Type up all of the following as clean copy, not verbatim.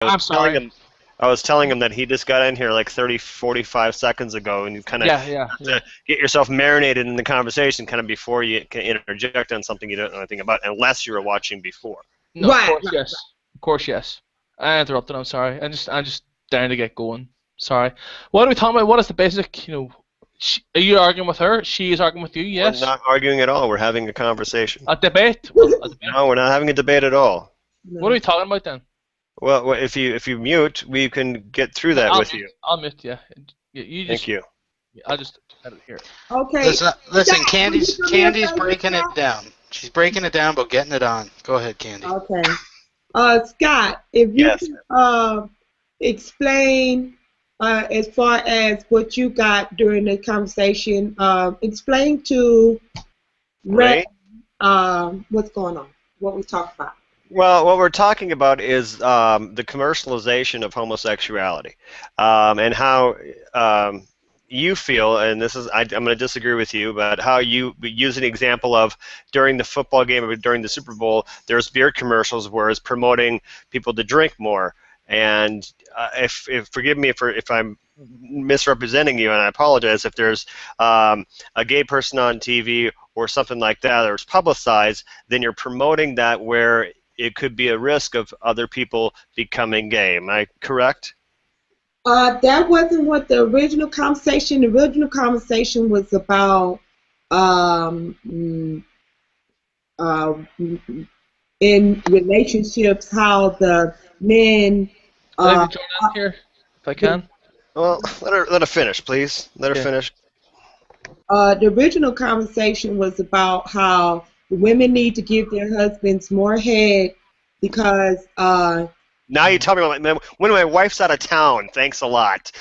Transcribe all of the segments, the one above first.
I'm telling sorry. him, I was telling him that he just got in here like 30, 45 seconds ago, and you kind of Yeah, yeah, have yeah. to get yourself marinated in the conversation kind of before you can interject on something you don't know anything about, unless you were watching before. No, of Right, course, right. yes. Of course, yes. I interrupted. I'm sorry. I'm just dying to get going. Sorry. What are we talking about? What is the basic? Are you arguing with her? She is arguing with you. We're Yes. not arguing at all. We're having a conversation. A debate. Well, a debate. No, we're not having a debate at all. What are No. we talking about then? Well, if you mute, we can get through that I'll with mute. you. I'll mute. Yeah. You Thank just. you. I'll just edit here. Okay. Listen, Scott, will you do me a Candy's favor, breaking it Scott? down. She's breaking it down, but getting it on. Go ahead, Candy. Okay. Scott, if you Yes. can explain as far as what you got during the conversation, explain to Ray Ray? what's going on, what we talked about. Well, what we're talking about is the commercialization of homosexuality, and how you feel, and I'm going to disagree with you, but how you use an example of during the football game or during the Super Bowl, there's beer commercials where it's promoting people to drink more. And if forgive me if I'm misrepresenting you, and I apologize if there's a gay person on TV or something like that, or it's publicized, then you're promoting that where it could be a risk of other people becoming gay. Am I correct? That wasn't what the original conversation. The original conversation was about uh, in relationships how the men. I'd Uh, like to join in here if I can. Well, let her finish, please. Let her Okay. finish. The original conversation was about how the women need to give their husbands more head because Now you tell me when my wife's out of town. Thanks a lot.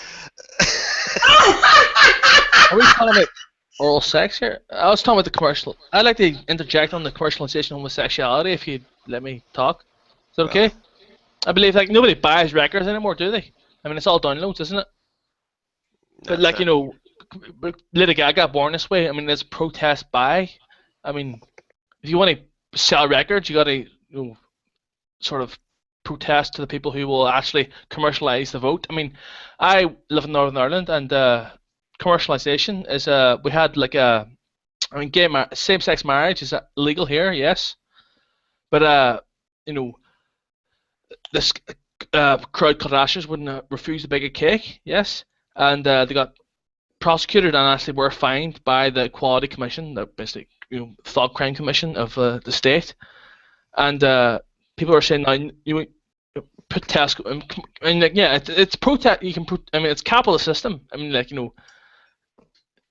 Are we talking about oral sex here? I was talking about the commercial. I'd like to interject on the commercialization of homosexuality if you'd let me talk. Is that okay? I believe like nobody buys records anymore, do they? I mean, it's all downloads, isn't it? But like Lady Gaga born this way. I mean, there's protest buy. I mean, if you want to sell records, you got to sort of protest to the people who will actually commercialize the vote. I mean, I live in Northern Ireland, and commercialization is we had like I mean, same-sex marriage is illegal here, yes, but you know, this crowd called Ashers wouldn't refuse to bake a cake, yes, and they got prosecuted and actually were fined by the Equality Commission, the basically thought crime commission of the state, and people are saying now you protest. I mean, like, yeah, it's protest. You can. I mean, it's capitalist system. I mean, like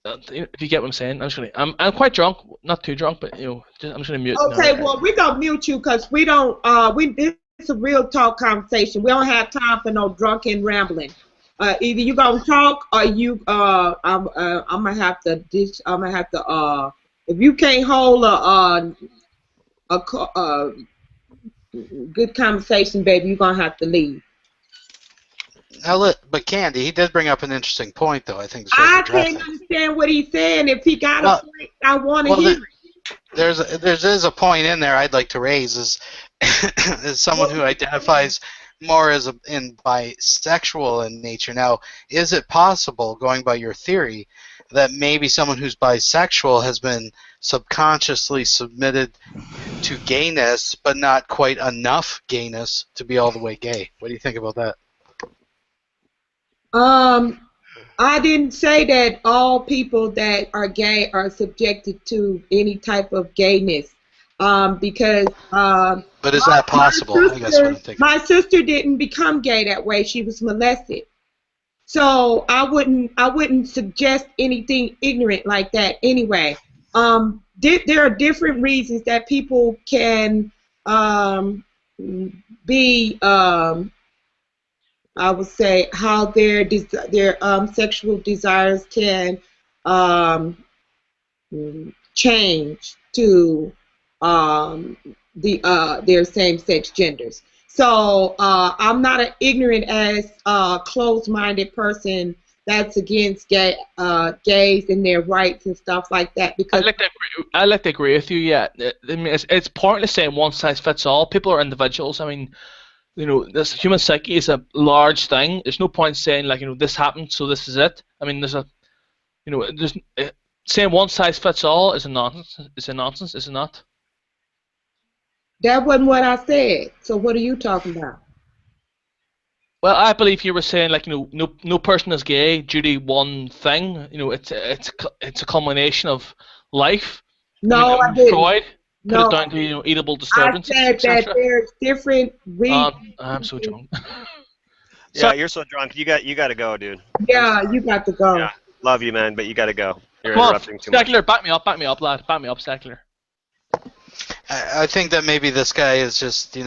if you get what I'm saying, I'm quite drunk, not too drunk, but I'm just gonna mute. okay, Now. well we're gonna mute you because we don't it's a real talk conversation. We don't have time for no drunken rambling. Either you gonna talk or you I'm gonna have to if you can't hold a good conversation, baby, you're gonna have to leave. But Candy, he did bring up an interesting point, though. I think it's I worth can't addressing. understand what he's saying. If he got a point, I want to Well, hear it. there's a point in there I'd like to raise as someone who identifies more as bisexual in nature. Now, is it possible, going by your theory, that maybe someone who's bisexual has been subconsciously submitted to gayness, but not quite enough gayness to be all the way gay? What do you think about that? I didn't say that all people that are gay are subjected to any type of gayness. Because But is that possible? I guess what I'm thinking. my sister didn't become gay that way. She was molested. So I wouldn't suggest anything ignorant like that anyway. There are different reasons that people can be I would say how their sexual desires can change to their same-sex genders. So I'm not an ignorant as closed-minded person that's against gays and their rights and stuff like that. Because I'd like to agree with you. Yeah, I mean it's pointless saying one size fits all. People are individuals. I mean, this human psyche is a large thing. There's no point saying like, this happened, so this is it. I mean, there's saying one size fits all is a nonsense. Is a nonsense, is it not? That wasn't what I said. So what are you talking about? Well, I believe you were saying like, no person is gay due to one thing. It's a culmination of life. No, I didn't. Freud put it No, down to eatable I disturbances, said that etc. there's different reasons. I'm so drunk. Yeah, you're so drunk. You got to go, dude. Yeah, you got to go. Yeah, love you, man, but you got to go. You're Come on, interrupting too much. Secular, back me up, lad. Back me up, Secular. I think that maybe this guy is just,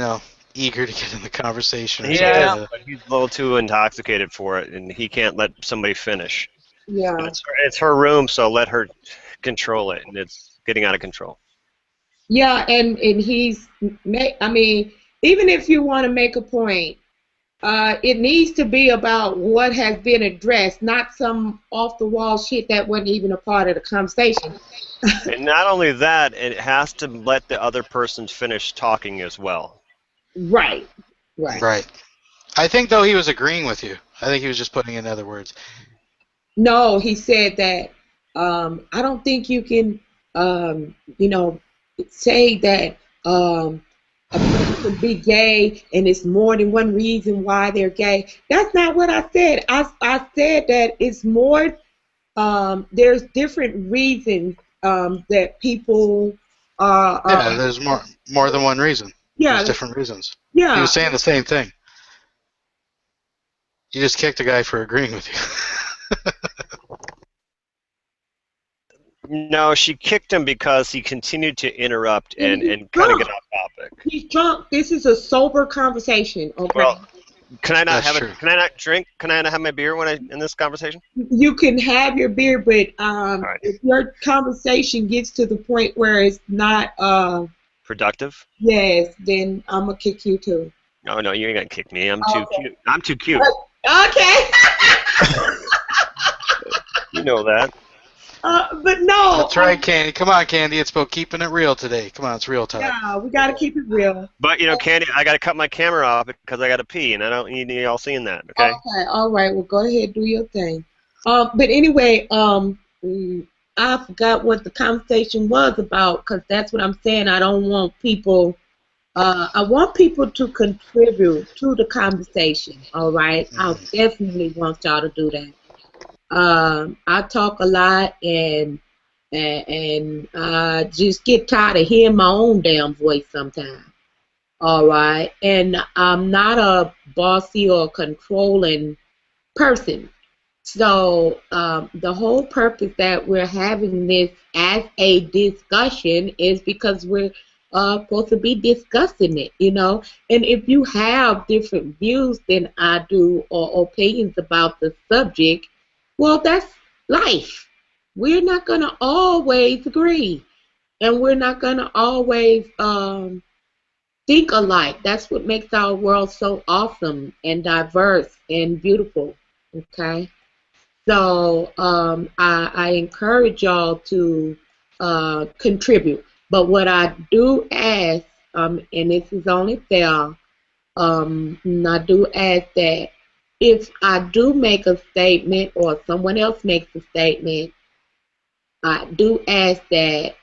eager to get in the conversation. Or Yeah, something. but he's a little too intoxicated for it, and he can't let somebody finish. Yeah. But it's her room, so let her control it, and it's getting out of control. Yeah, and I mean, even if you want to make a point, it needs to be about what has been addressed, not some off-the-wall shit that wasn't even a part of the conversation. And not only that, it has to let the other person finish talking as well. Right. I think, though, he was agreeing with you. I think he was just putting in other words. No, he said that I don't think you can, say that a person be gay and it's more than one reason why they're gay. That's not what I said. I said that it's more, there's different reasons that people are. Yeah, there's more than one reason. Yeah. There's different reasons. Yeah. He was saying the same thing. You just kicked a guy for agreeing with you. No, she kicked him because he continued to interrupt and kind of get off topic. He's drunk. This is a sober conversation. Okay. Well, can I not That's have true. Can I not drink? Can I not have my beer in this conversation? You can have your beer, but right. if your conversation gets to the point where it's not productive, yes, then I'm gonna kick you too. No, you ain't gonna kick me. I'm too cute. I'm too cute. Okay. You know that. But no. That's right, Candy. Come on, Candy. It's about keeping it real today. Come on, it's real time. Yeah, we gotta keep it real. But Candy, I gotta cut my camera off because I gotta pee, and I don't need y'all seeing that. Okay. Okay. All right. Well, go ahead, do your thing. But anyway, I forgot what the conversation was about because that's what I'm saying. I don't want people. I want people to contribute to the conversation. All right. I definitely want y'all to do that. I talk a lot and just get tired of hearing my own damn voice sometimes. All right, and I'm not a bossy or controlling person. So the whole purpose that we're having this as a discussion is because we're supposed to be discussing it, And if you have different views than I do or opinions about the subject, well, that's life. We're not going to always agree, and we're not going to always think alike. That's what makes our world so awesome and diverse and beautiful, okay? So I encourage y'all to contribute. But what I do ask, and this is only fair, I do ask that if I do make a statement or someone else makes a statement, I do ask that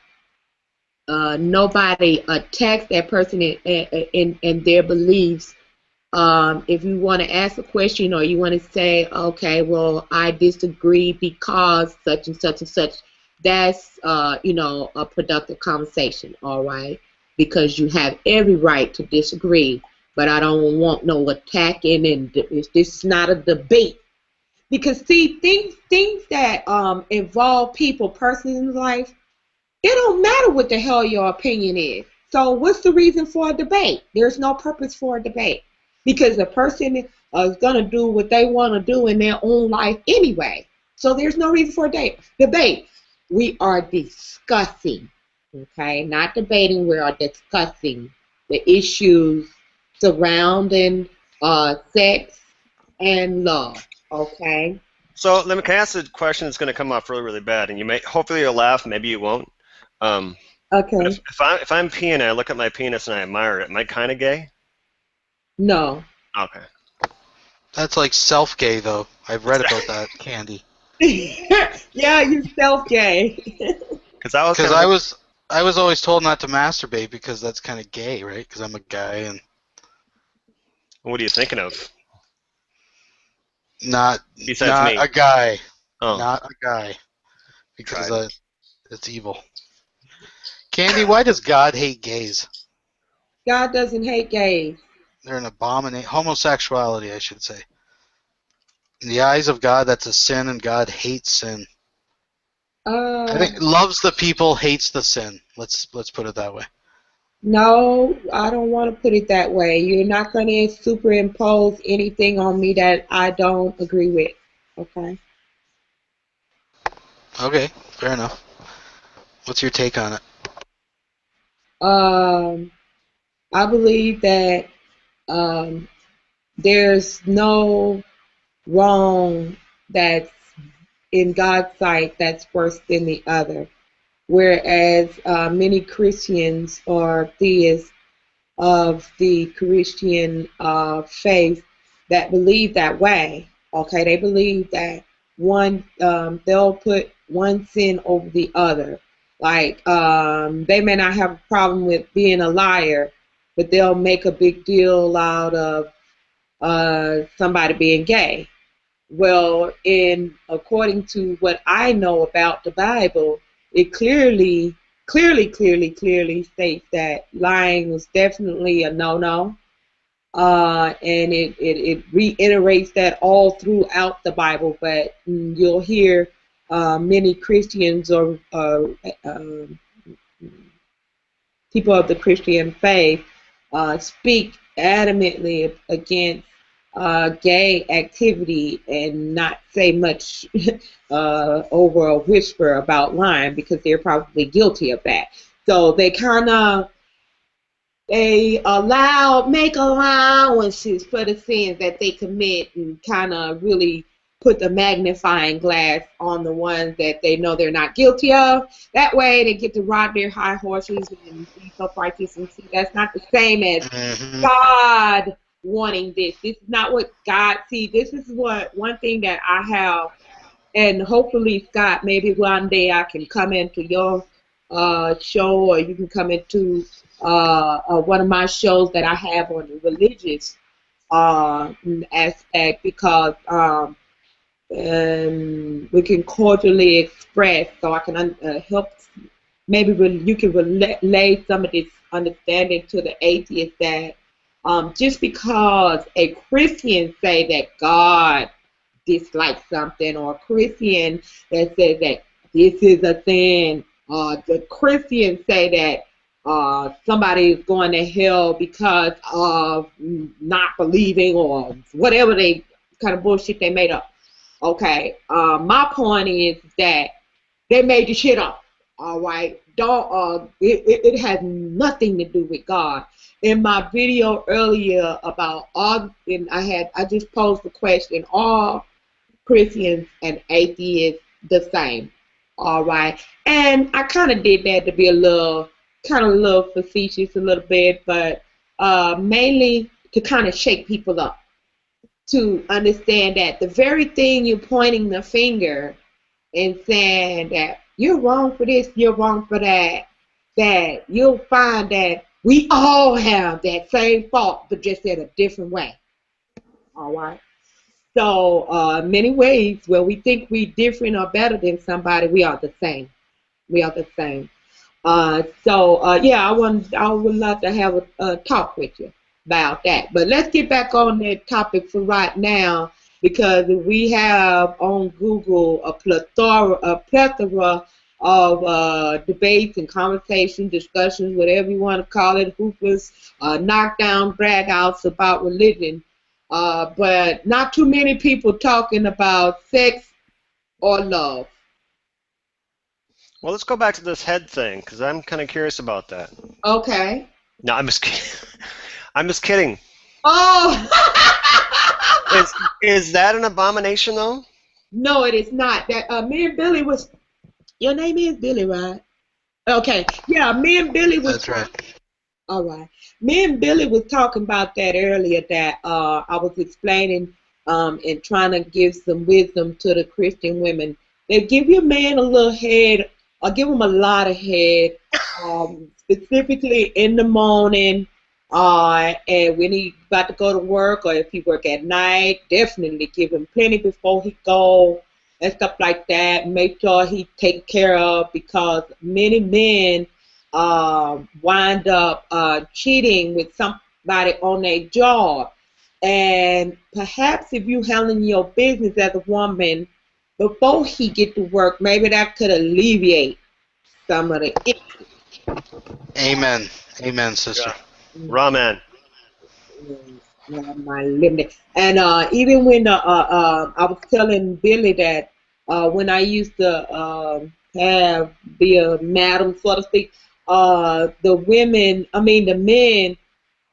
nobody attacks that person in their beliefs. If you want to ask a question or you want to say, okay, well, I disagree because such and such and such, that's, a productive conversation, all right? Because you have every right to disagree. But I don't want no attacking, and this is not a debate. Because see, things that involve people personally in life, it don't matter what the hell your opinion is. So what's the reason for a debate? There's no purpose for a debate. Because a person is gonna do what they want to do in their own life anyway. So there's no reason for a debate. We are discussing, okay? Not debating, we are discussing the issues surrounding sex and love, okay? So can I ask a question that's going to come off really, really bad, and hopefully you'll laugh, maybe you won't. Okay. If I'm peeing and I look at my penis and I admire it, am I kind of gay? No. Okay. That's like self-gay, though. I've read about that, Candy. Yeah, you self-gay. Because I was Because kind of I was always told not to masturbate because that's kind of gay, right? Because I'm a guy and what are you thinking of? not Besides not me. a guy, Oh, not a guy, because tried. it's evil. Candy, why does God hate gays? God doesn't hate gays. They're an abomination. Homosexuality, I should say. In the eyes of God, that's a sin, and God hates sin. I Uh, think loves the people, hates the sin. Let's put it that way. no, I don't want to put it that way. You're not going to superimpose anything on me that I don't agree with. Okay. Okay, fair enough. What's your take on it? Um, I believe that um, there's no wrong that's in God's sight that's worse than the other. Whereas many Christians or theists of the Christian faith that believe that way. Okay, they believe that they'll put one sin over the other. Like they may not have a problem with being a liar, but they'll make a big deal out of somebody being gay. Well, in according to what I know about the Bible, it clearly states that lying was definitely a no-no. And it reiterates that all throughout the Bible, but you'll hear many Christians or people of the Christian faith speak adamantly against gay activity and not say much over a whisper about lying because they're probably guilty of that. So they make allowances for the sins that they commit and kind of really put the magnifying glass on the ones that they know they're not guilty of. That way they get to ride their high horses and be self-righteous and see that's not the same as Mm-hmm. God wanting this. This is not what God sees. This is what one thing that I have, and hopefully, Scott, maybe one day I can come into your show, or you can come into one of my shows that I have on the religious aspect, because we can cordially express, so I can help. Maybe you can relay some of this understanding to the atheist that just because a Christian say that God dislike something, or a Christian that says that this is a sin, the Christians say that somebody is going to hell because of not believing or whatever they kind of bullshit they made up. Okay, my point is that they made the shit up. All right, don't. It has nothing to do with God. In my video earlier about all, and I just posed the question: all Christians and atheists the same? All right, and I kind of did that to be a little facetious a little bit, but mainly to kind of shake people up to understand that the very thing you're pointing the finger and saying that you're wrong for this, you're wrong for that, that you'll find that we all have that same fault, but just in a different way. All right. So, many ways where we think we different or better than somebody, we are the same. We are the same. Yeah, I would love to have a talk with you about that. But let's get back on that topic for right now, because we have on Google a plethora of debates and conversations, discussions, whatever you want to call it, hoopers, knockdown, dragouts about religion. But not too many people talking about sex or love. Well, let's go back to this head thing because I'm kind of curious about that. Okay. No, I'm just kidding. I'm just kidding. Oh! Is that an abomination though? No, it is not. That me and Billy was. Your name is Billy, right? Okay. Yeah, me and Billy was. That's right. All right. Me and Billy was talking about that earlier. That I was explaining and trying to give some wisdom to the Christian women. They give your man a little head, or give him a lot of head, specifically in the morning, and when he about to go to work, or if he work at night, definitely give him plenty before he go and stuff like that. Make sure he taken care of, because many men wind up cheating with somebody on their job. And perhaps if you handling your business as a woman before he get to work, maybe that could alleviate some of the Amen. Amen, sister. Yeah. Ramen. my limit. And even when I was telling Billy that when I used to be a madam, so to speak, the women, I mean the men,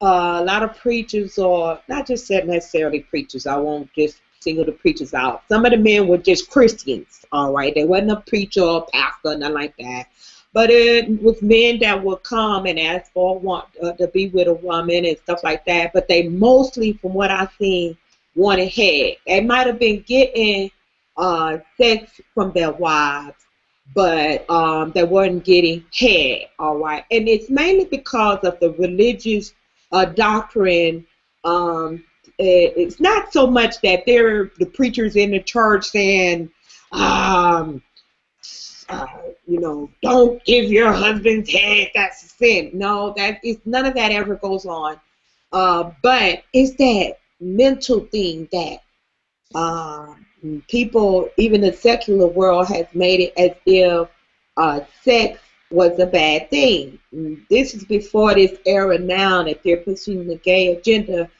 a lot of preachers, or not just necessarily preachers, I won't just single the preachers out. Some of the men were just Christians, all right? They wasn't a preacher or pastor, nothing like that. But it was men that would come and ask for to be with a woman and stuff like that. But they mostly, from what I've seen, wanted head. They might have been getting sex from their wives, but they weren't getting head, all right? And it's mainly because of the religious doctrine. It's not so much that they're the preachers in the church saying, don't give your husband's head, that's a sin. No, that is none of that ever goes on. But it's that mental thing that people, even the secular world, has made it as if sex was a bad thing. This is before this era now that they're pushing the gay agenda.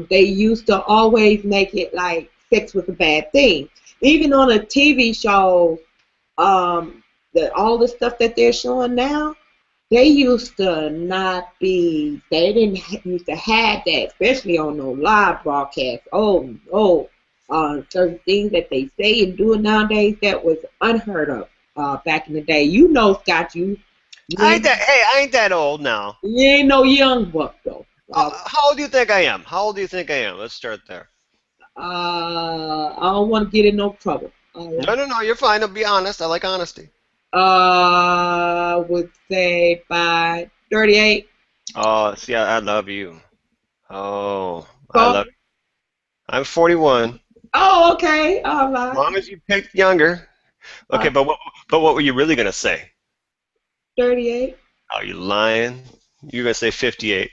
They used to always make it like sex was a bad thing. Even on a TV show, all the stuff that they're showing now, they used to not be, they didn't used to have that, especially on those live broadcasts. Certain things that they say and do nowadays that was unheard of back in the day. You know, Scott, I ain't that old now. you ain't no young buck though. How old do you think I am? How old do you think I am? Let's start there. I don't want to get in no trouble. No, you're fine. I'll be honest. I like honesty. Would say by 38. Oh, see, I love you. Oh, I love you. I'm 41. Oh, okay. All right. As long as you picked younger. Okay, but what were you really gonna say? 38. Oh, you lying? You're gonna say 58.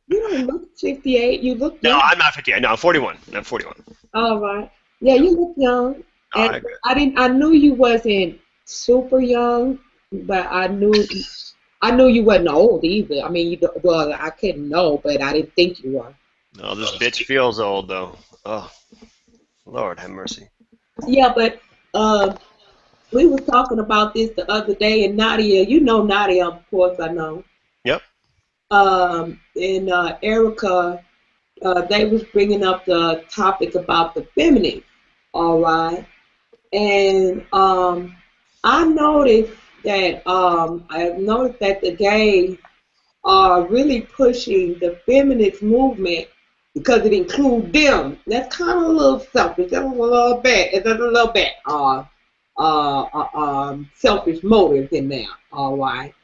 You don't look 58. You look young. No, I'm not 58. No, I'm 41. I'm 41. All right. Yeah, you look young. All And right, I knew you wasn't super young, but I knew you wasn't old either. I mean, well, I couldn't know, but I didn't think you were. No, this bitch feels old though. Oh, Lord have mercy. Yeah, but we was talking about this the other day, and Nadia, you know Nadia, of course I know. Yep. And Erica, they was bringing up the topic about the feminine, all right. And I noticed that the gays are really pushing the feminist movement because it includes them. That's kind of a little selfish. That's a little bit selfish motives in there. All right.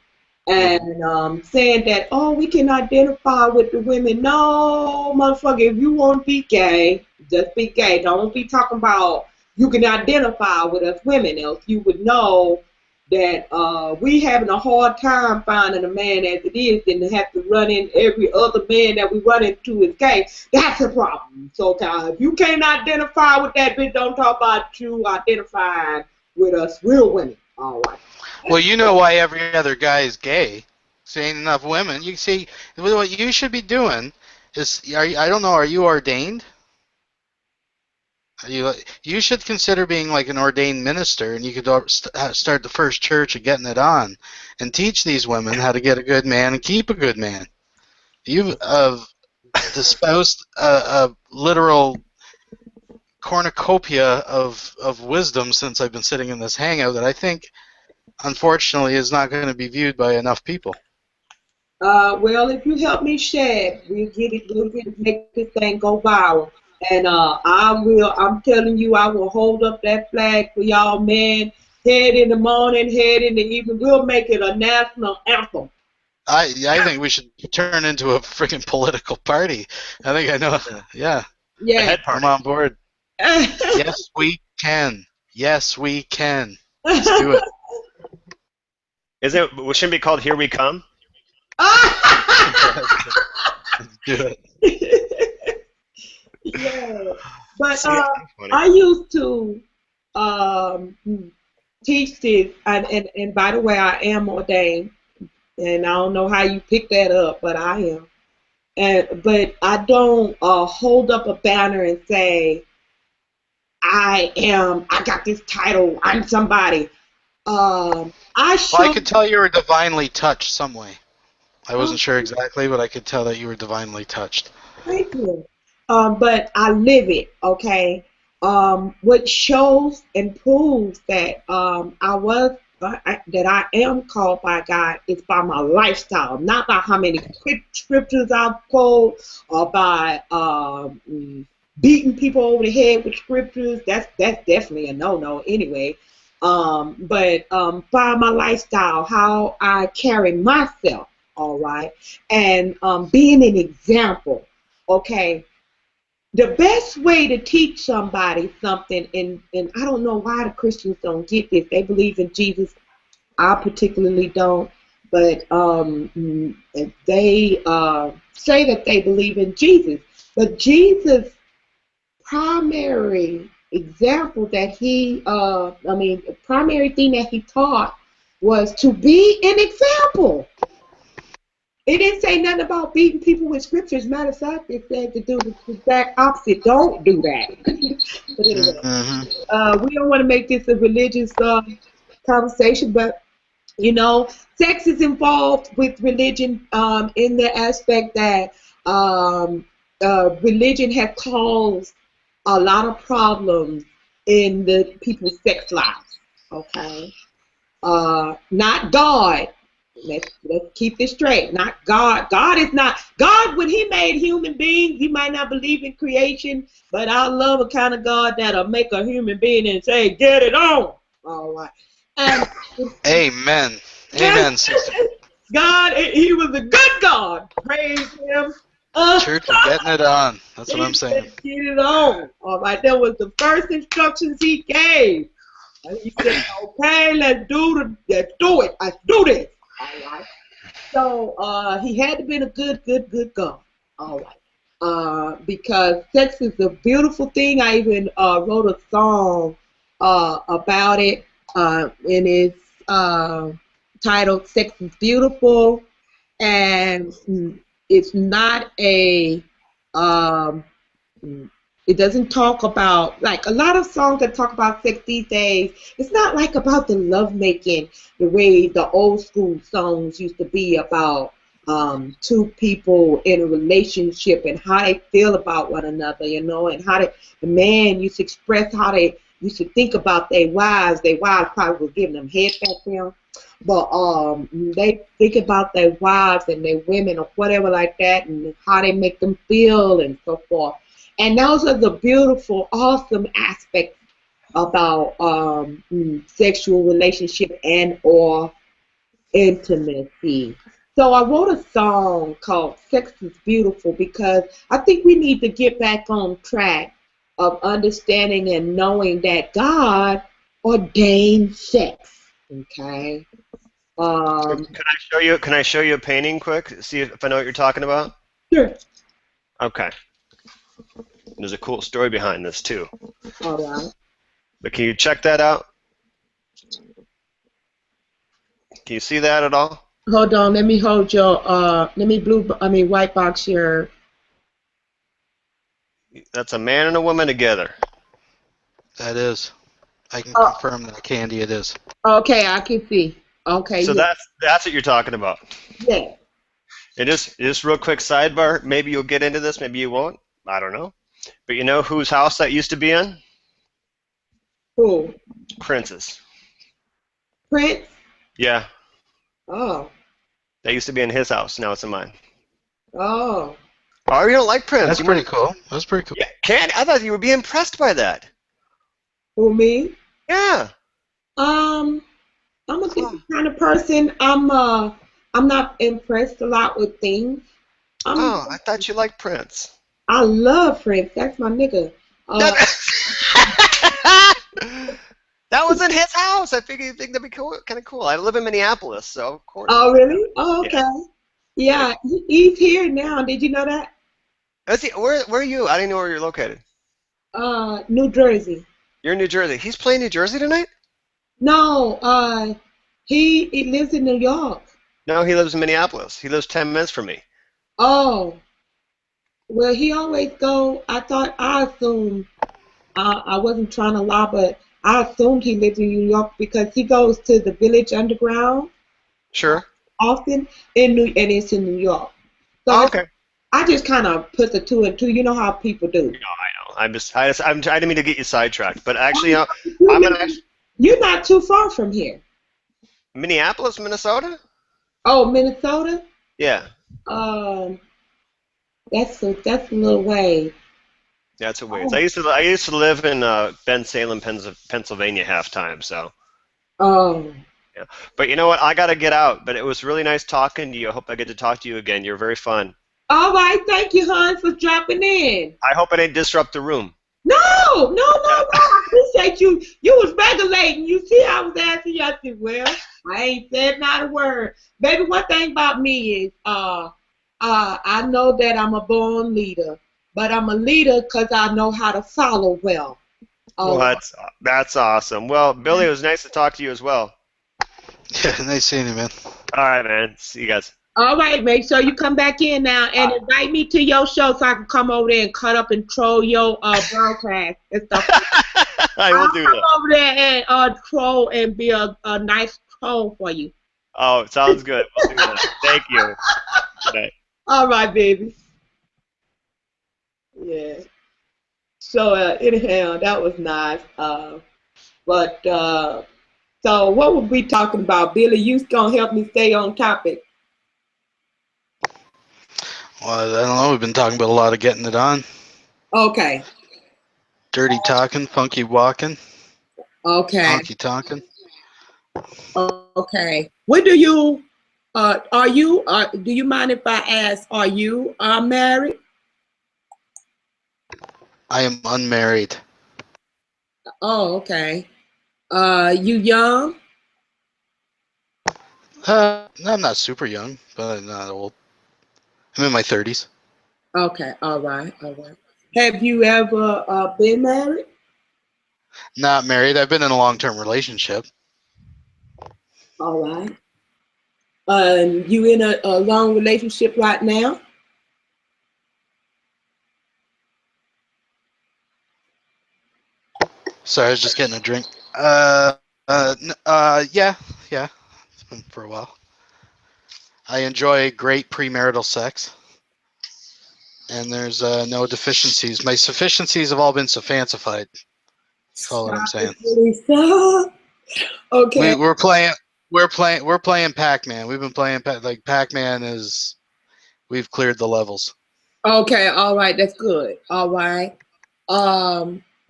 And saying that, oh, we can identify with the women. No, motherfucker, if you want to be gay, just be gay. Don't be talking about you can identify with us women, else you would know that we having a hard time finding a man as it is, and to have to run in every other man that we run into is gay. That's a problem. So if you can't identify with that bitch, don't talk about you identifying with us real women. All right. Well, you know why every other guy is gay. So ain't enough women. You see, what you should be doing is, I don't know, are you ordained? You should consider being like an ordained minister, and you could start the first church of getting it on, and teach these women how to get a good man and keep a good man. You've espoused a literal cornucopia of wisdom since I've been sitting in this hangout that I think, unfortunately, is not going to be viewed by enough people. Well, if you help me share it, we'll get it. We'll get it, make this thing go viral. And I will. I'm telling you, I will hold up that flag for y'all, man. Head in the morning, head in the evening. We'll make it a national anthem. I think we should turn into a freaking political party. I think I know. Yeah, The Yeah. head I'm party. on board. Yes, we can. Yes, we can. Let's do it. Shouldn't it be called Here We Come? Let's do it. Yeah. But See, that's funny. I used to um, teach this, and by the way, I am ordained, and I don't know how you pick that up, but I am. But I don't hold up a banner and say I got this title, I'm somebody. I Well, I show. could tell you were divinely touched some way. I wasn't sure exactly, but I could tell that you were divinely touched. Thank you. But I live it, okay? What shows and proves that that I am called by God is by my lifestyle, not by how many scriptures I've quoted or by beating people over the head with scriptures. That's definitely a no-no anyway. But by my lifestyle, how I carry myself, all right, and being an example. Okay, the best way to teach somebody something, and I don't know why the Christians don't get this. They believe in Jesus. I particularly don't, but they say that they believe in Jesus. But Jesus' primary example that the primary thing that he taught was to be an example. It didn't say nothing about beating people with scriptures. Matter of fact, it said to do the exact opposite. Don't do that. But anyway, Mm-hmm. we don't want to make this a religious conversation, but sex is involved with religion in the aspect that religion has caused a lot of problems in the people's sex lives. Okay, not God. Let's keep this straight. Not God. God is not God. When He made human beings, He might not believe in creation, but I love a kind of God that'll make a human being and say, "Get it on." All right. And Amen. Amen, sister. God, He was a good God. Praise Him. Church is getting it on. That's what He I'm saying. said, "Get it on." All right. That was the first instructions He gave. And He said, "Okay, let's do it. Let's do this." All right. So he had to be a good God. All right. Because sex is a beautiful thing. I even wrote a song about it, and it's titled "Sex is Beautiful," and it's not a um, it doesn't talk about, like a lot of songs that talk about sex these days. It's not like about the lovemaking the way the old school songs used to be about two people in a relationship and how they feel about one another, and how the man used to express how they used to think about their wives. Their wives probably were giving them head back then, but they think about their wives and their women or whatever like that, and how they make them feel and so forth. And those are the beautiful, awesome aspects about sexual relationship and or intimacy. So I wrote a song called "Sex is Beautiful" because I think we need to get back on track of understanding and knowing that God ordained sex. Okay. Um, Can I show you? Can I show you a painting quick? See if I know what you're talking about. sure. Okay. There's a cool story behind this too. All right. But can you check that out? Can you see that at all? Hold on. Let me hold your. Let me white box your. That's a man and a woman together. That is. I can Oh, confirm that, Candy, it is. okay, I can see. Okay, So yeah, that's what you're talking about. yeah. And just real quick sidebar. Maybe you'll get into this. Maybe you won't. I don't know. But you know whose house that used to be in? Cool. Prince's. Prince. Yeah. Oh, That used to be in his house. Now it's in mine. Oh. Oh, you don't like Prince? That's pretty cool. That's pretty cool. Yeah, can't. I thought you would be impressed by that. Who, me? Yeah. I'm a different kind of person. I'm not impressed a lot with things. Oh, I thought you liked Prince. I love Prince. That's my nigga. That, that was in his house. I figured you'd think that'd be cool, kind of cool. I live in Minneapolis, so of course. Oh, really? Oh, okay. Yeah. Yeah, he's here now. Did you know that? Let's see, where are you? I didn't know where you're located. New Jersey. You're in New Jersey. He's playing New Jersey tonight? No, he lives in New York. No, he lives in Minneapolis. He lives 10 minutes from me. Oh, well, he always go. I assumed, I wasn't trying to lie, but I assumed he lived in New York because he goes to the Village Underground Sure. often and it's in New York. So Oh, okay. I just kind of put the two and two. You know how people do. No, I know. I didn't mean to get you sidetracked, but actually, You're not too far from here. Minneapolis, Minnesota? Oh, Minnesota? Yeah. That's a little way. That's a ways. I used to live in Ben Salem, Pennsylvania half time, so. Oh. Yeah. But you know what? I got to get out, but it was really nice talking to you. I hope I get to talk to you again. You're very fun. All right, thank you, hon, for dropping in. I hope I didn't disrupt the room. No. I appreciate you. You was regulating. You see, I was asking you. I said, well, I ain't said not a word. Baby, one thing about me is, I know that I'm a born leader, but I'm a leader because I know how to follow well. Well, that's awesome. Well, Billy, it was nice to talk to you as well. Yeah, nice seeing you, man. All right, man. See you guys. All right, make sure you come back in now and invite me to your show so I can come over there and cut up and troll your broadcast and stuff. I will do I'll that. come over there and troll and be a nice troll for you. Oh, sounds good. We'll do that. Thank you. Good night. All right, baby. Yeah. So anyhow, that was nice. So what were we talking about, Billy? You gonna help me stay on topic? Well, I don't know. We've been talking about a lot of getting it on. Okay. Dirty talking, funky walking, Okay. honky talking. Okay. When do you? Do you mind if I ask? Are you married? I am unmarried. Oh, okay. You young? I'm not super young, but I'm not old. I'm in my 30s. Okay. All right. Have you ever been married? Not married. I've been in a long-term relationship. All right. You in a long relationship right now? Sorry, I was just getting a drink. Yeah. It's been for a while. I enjoy great premarital sex, and there's no deficiencies. My sufficiencies have all been sophancified. That's all I'm saying. Okay. We're playing Pac-Man. We've been playing Pac-Man is. We've cleared the levels. Okay. All right. That's good. All right.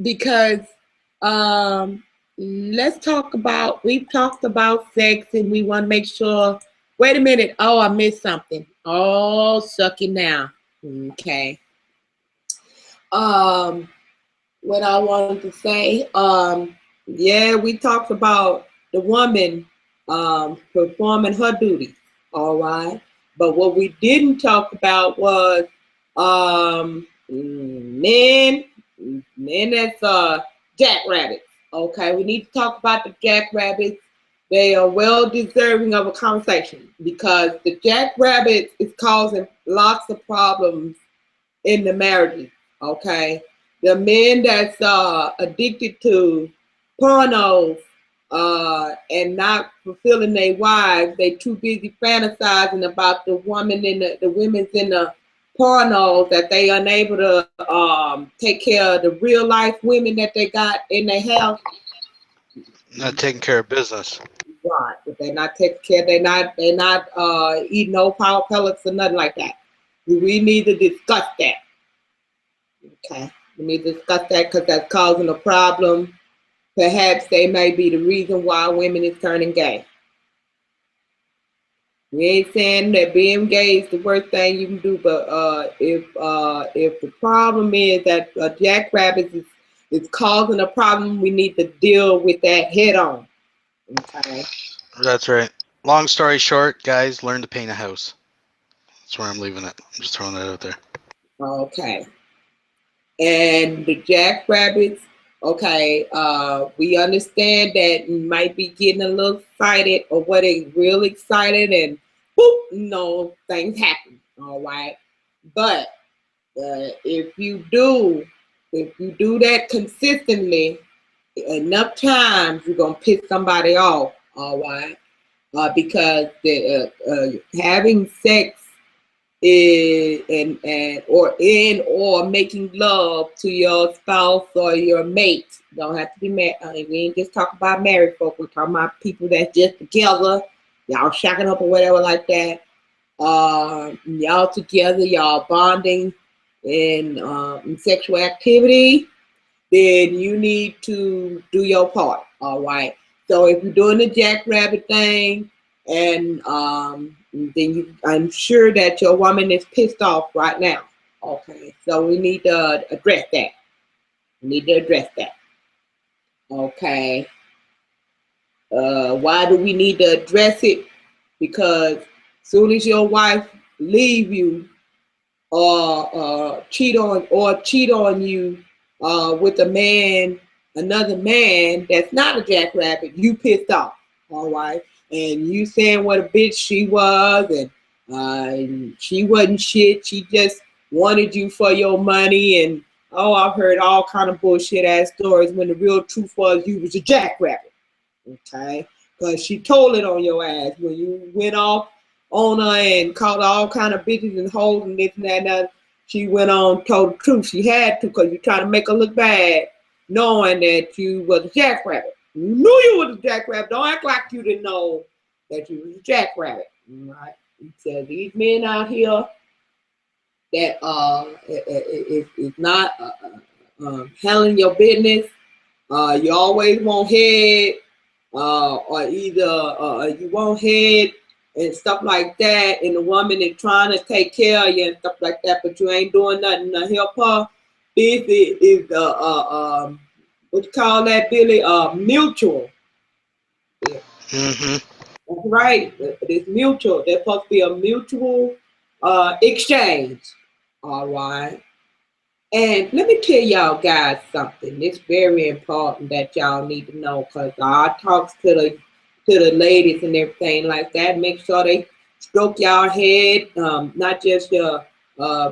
Because let's talk about. We've talked about sex, and we want to make sure. Wait a minute. Oh, I missed something. Oh, suck it now. Okay. What I wanted to say. Yeah, we talked about the woman performing her duty. All right. But what we didn't talk about was men that's jackrabbits. Okay, we need to talk about the jackrabbits. They are well deserving of a conversation because the jackrabbit is causing lots of problems in the marriages. Okay, the men that's addicted to pornos and not fulfilling their wives, they too busy fantasizing about the woman in the women's in the pornos that they unable to take care of the real life women that they got in their house. Not taking care of business. Right, but they're not taking care. They're not eating no power pellets or nothing like that. We need to discuss that. Okay, we need to discuss that because that's causing a problem. Perhaps they may be the reason why women is turning gay. We ain't saying that being gay is the worst thing you can do, but if the problem is that jackrabbits is causing a problem, we need to deal with that head on. Okay. That's right. Long story short, guys, learn to paint a house. That's where I'm leaving it. I'm just throwing that out there. Okay. And the jackrabbits, okay, we understand that you might be getting a little excited or what they real excited and boop, things happen. All right. But if you do that consistently enough times, you're gonna piss somebody off. All right. Because having sex or making love to your spouse or your mate. Don't have to be married. We ain't just talking about married folk. We're talking about people that's just together. Y'all shacking up or whatever like that. Y'all together, y'all bonding in sexual activity. Then you need to do your part. All right. So if you're doing the jackrabbit thing, and then I'm sure that your woman is pissed off right now. Okay, so we need to address that. Okay. Why do we need to address it? Because soon as your wife leave you or cheat on you with another man that's not a jackrabbit, you pissed off. All right. And you saying what a bitch she was, and she wasn't shit. She just wanted you for your money. And I've heard all kind of bullshit ass stories when the real truth was you was a jackrabbit. Okay, because she told it on your ass when you went off on her and called all kind of bitches and hoes and this and that. And that. She went on, told the truth. She had to, because you're trying to make her look bad, knowing that you was a jackrabbit. You knew you was a jackrabbit. Don't act like you didn't know that you was a jackrabbit. Right? He said these men out here that is not handling your business. You always want head, or either you want head and stuff like that, and the woman is trying to take care of you and stuff like that, but you ain't doing nothing to help her. This is what you call that, Billy? Mutual. Yeah. Mm-hmm. That's right. It's mutual. There's supposed to be a mutual exchange. All right. And let me tell y'all guys something. It's very important that y'all need to know, because I talks to the ladies and everything like that. Make sure they stroke y'all head, not just your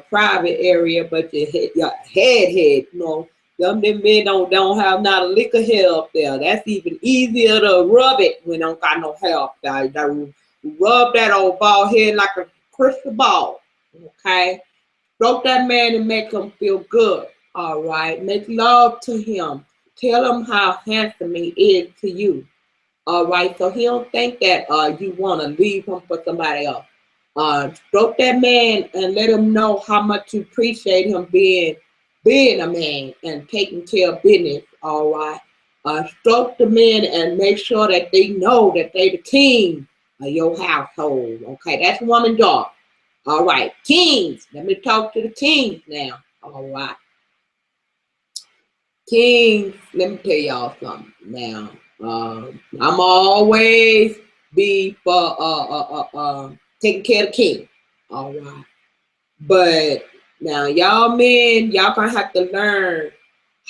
private area, but your head. You know, them men don't have not a lick of hair up there. That's even easier to rub it when don't got no hair up there. You rub that old bald head like a crystal ball. Okay. Stroke that man and make him feel good. All right. Make love to him. Tell him how handsome he is to you. All right. So he don't think that you want to leave him for somebody else. Stroke that man and let him know how much you appreciate him being a man and taking care of business. All right. Stroke the men and make sure that they know that they the king of your household. Okay. That's woman job. All right, kings. Let me talk to the kings now. All right. Kings, let me tell y'all something now. I'm always be for taking care of the king. All right. But now y'all men, y'all gonna have to learn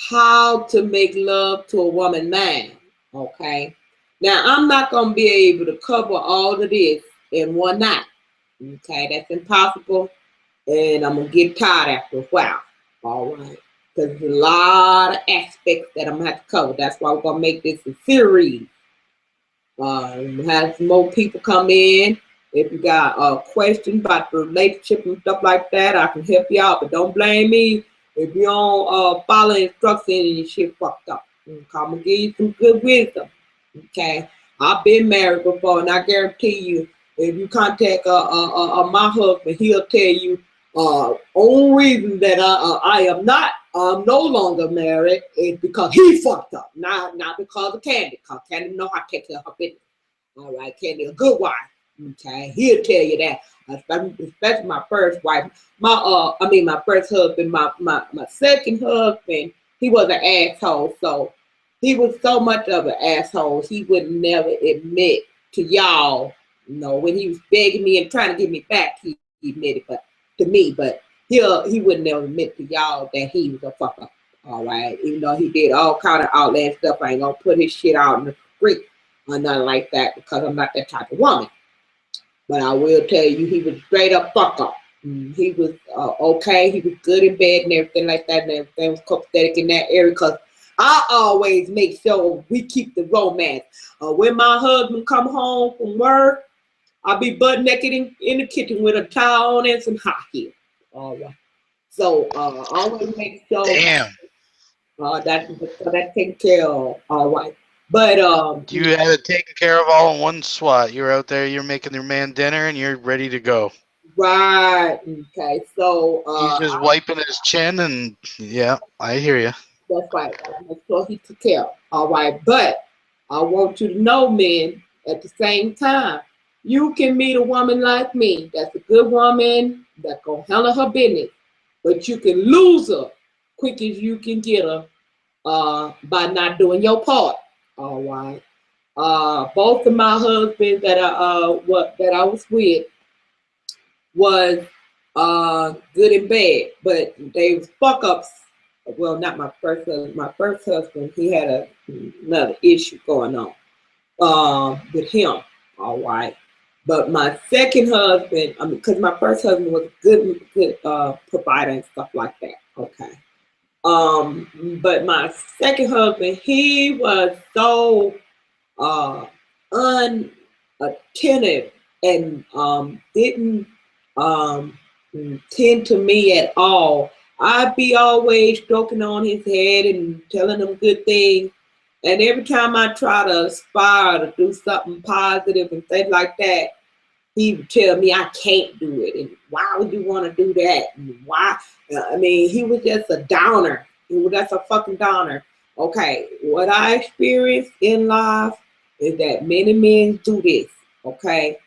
how to make love to a woman man. Okay. Now I'm not gonna be able to cover all of this in one night. Okay, that's impossible, and I'm gonna get tired after a while. All right, because there's a lot of aspects that I'm gonna have to cover. That's why we're gonna make this a series. Have some more people come in. If you got a question about the relationship and stuff like that, I can help you out. But don't blame me if you don't follow instructions and your shit fucked up. Okay, I'm gonna give you some good wisdom. Okay. I've been married before, and I guarantee you, if you contact my husband, he'll tell you only reason that I am not no longer married is because he fucked up, not because of Candy, because Candy know how to take care of her business. All right, Candy, a good wife. Okay, he'll tell you that. Especially my first wife, my first husband, my second husband, he was an asshole. So he was so much of an asshole, he would never admit to y'all, when he was begging me and trying to get me back, he admitted, but to me, but he would never admit to y'all that he was a fuck up. All right, even though he did all kind of outland stuff, I ain't gonna put his shit out in the street or nothing like that because I'm not that type of woman. But I will tell you, he was straight up fuck up. He was okay. He was good in bed and everything like that, and everything was copacetic in that area. Cause I always make sure we keep the romance. When my husband come home from work, I'll be butt naked in the kitchen with a towel on and some hot heels. All right. So always make sure Damn. that taken care of. All right. But You have it taken care of all in one swat. You're out there, you're making your man dinner, and you're ready to go. right. Okay. So He's just wiping his chin, and yeah, I hear you. that's right. Make sure he took care of. All right. But I want you to know, men, at the same time, you can meet a woman like me that's a good woman that's gonna handle her business, but you can lose her quick as you can get her by not doing your part. All right. Both of my husbands that I was with was good and bad, but they was fuck ups. Well, not my first husband. My first husband, he had another issue going on with him. All right. But my second husband, because my first husband was a good provider and stuff like that. Okay. But my second husband, he was so unattentive and didn't tend to me at all. I'd be always stroking on his head and telling him good things. And every time I try to aspire to do something positive and things like that, he would tell me I can't do it. And why would you want to do that? And why? He was just a downer. That's a fucking downer. Okay, what I experienced in life is that many men do this. Okay,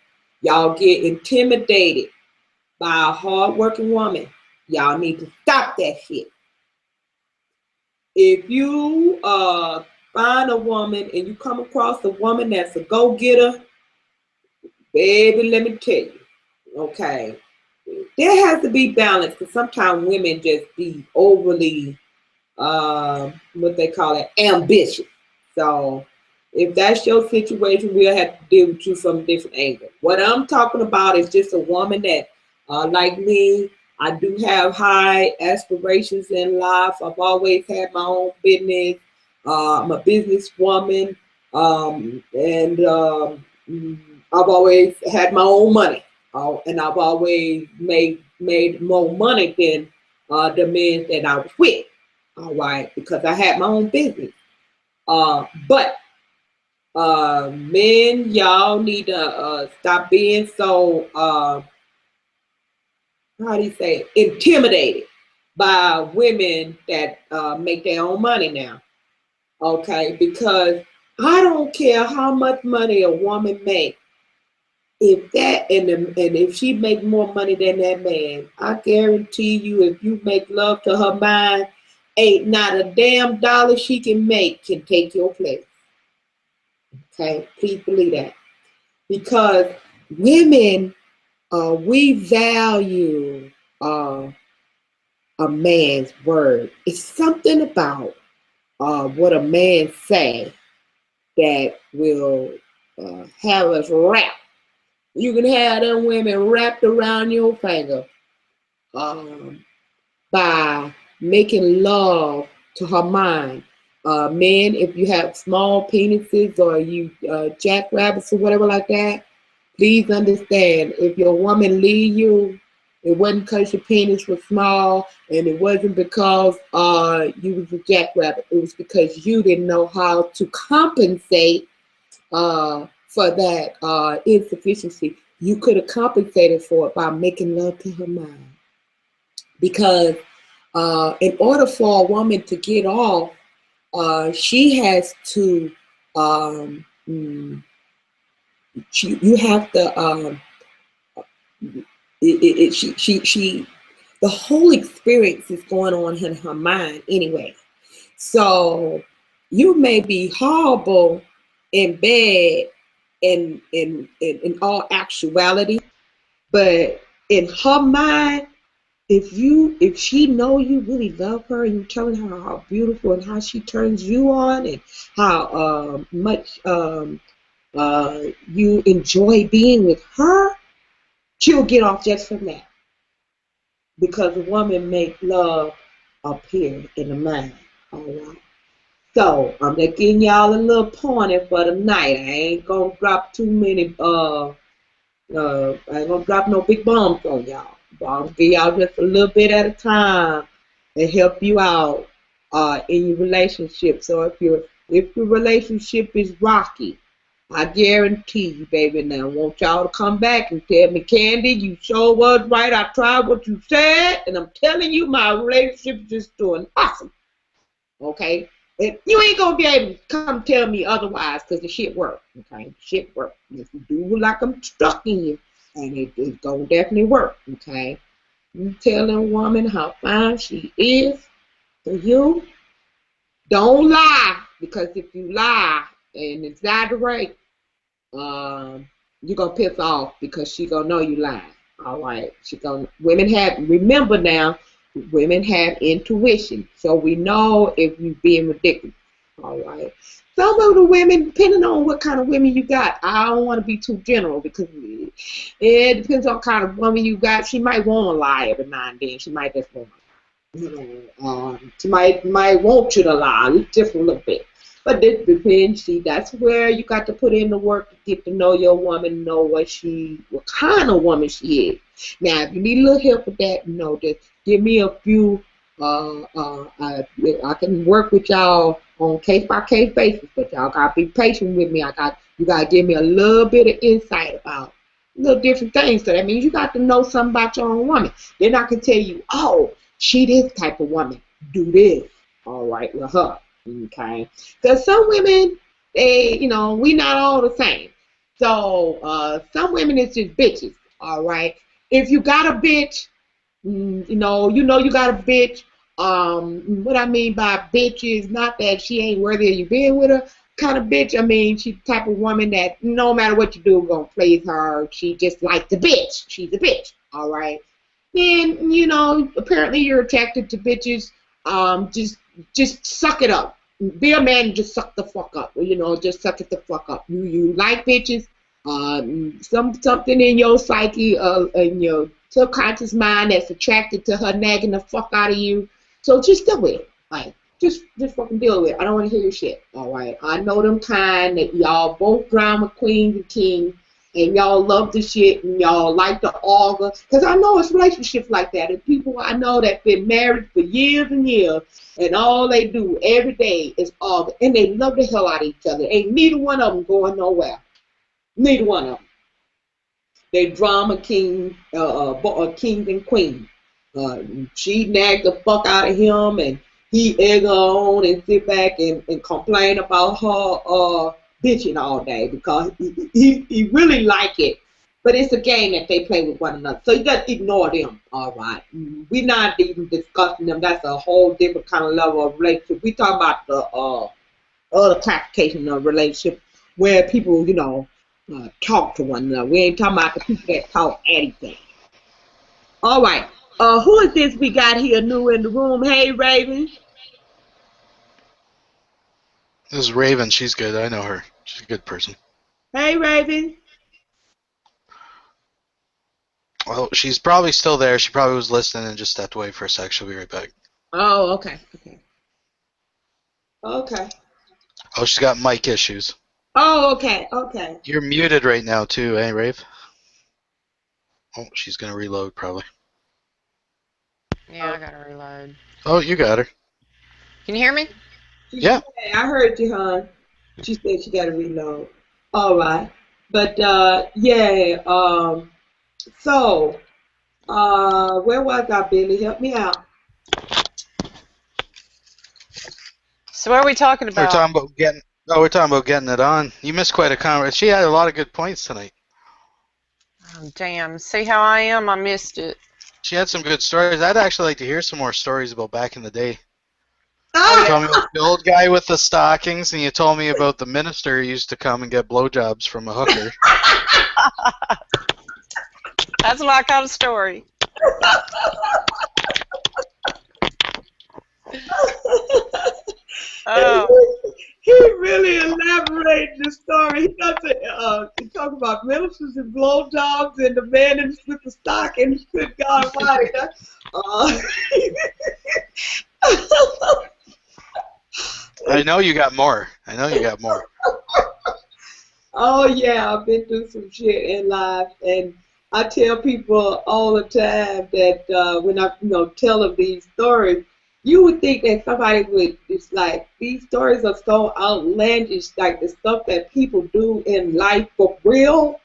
y'all get intimidated by a hard-working woman. Y'all need to stop that shit. If you find a woman and you come across a woman that's a go-getter, baby, let me tell you, okay, there has to be balance because sometimes women just be overly, what they call it, ambitious. So if that's your situation, we'll have to deal with you from a different angle. What I'm talking about is just a woman that, like me, I do have high aspirations in life. I've always had my own business. I'm a businesswoman, and I've always had my own money, and I've always made more money than the men that I was with. All right, because I had my own business. But men, y'all need to stop being so how do you say it? Intimidated by women that make their own money now. Okay, because I don't care how much money a woman makes. If that and if she make more money than that man, I guarantee you, if you make love to her mind, ain't not a damn dollar she can make can take your place. Okay, please believe that. Because women, we value a man's word. It's something about what a man say that will have us wrapped. You can have them women wrapped around your finger by making love to her mind. Men, if you have small penises or you jackrabbits or whatever like that, please understand, if your woman leave you, it wasn't because your penis was small, and it wasn't because you was a jackrabbit. It was because you didn't know how to compensate for that insufficiency, you could have compensated for it by making love to her mind. Because in order for a woman to get off, she has to, you have to, the whole experience is going on in her mind anyway. So you may be horrible in bed in all actuality, but in her mind, if she know you really love her and you're telling her how beautiful and how she turns you on and how much you enjoy being with her, she'll get off just from that, because a woman make love appear in the mind. All right. So I'm just giving y'all a little pointer for the night. I ain't gonna drop too many I ain't gonna drop no big bombs on y'all. But I'll give y'all just a little bit at a time to help you out in your relationship. So if your relationship is rocky, I guarantee you, baby, now I want y'all to come back and tell me, Candy, you sure was right. I tried what you said, and I'm telling you, my relationship is just doing awesome. Okay? And you ain't gonna be able to come tell me otherwise, because the shit work. Okay? Shit work. If you do like I'm stuck in you, and it's gonna definitely work. Okay? You telling a woman how fine she is to you, don't lie, because if you lie and exaggerate, you're gonna piss off, because she gonna know you lying. All right, remember now, women have intuition, so we know if you being ridiculous. All right, some of the women, depending on what kind of women you got, I don't want to be too general, because it depends on kind of woman you got. She might want to lie every now and then. She might just want, she might want you to lie just a little bit. But it depends. See, that's where you got to put in the work to get to know your woman, know what kind of woman she is. Now, if you need a little help with that, just give me a few. I can work with y'all on case by case basis, but y'all gotta be patient with me. You gotta give me a little bit of insight about little different things. So that means you got to know something about your own woman. Then I can tell you, oh, she this type of woman. Do this. All right, with her. Okay. Because some women, we not all the same. So some women is just bitches. All right. If you got a bitch, you got a bitch. What I mean by bitch is not that she ain't worthy of you being with her kind of bitch. I mean, she's the type of woman that no matter what you do, we're gonna please her. She just like the bitch. She's a bitch. All right. Then apparently you're attracted to bitches. Just suck it up. Be a man and just suck the fuck up. Just suck it the fuck up. You like bitches. Something in your psyche, in your subconscious mind that's attracted to her nagging the fuck out of you. So just deal with it. Like, just fucking deal with it. I don't want to hear your shit. All right. I know them kind that y'all both drama queens and kings, and y'all love the shit, and y'all like to argue. Because I know it's relationships like that. And people I know that been married for years and years, and all they do every day is argue. And they love the hell out of each other. Ain't neither one of them going nowhere. Neither one of them. They drama kings and queens. She nagged the fuck out of him, and he egg her on and sit back and complain about her bitching all day, because he really like it. But it's a game that they play with one another. So you just ignore them, all right? We're not even discussing them. That's a whole different kind of level of relationship. We talk about the other classification of relationship where people, talk to one another. We ain't talking about the people that talk at each other. All right. Who is this we got here new in the room? Hey, Raven. This is Raven. She's good. I know her. She's a good person. Hey, Raven. Well, she's probably still there. She probably was listening and just stepped away for a sec. She'll be right back. Oh, okay. Okay. Oh, she's got mic issues. Oh, okay. You're muted right now, too, eh, Rave? Oh, she's going to reload, probably. Yeah, I gotta reload. Oh, you got her. Can you hear me? Yeah. I heard you, hon. She said she got to reload. All right. But yeah. So where was I, Billy? Help me out. So what are we talking We're about? talking about getting. Oh, we're talking about getting it on. You missed quite a conversation. She had a lot of good points tonight. Oh, damn. See how I am? I missed it. She had some good stories. I'd actually like to hear some more stories about back in the day. Oh, You yeah. told me about the old guy with the stockings, and you told me about the minister who used to come and get blowjobs from a hooker. That's my kind of story. And Oh, he really elaborated the story. He doesn't. He talk about ministers and blowjobs and the man with the stockings. Good God Almighty! Uh, I know you got more. I know you got more. oh yeah, I've been through some shit in life, and I tell people all the time that when I tell them these stories, you would think that somebody would. It's like these stories are so outlandish, like the stuff that people do in life for real.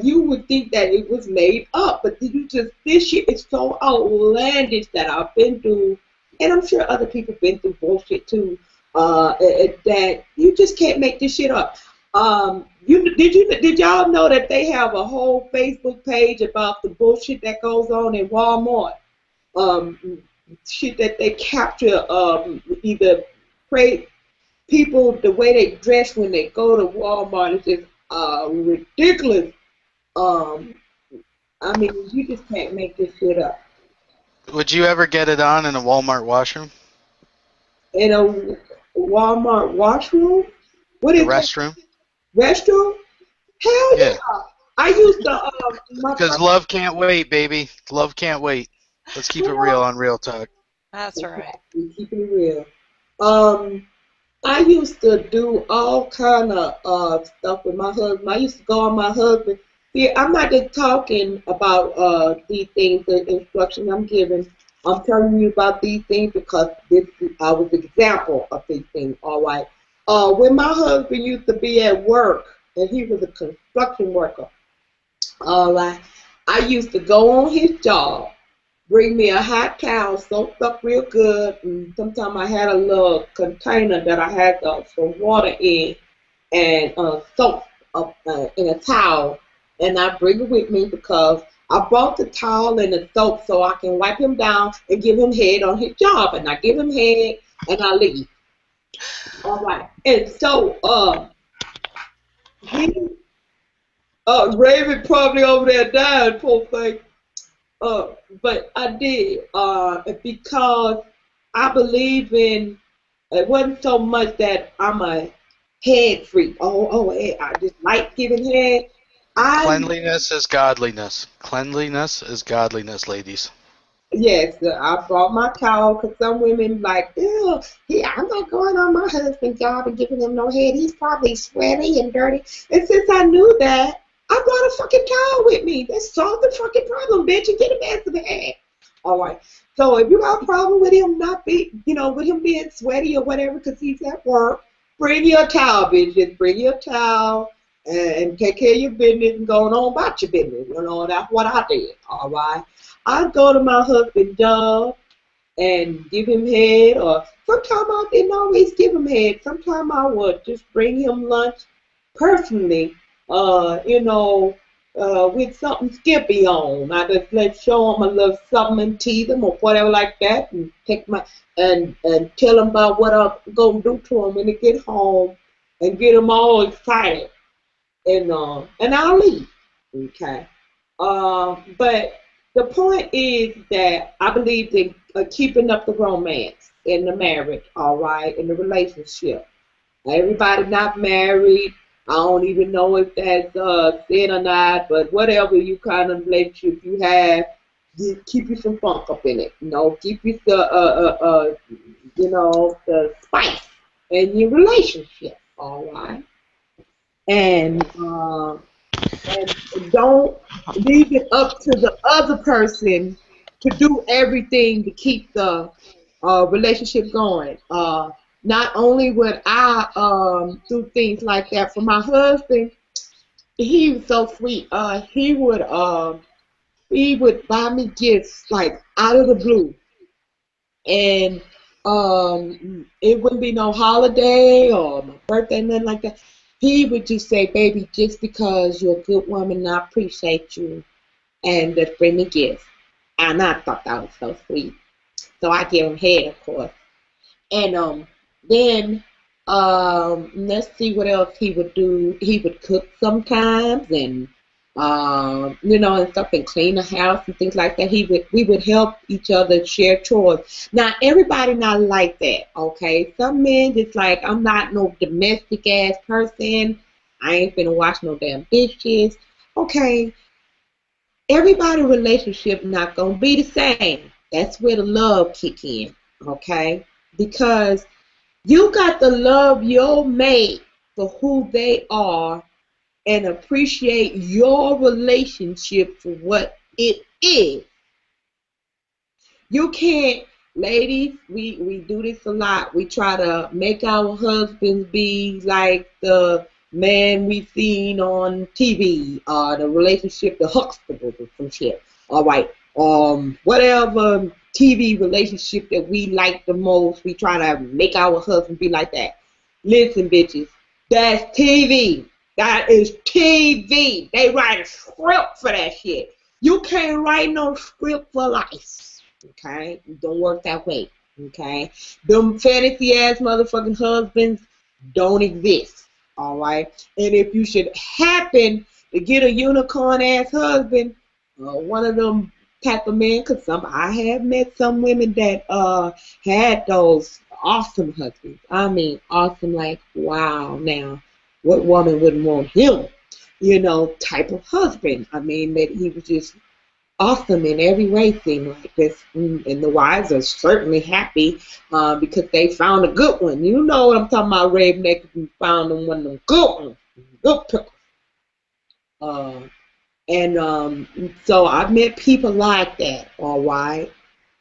You would think that it was made up, but this shit is so outlandish that I've been through, and I'm sure other people been through bullshit too. That you just can't make this shit up. Did y'all know that they have a whole Facebook page about the bullshit that goes on in Walmart? Shit that they capture either pray people the way they dress when they go to Walmart is just ridiculous. Um, I mean, you just can't make this shit up. Would you ever get it on in a Walmart washroom? In a Walmart washroom? What A is that? restroom? Restroom? Hell yeah! Yeah. I used to my Because first, love can't wait, baby. Love can't wait. Let's keep you it know, real on Real Talk. that's right. we keeping it real. I used to do all kind of stuff with my husband. I used to go on my husband. See, I'm not just talking about these things, the instruction I'm giving. I'm telling you about these things because I was an example of these things. All right. When my husband used to be at work, and he was a construction worker. All right. I used to go on his job, bring me a hot towel soaked up real good, and sometimes I had a little container that I had some water in and soap up in a towel, and I bring it with me because I brought the towel and the soap so I can wipe him down and give him head on his job, and I give him head and I leave. All right, and so he Raven probably over there dying, poor thing. Uh, but I did because I believe in. It wasn't so much that I'm a head freak. I just like giving head. I Cleanliness is godliness. Cleanliness is godliness, ladies. Yes, I brought my towel because some women like, ew, I'm not going on my husband's job and giving him no head. He's probably sweaty and dirty. And since I knew that, I brought a fucking towel with me. That solved the fucking problem, bitch. And get him ass to the head. All right. So if you got a problem with him not be, with him being sweaty or whatever because he's at work, bring your towel, bitch. Just bring your towel and take care of your business and go on about your business. That's what I did. All right. I'd go to my husband's job and give him head, or sometimes I didn't always give him head. Sometimes I would just bring him lunch personally, with something skippy on. I just show him a little something and tease him or whatever like that, and take and tell him about what I'm gonna do to him when he get home, and get him all excited, and I'll leave. Okay. But the point is that I believe in keeping up the romance in the marriage, all right, in the relationship. Everybody not married. I don't even know if that's sin or not, but whatever you kind of relationship you have, you keep you some funk up in it. Keep you the spice in your relationship, all right, and don't leave it up to the other person to do everything to keep the relationship going. not only would I do things like that for my husband, he was so sweet. He would buy me gifts like out of the blue, and it wouldn't be no holiday or my birthday, nothing like that. He would just say, "Baby, just because you're a good woman, and I appreciate you, and just bring me gifts." And I thought that was so sweet. So I give him head, of course. And then let's see what else he would do. He would cook sometimes, and and stuff, and clean the house and things like that. We would help each other share chores. Now everybody not like that, okay? Some men just like, I'm not no domestic ass person. I ain't finna wash no damn dishes. Okay, everybody relationship not gonna be the same. That's where the love kick in, okay? Because you got to love your mate for who they are and appreciate your relationship for what it is. You can't, ladies, we do this a lot. We try to make our husbands be like the man we seen on TV, the relationship, the Huxtables or some shit. All right. Whatever TV relationship that we like the most, we try to make our husband be like that. Listen, bitches, that's TV. That is TV. They write a script for that shit. You can't write no script for life. Okay? It don't work that way. Okay? Them fantasy ass motherfucking husbands don't exist. Alright? And if you should happen to get a unicorn ass husband, one of them type of men, because I have met some women that had those awesome husbands. I mean awesome, like wow. Now what woman wouldn't want him? Type of husband. I mean that he was just awesome in every way, seemed like this, and the wives are certainly happy because they found a good one. You know what I'm talking about, redneck? We found them one of them good ones, good pickles. So I've met people like that, all right,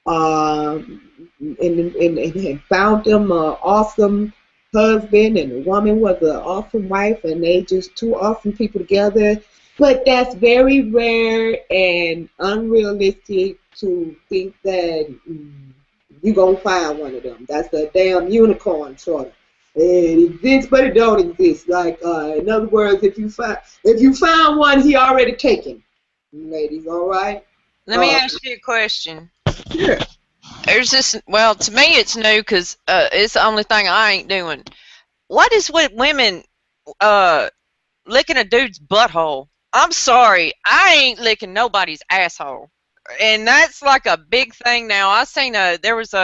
and found them an awesome husband, and the woman was an awesome wife, and they just two awesome people together. But that's very rare and unrealistic to think that you're going to find one of them. That's a damn unicorn, sort of. It exists, but it don't exist. Like, in other words, if you find one, he already taken. Ladies, all right? Let me ask you a question. Sure. There's this, well, to me it's new because it's the only thing I ain't doing. What is with women licking a dude's butthole? I'm sorry, I ain't licking nobody's asshole, and that's like a big thing now. I seen there was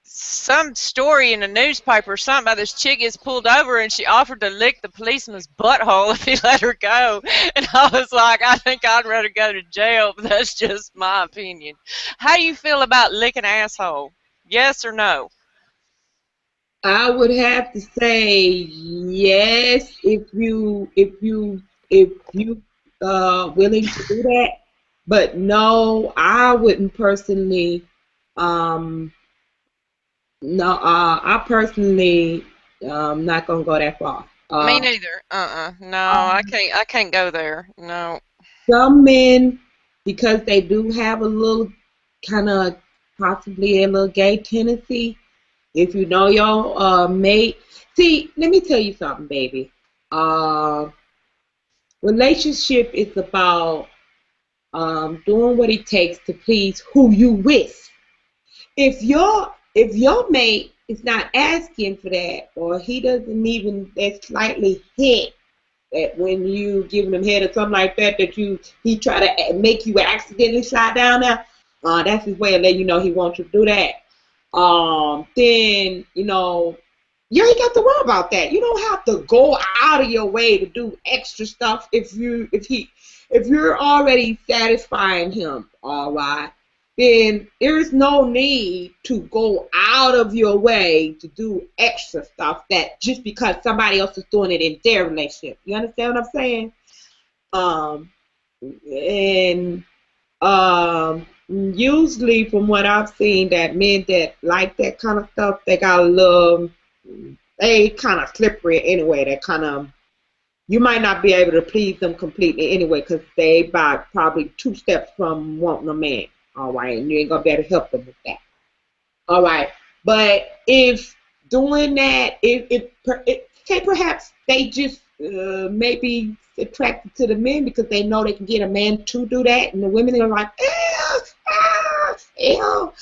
some story in the newspaper or something about this chick gets pulled over and she offered to lick the policeman's butthole if he let her go, and I was like, I think I'd rather go to jail, but that's just my opinion. How do you feel about licking asshole? Yes or no? I would have to say yes if you willing to do that, but no, I wouldn't personally. Um, no, I personally not gonna go that far. Me neither. No, I can't go there. No. Some men, because they do have a little kind of possibly a little gay tendency. If you know your mate, see, let me tell you something, baby. Uh, Relationship is about doing what it takes to please who you with. If your mate is not asking for that, or he doesn't even that slightly hint that when you giving him head or something like that, that he try to make you accidentally slide down there, that's his way of letting you know he wants you to do that. Then you ain't got to worry about that. You don't have to go out of your way to do extra stuff if you're already satisfying him, all right. Then there's no need to go out of your way to do extra stuff that just because somebody else is doing it in their relationship. You understand what I'm saying? And Usually, from what I've seen, that men that like that kind of stuff, they got a little, they kind of slippery anyway. They kind of, you might not be able to please them completely anyway, because they about probably 2 steps from wanting a man. All right, and you ain't gonna be able to help them with that. All right, but if doing that, say perhaps they just maybe attracted to the men because they know they can get a man to do that, and the women are like, ew, ew.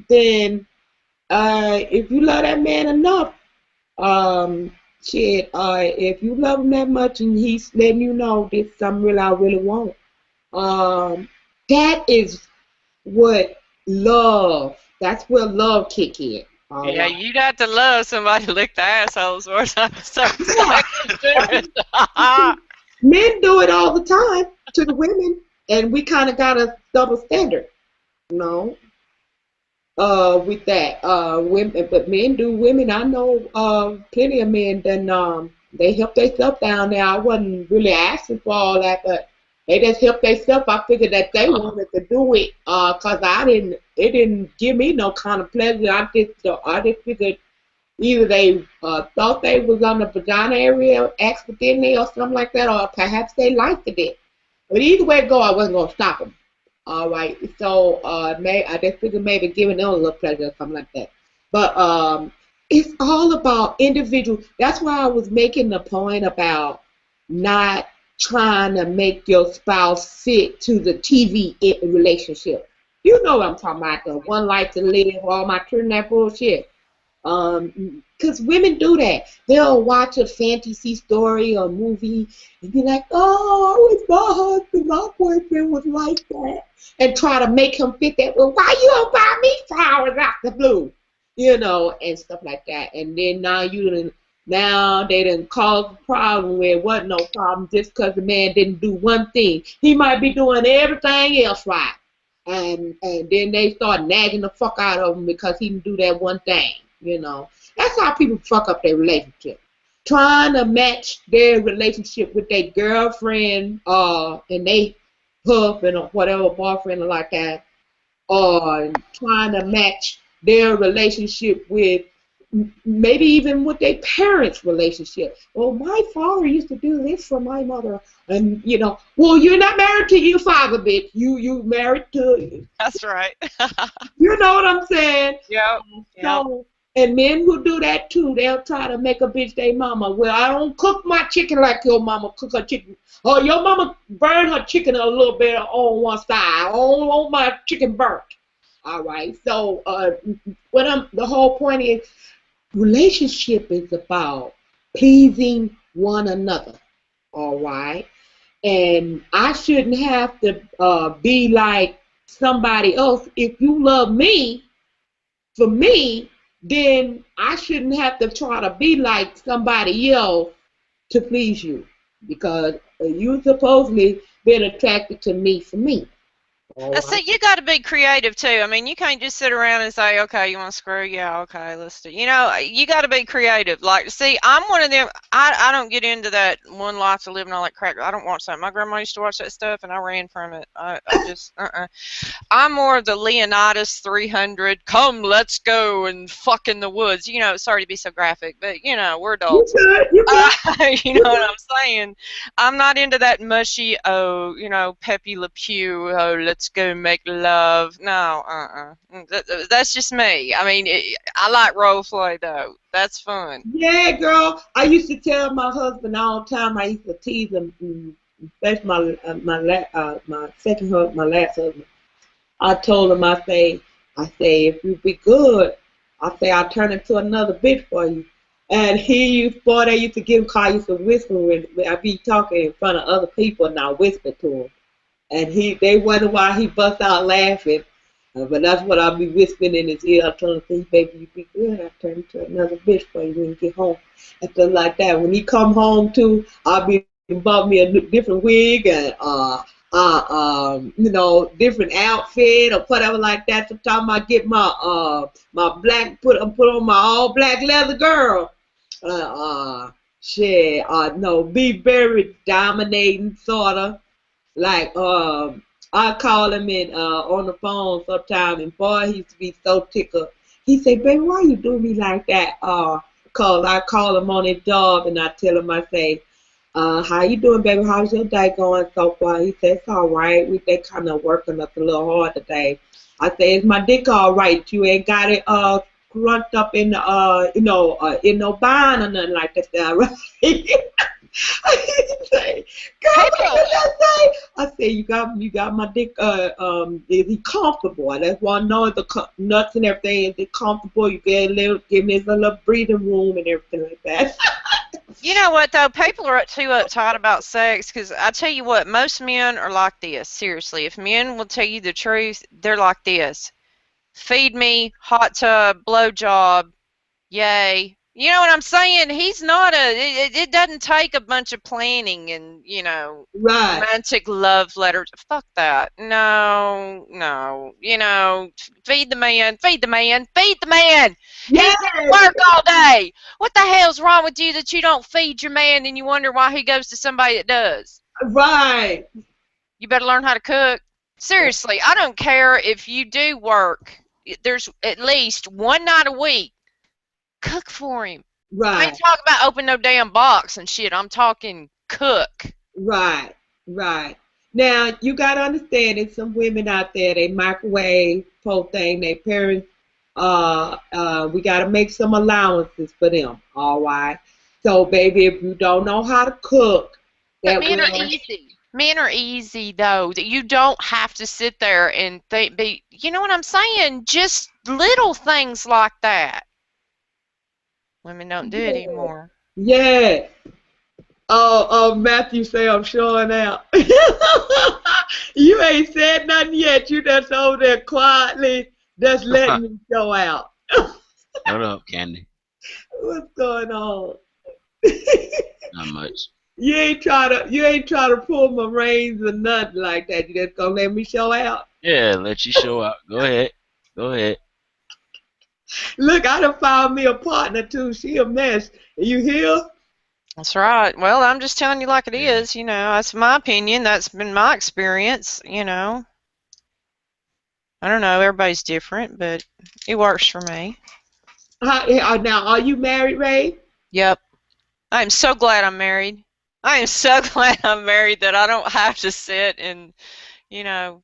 Then if you love that man enough, shit, if you love him that much and he's letting you know this is something really I really want, that is what love. That's where love kick in. Yeah, Right. you'd have to love somebody to lick the assholes or something. Men do it all the time to the women, and we kind of got a double standard, you know, with that. Women, but men do women. I know plenty of men that they help themselves down there. I wasn't really asking for all that, but they just helped themselves. I figured that they wanted to do it, cause it didn't give me no kind of pleasure. I just figured either they thought they was on the vagina area accidentally or something like that, or perhaps they liked it. But either way it go, I wasn't gonna stop them. All right, so I just figured maybe giving them a little pleasure or something like that. But it's all about individual. That's why I was making the point about not trying to make your spouse fit to the TV relationship. You know what I'm talking about, the one life to live, all my turn that bullshit. Because women do that. They'll watch a fantasy story or movie and be like, oh, I wish my husband, my boyfriend was like that. And try to make him fit that. Well, why you don't buy me flowers out the blue? You know, and stuff like that. And then now they done caused a problem where it wasn't no problem just because the man didn't do one thing. He might be doing everything else right. And then they start nagging the fuck out of him because he didn't do that one thing. You know, that's how people fuck up their relationship. Trying to match their relationship with their girlfriend, and they husband or whatever boyfriend or like that, or trying to match their relationship with maybe even with their parents' relationship. Well, my father used to do this for my mother, and you know, well, you're not married to your father, bitch. You married to. That's right. You know what I'm saying? Yep. So, and men will do that too. They'll try to make a bitch their mama. Well, I don't cook my chicken like your mama cook her chicken. Or your mama burn her chicken a little bit on one side. I don't want my chicken burnt. All right. So, the whole point is, relationship is about pleasing one another. All right. And I shouldn't have to be like somebody else. If you love me, for me, then I shouldn't have to try to be like somebody else to please you, because you supposedly been attracted to me for me. All See, right. you got to be creative too. I mean, you can't just sit around and say, "Okay, you want to screw? Yeah, okay, let's do." You know, you got to be creative. Like, see, I'm one of them. I don't get into that one life to live and all that crap. I don't watch that. My grandma used to watch that stuff, and I ran from it. I just, I'm more of the Leonidas 300. Come, let's go and fuck in the woods. You know, sorry to be so graphic, but you know, we're You adults. good? You good? You know what I'm saying? I'm not into that mushy, oh, you know, Pepe Le Pew, oh, let's go make love. No, that's just me. I mean, I like role play, though. That's fun. Yeah, girl. I used to tell my husband all the time. I used to tease him, especially my second husband, my last husband. I told him, I say, if you be good, I say I'll turn into another bitch for you. And they used to give him call, used to whisper when I be talking in front of other people, and I whisper to him. And they wonder why he bust out laughing. But that's what I'll be whispering in his ear. I told him, say, baby, you be good. I'll turn into another bitch for you when you get home. And stuff like that. When he come home too, I'll be bought me a different wig and you know, different outfit or whatever like that. Sometimes I get my my black put on my all black leather girl. Shit, no, be very dominating sorta. Like I call him in on the phone sometime, and boy, he used to be so tickled. He said, "Baby, why you do me like that?" Cause I call him on his job, and I tell him, I say, "How you doing, baby? How's your day going so far?" He says, "It's all right. We they kind of working us a little hard today." I say, "Is my dick all right? You ain't got it crunched up in in no bind or nothing like that, right?" I say, "Girl, what People, did I say?" I say, "You got my dick. Is he comfortable? I just want to know if the nuts and everything is it comfortable. You get a little, give me a little breathing room and everything like that." you know what though? People are too uptight about sex because I tell you what, most men are like this. Seriously, if men will tell you the truth, they're like this: feed me, hot tub, blowjob, yay. You know what I'm saying? He's not it doesn't take a bunch of planning and, Right, romantic love letters. Fuck that. No, no. Feed the man, feed the man, feed the man. He's at yes, work all day. What the hell's wrong with you that you don't feed your man and you wonder why he goes to somebody that does? right, You better learn how to cook. Seriously, I don't care if you do work. There's at least one night a week. Cook for him. I ain't right. talking about open no damn box and shit. I'm talking cook. Right, right. Now you gotta understand there's some women out there, they microwave whole thing, their parents we gotta make some allowances for them, all right. So baby, if you don't know how to cook, But that men are will easy. Men are easy though. That you don't have to sit there and be. You know what I'm saying? Just little things like that. Women don't do it yeah, anymore. yeah. Matthew say I'm showing out. You ain't said nothing yet. You just over there quietly just letting me show out. What up, Candy? What's going on? Not much. You ain't try to pull my reins or nothing like that. You just gonna let me show out. Yeah, let you show out. Go ahead. Go ahead. Look, I done found me a partner too. She a mess. You hear? That's right. Well, I'm just telling you like it Yeah. is. That's my opinion. That's been my experience. I don't know. Everybody's different, but it works for me. Now, are you married, Ray? Yep. I'm so glad I'm married. I am so glad I'm married that I don't have to sit and, you know,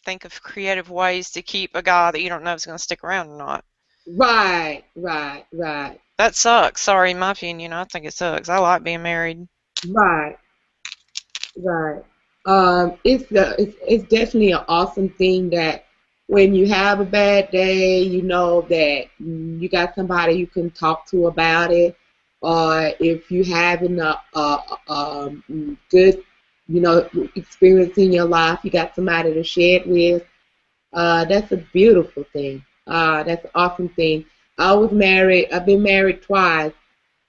think of creative ways to keep a guy that you don't know is going to stick around or not. Right, right, right, That sucks. Sorry, in my opinion, I think it sucks. I like being married. right, right. It's definitely an awesome thing that when you have a bad day, you know that you got somebody you can talk to about it, or if you having a good, experience in your life, you got somebody to share it with. That's a beautiful thing. That's an awesome thing. I was married. I've been married twice,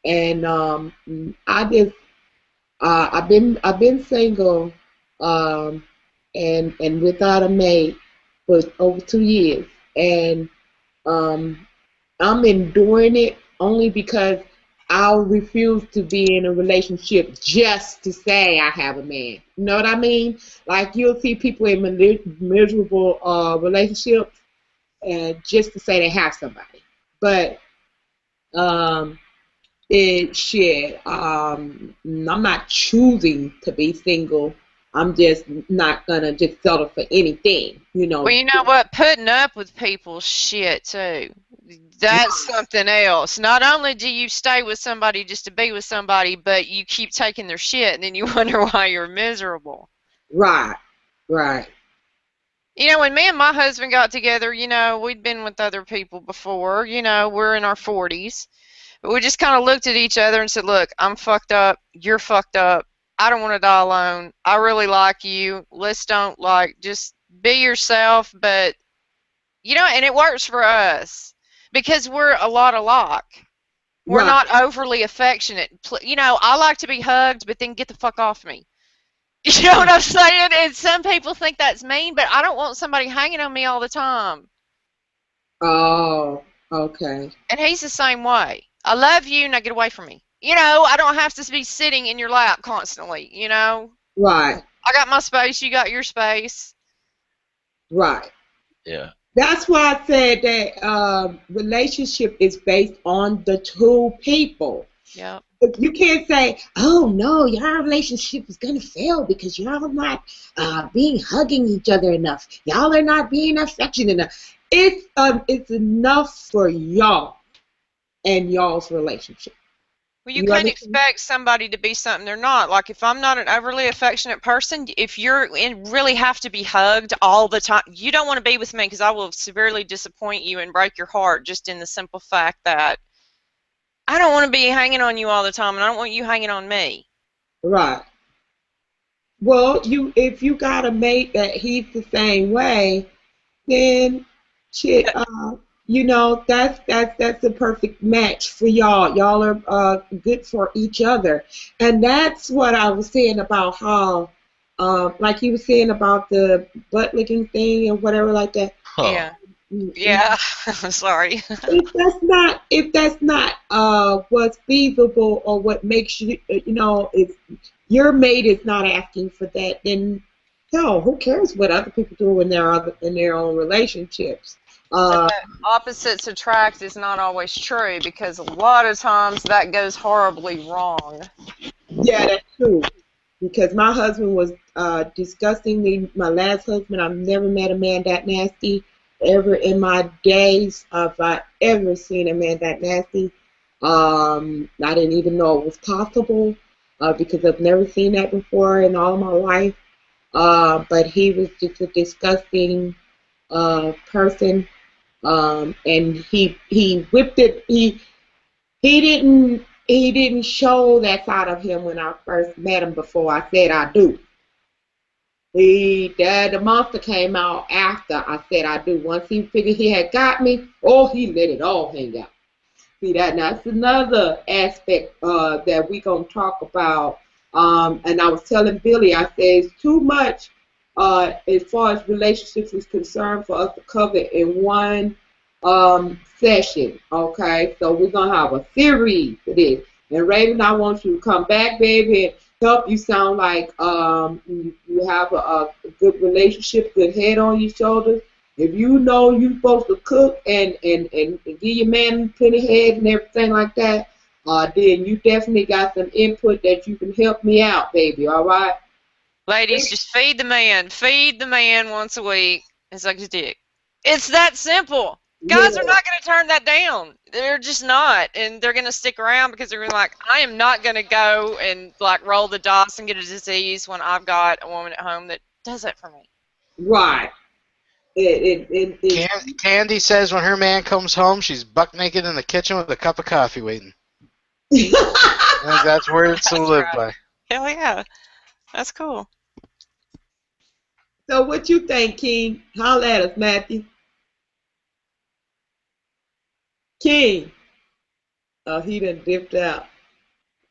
and I just I've been single, um, and without a mate for over 2 years, and um, I'm enduring it only because I refuse to be in a relationship just to say I have a man. You know what I mean? Like you'll see people in miserable relationships and just to say they have somebody. But um, I'm not choosing to be single. I'm just not gonna just settle for anything. Well, you know what? Putting up with people's shit, too. That's something else. Not only do you stay with somebody just to be with somebody, but you keep taking their shit and then you wonder why you're miserable. Right, right, When me and my husband got together, we'd been with other people before. We're in our 40s. But we just kind of looked at each other and said, look, I'm fucked up. You're fucked up. I don't want to die alone. I really like you. Let's don't, just be yourself. But, and it works for us because we're a lot alike. We're right. not overly affectionate. I like to be hugged, but then get the fuck off me. You know what I'm saying? And some people think that's mean, but I don't want somebody hanging on me all the time. Oh, okay. And he's the same way. I love you, now get away from me. I don't have to be sitting in your lap constantly. Right, I got my space, you got your space. Right. Yeah. That's why I said that relationship is based on the two people. Yep. You can't say, "Oh no, your relationship is gonna fail because y'all are not being hugging each other enough. Y'all are not being affectionate enough." It's enough for y'all and y'all's relationship. Well, you You can't understand? expect somebody to be something they're not. Like, if I'm not an overly affectionate person, if you're really have to be hugged all the time, you don't want to be with me because I will severely disappoint you and break your heart just in the simple fact that I don't want to be hanging on you all the time, and I don't want you hanging on me. Right. Well, if you got a mate that he's the same way, then shit, that's the perfect match for y'all. Y'all are good for each other, and that's what I was saying about how, like you were saying about the butt licking thing and whatever like that. Huh. Yeah. Yeah. I'm sorry. If that's not what's feasible or what makes you, if your mate is not asking for that, then hell, who cares what other people do in their own relationships? But Uh, that opposites attract is not always true because a lot of times that goes horribly wrong. yeah, that's true. Because my husband was disgustingly, my last husband, I've never met a man that nasty ever in my days. If I ever seen a man that nasty, I didn't even know it was possible because I've never seen that before in all my life. But he was just a disgusting person, and he whipped it. He didn't show that side of him when I first met him before I said I do. The monster came out after I said I do. Once he figured he had got me, oh, he let it all hang out. See that? Now that's another aspect that we gonna talk about. And I was telling Billy, I said it's too much as far as relationships is concerned for us to cover in one session. Okay, so we're gonna have a series for this. And Raven, I want you to come back, baby, and help you sound like you have a good relationship, good head on your shoulders. If you know you're supposed to cook and give your man plenty head and everything like that, then you definitely got some input that you can help me out, baby. All right? Ladies, just feed the man. Feed the man once a week and suck his dick. It's that simple. Yeah. Guys are not going to turn that down. They're just not. And they're going to stick around because they're going to like, I am not going to go and like roll the dice and get a disease when I've got a woman at home that does that for me. Right. It Candy says when her man comes home, she's buck naked in the kitchen with a cup of coffee waiting. I think that's words to live by. Hell yeah. That's cool. So what you think, King? Holla at us, Matthew. King. Oh, he done dipped out.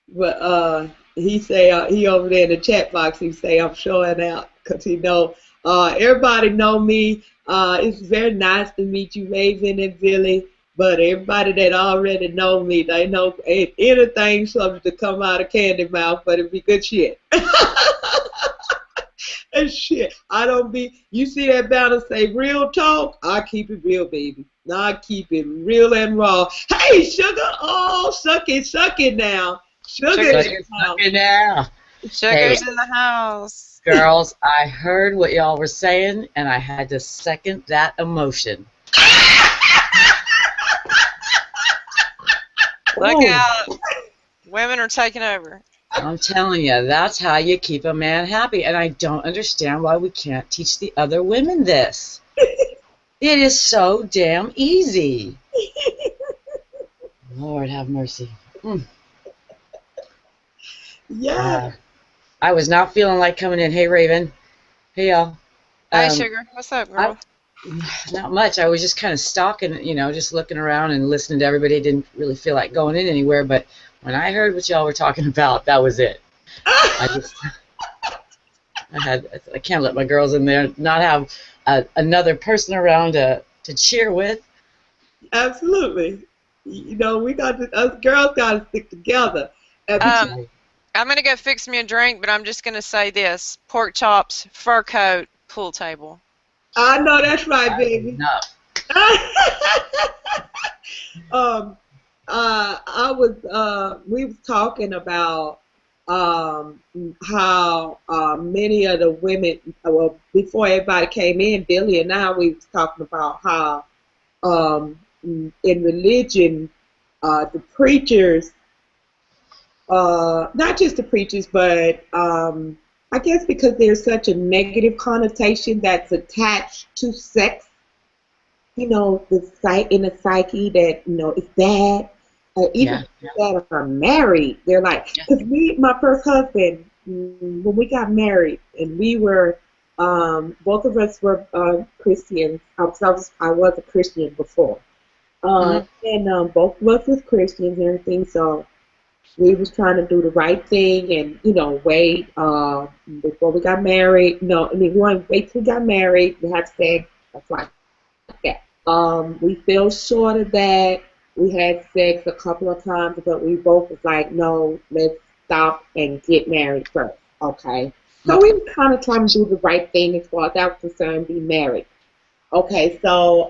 But he say he over there in the chat box. He say I'm showing out because he know everybody know me. It's very nice to meet you, Raven and Billy. But everybody that already know me, they know anything subject to come out of Candy mouth, but it be good shit. And shit, I don't be. You see that banner say real talk? I keep it real, baby. I keep it real and raw. Hey, sugar, oh, suck it now. Sugar Sugar, is now. now. Sugar's in the house. Girls, I heard what y'all were saying, and I had to second that emotion. Look Ooh. out. Women are taking over. I'm telling you, that's how you keep a man happy. And I don't understand why we can't teach the other women this. It is so damn easy. Lord have mercy. Yeah. I was not feeling like coming in. Hey, Raven. Hey, y'all. Hey, Sugar. What's up, girl? Not much. I was just kind of stalking, just looking around and listening to everybody. Didn't really feel like going in anywhere, but when I heard what y'all were talking about, that was it. I can't let my girls in there not have another person around to cheer with. Absolutely. We got to, us girls got to stick together. And I'm gonna go fix me a drink, but I'm just gonna say this: pork chops, fur coat, pool table. I know that's right, baby. Enough. um, we was talking about how many of the women, well, before everybody came in, Billy and I, we was talking about how in religion, the preachers, not just the preachers, but I guess because there's such a negative connotation that's attached to sex, in the psyche that it's bad. Even Yeah. that are married, they're like, Yeah. because my first husband, when we got married, and we were, both of us were Christians. I was a Christian before, and both of us was Christians and everything. So we was trying to do the right thing, and wait before we got married. No, I mean we wanted to wait till we got married. We had sex. That's like that. We fell short of that. We had sex a couple of times, but we both was like, no, let's stop and get married first. Okay. So we were kind of trying to do the right thing as far as that was concerned, be married. Okay, so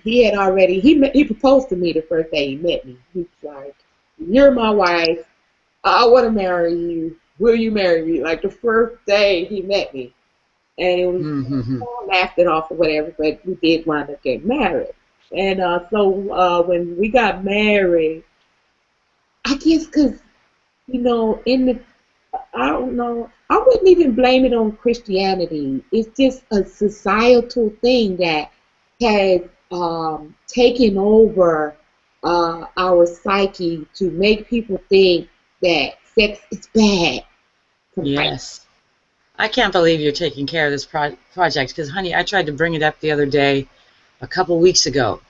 he had already he proposed to me the first day he met me. He was like, "You're my wife. I want to marry you. Will you marry me?" Like the first day he met me, and it was laughed it off or whatever, but we did wind up getting married. And so when we got married, I guess because in the I don't know. I wouldn't even blame it on Christianity. It's just a societal thing that has taken over our psyche to make people think that sex is bad. Yes. I can't believe you're taking care of this project because, honey, I tried to bring it up the other day, a couple weeks ago,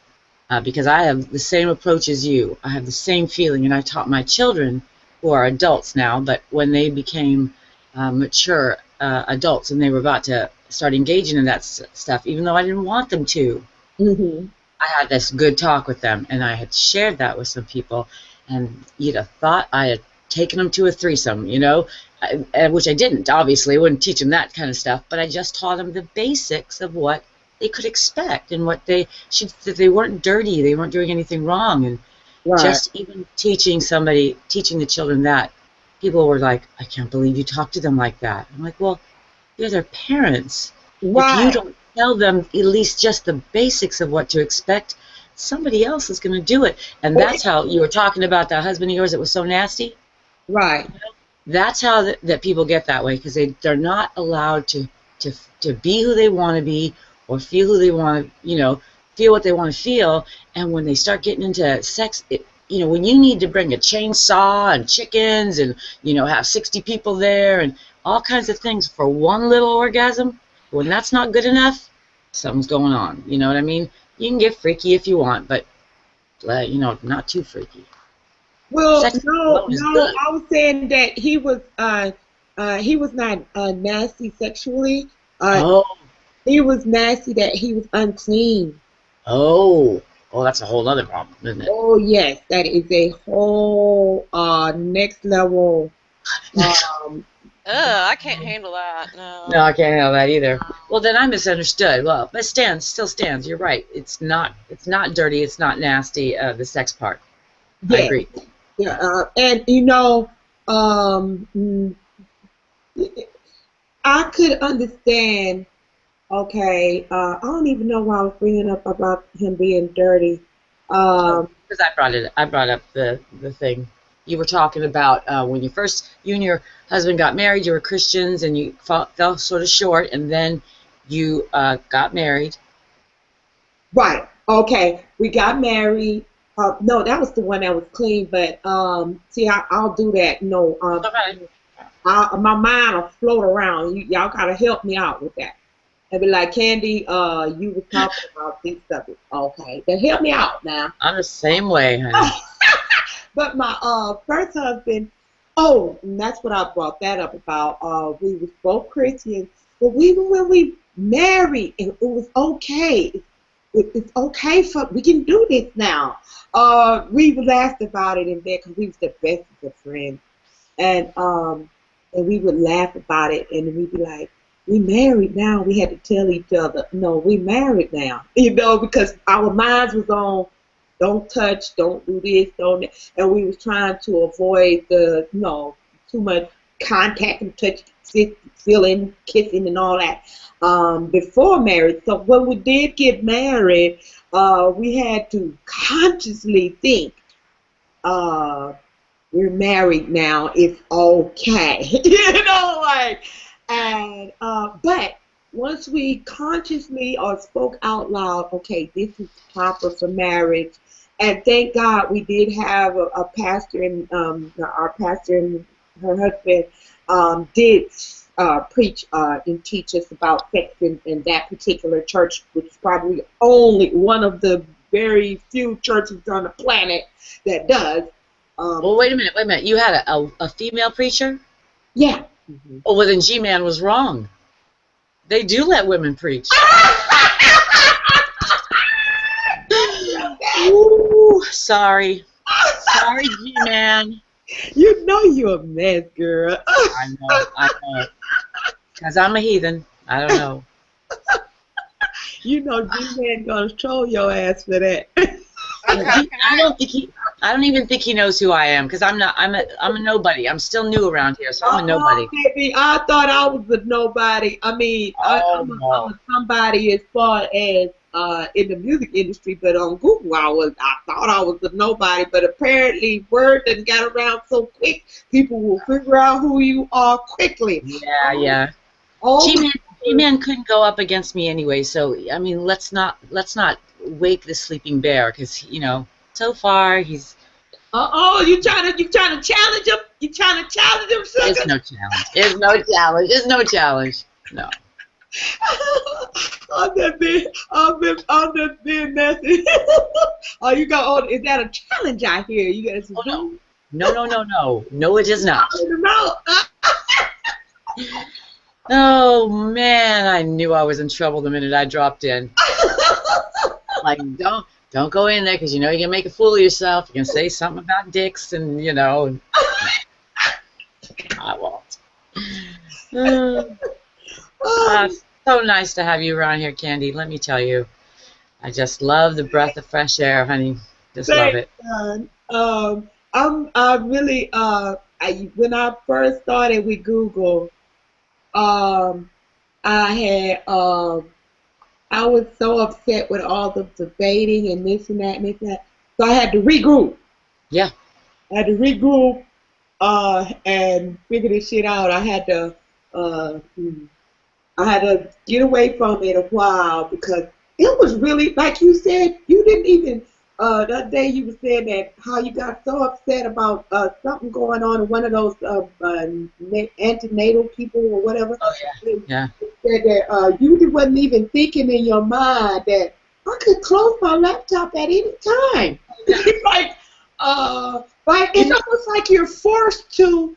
because I have the same approach as you. I have the same feeling, and I taught my children, who are adults now, but when they became mature adults and they were about to start engaging in that stuff, even though I didn't want them to, I had this good talk with them, and I had shared that with some people, and you'd have thought I had taken them to a threesome, which I didn't, obviously. I wouldn't teach them that kind of stuff, but I just taught them the basics of what they could expect and what that they weren't dirty, they weren't doing anything wrong, and just even teaching the children that, people were like, I can't believe you talk to them like that. I'm like, well, they're their parents. If you don't tell them at least just the basics of what to expect, somebody else is going to do it. And that's how you were talking about that husband of yours that was so nasty. Right. That's how that people get that way, because they're not allowed to be who they want to be or feel who they want to, feel what they want to feel. And when they start getting into sex, when you need to bring a chainsaw and chickens and, have 60 people there and all kinds of things for one little orgasm, when that's not good enough, something's going on. You know what I mean? You can get freaky if you want, but, not too freaky. Well, Sex no, is good. I was saying that he was not nasty sexually. He was nasty that he was unclean. Oh, that's a whole other problem, isn't it? Oh yes, that is a whole next level. I can't handle that. No. No, I can't handle that either. Well, then I misunderstood. Well, but still stands. You're right. It's not dirty. It's not nasty. The sex part. Yeah. I agree. Yeah, and I could understand. Okay, I don't even know why I was bringing up about him being dirty. Because I brought up the thing you were talking about when you and your husband got married. You were Christians, and you fell sort of short, and then you got married. Right. Okay. We got married. No, that was the one that was clean. But see, I'll do that. No. Okay. My mind will float around. Y'all gotta help me out with that. And be like, Candy, you were talking about this stuff. Okay, then help me out now. I'm the same way, honey. But my first husband, and that's what I brought that up about. We was both Christians, but even when we married, it was okay. It's okay we can do this now. We laughed about it in bed because we was the best of friends. and we would laugh about it, and we'd be like, we married now. We had to tell each other, no, we married now, because our minds was on, don't touch, don't do this, don't that, and we was trying to avoid the, too much contact and touch, feeling, kissing, and all that before marriage. So when we did get married, we had to consciously think, we're married now, it's okay. But once we consciously or spoke out loud, okay, this is proper for marriage, and thank God we did have a pastor, and our pastor and her husband did preach and teach us about sex in that particular church, which is probably only one of the very few churches on the planet that does. Well, wait a minute. You had a female preacher? Yeah. Oh, well, then G-Man was wrong. They do let women preach. Ooh, sorry. Sorry, G-Man. You know you're a mess, girl. I know. Because I'm a heathen. I don't know. You know G-Man gonna troll your ass for that. I don't even think he knows who I am, because I'm a nobody. I'm still new around here, so I'm a nobody. Baby, I thought I was a nobody. I mean, I'm a somebody as far as in the music industry, but on Google I thought I was a nobody, but apparently word done got around so quick, people will figure out who you are quickly. Yeah. G-Man couldn't go up against me anyway, so I mean, let's not wake the sleeping bear, because so far he's. You trying to challenge him? You trying to challenge him, sugar? There's no challenge. No. I'm just being messy. Oh, you got? Oh, is that a challenge I hear? You guys? Oh, no. No, it is not. No. Oh man, I knew I was in trouble the minute I dropped in. Like, don't go in there, because you can make a fool of yourself. You can say something about dicks, and I won't. So nice to have you around here, Candy. Let me tell you, I just love the breath of fresh air, honey. Just love it. I really when I first started with Google, I was so upset with all the debating and this and that and this and that. So I had to regroup. Yeah. I had to regroup and figure this shit out. I had to get away from it a while, because it was really, like you said, you didn't even, that day you were saying that how you got so upset about something going on in one of those antenatal people or whatever. Oh, yeah. Said that you wasn't even thinking in your mind that I could close my laptop at any time. It's like it's almost like you're forced to.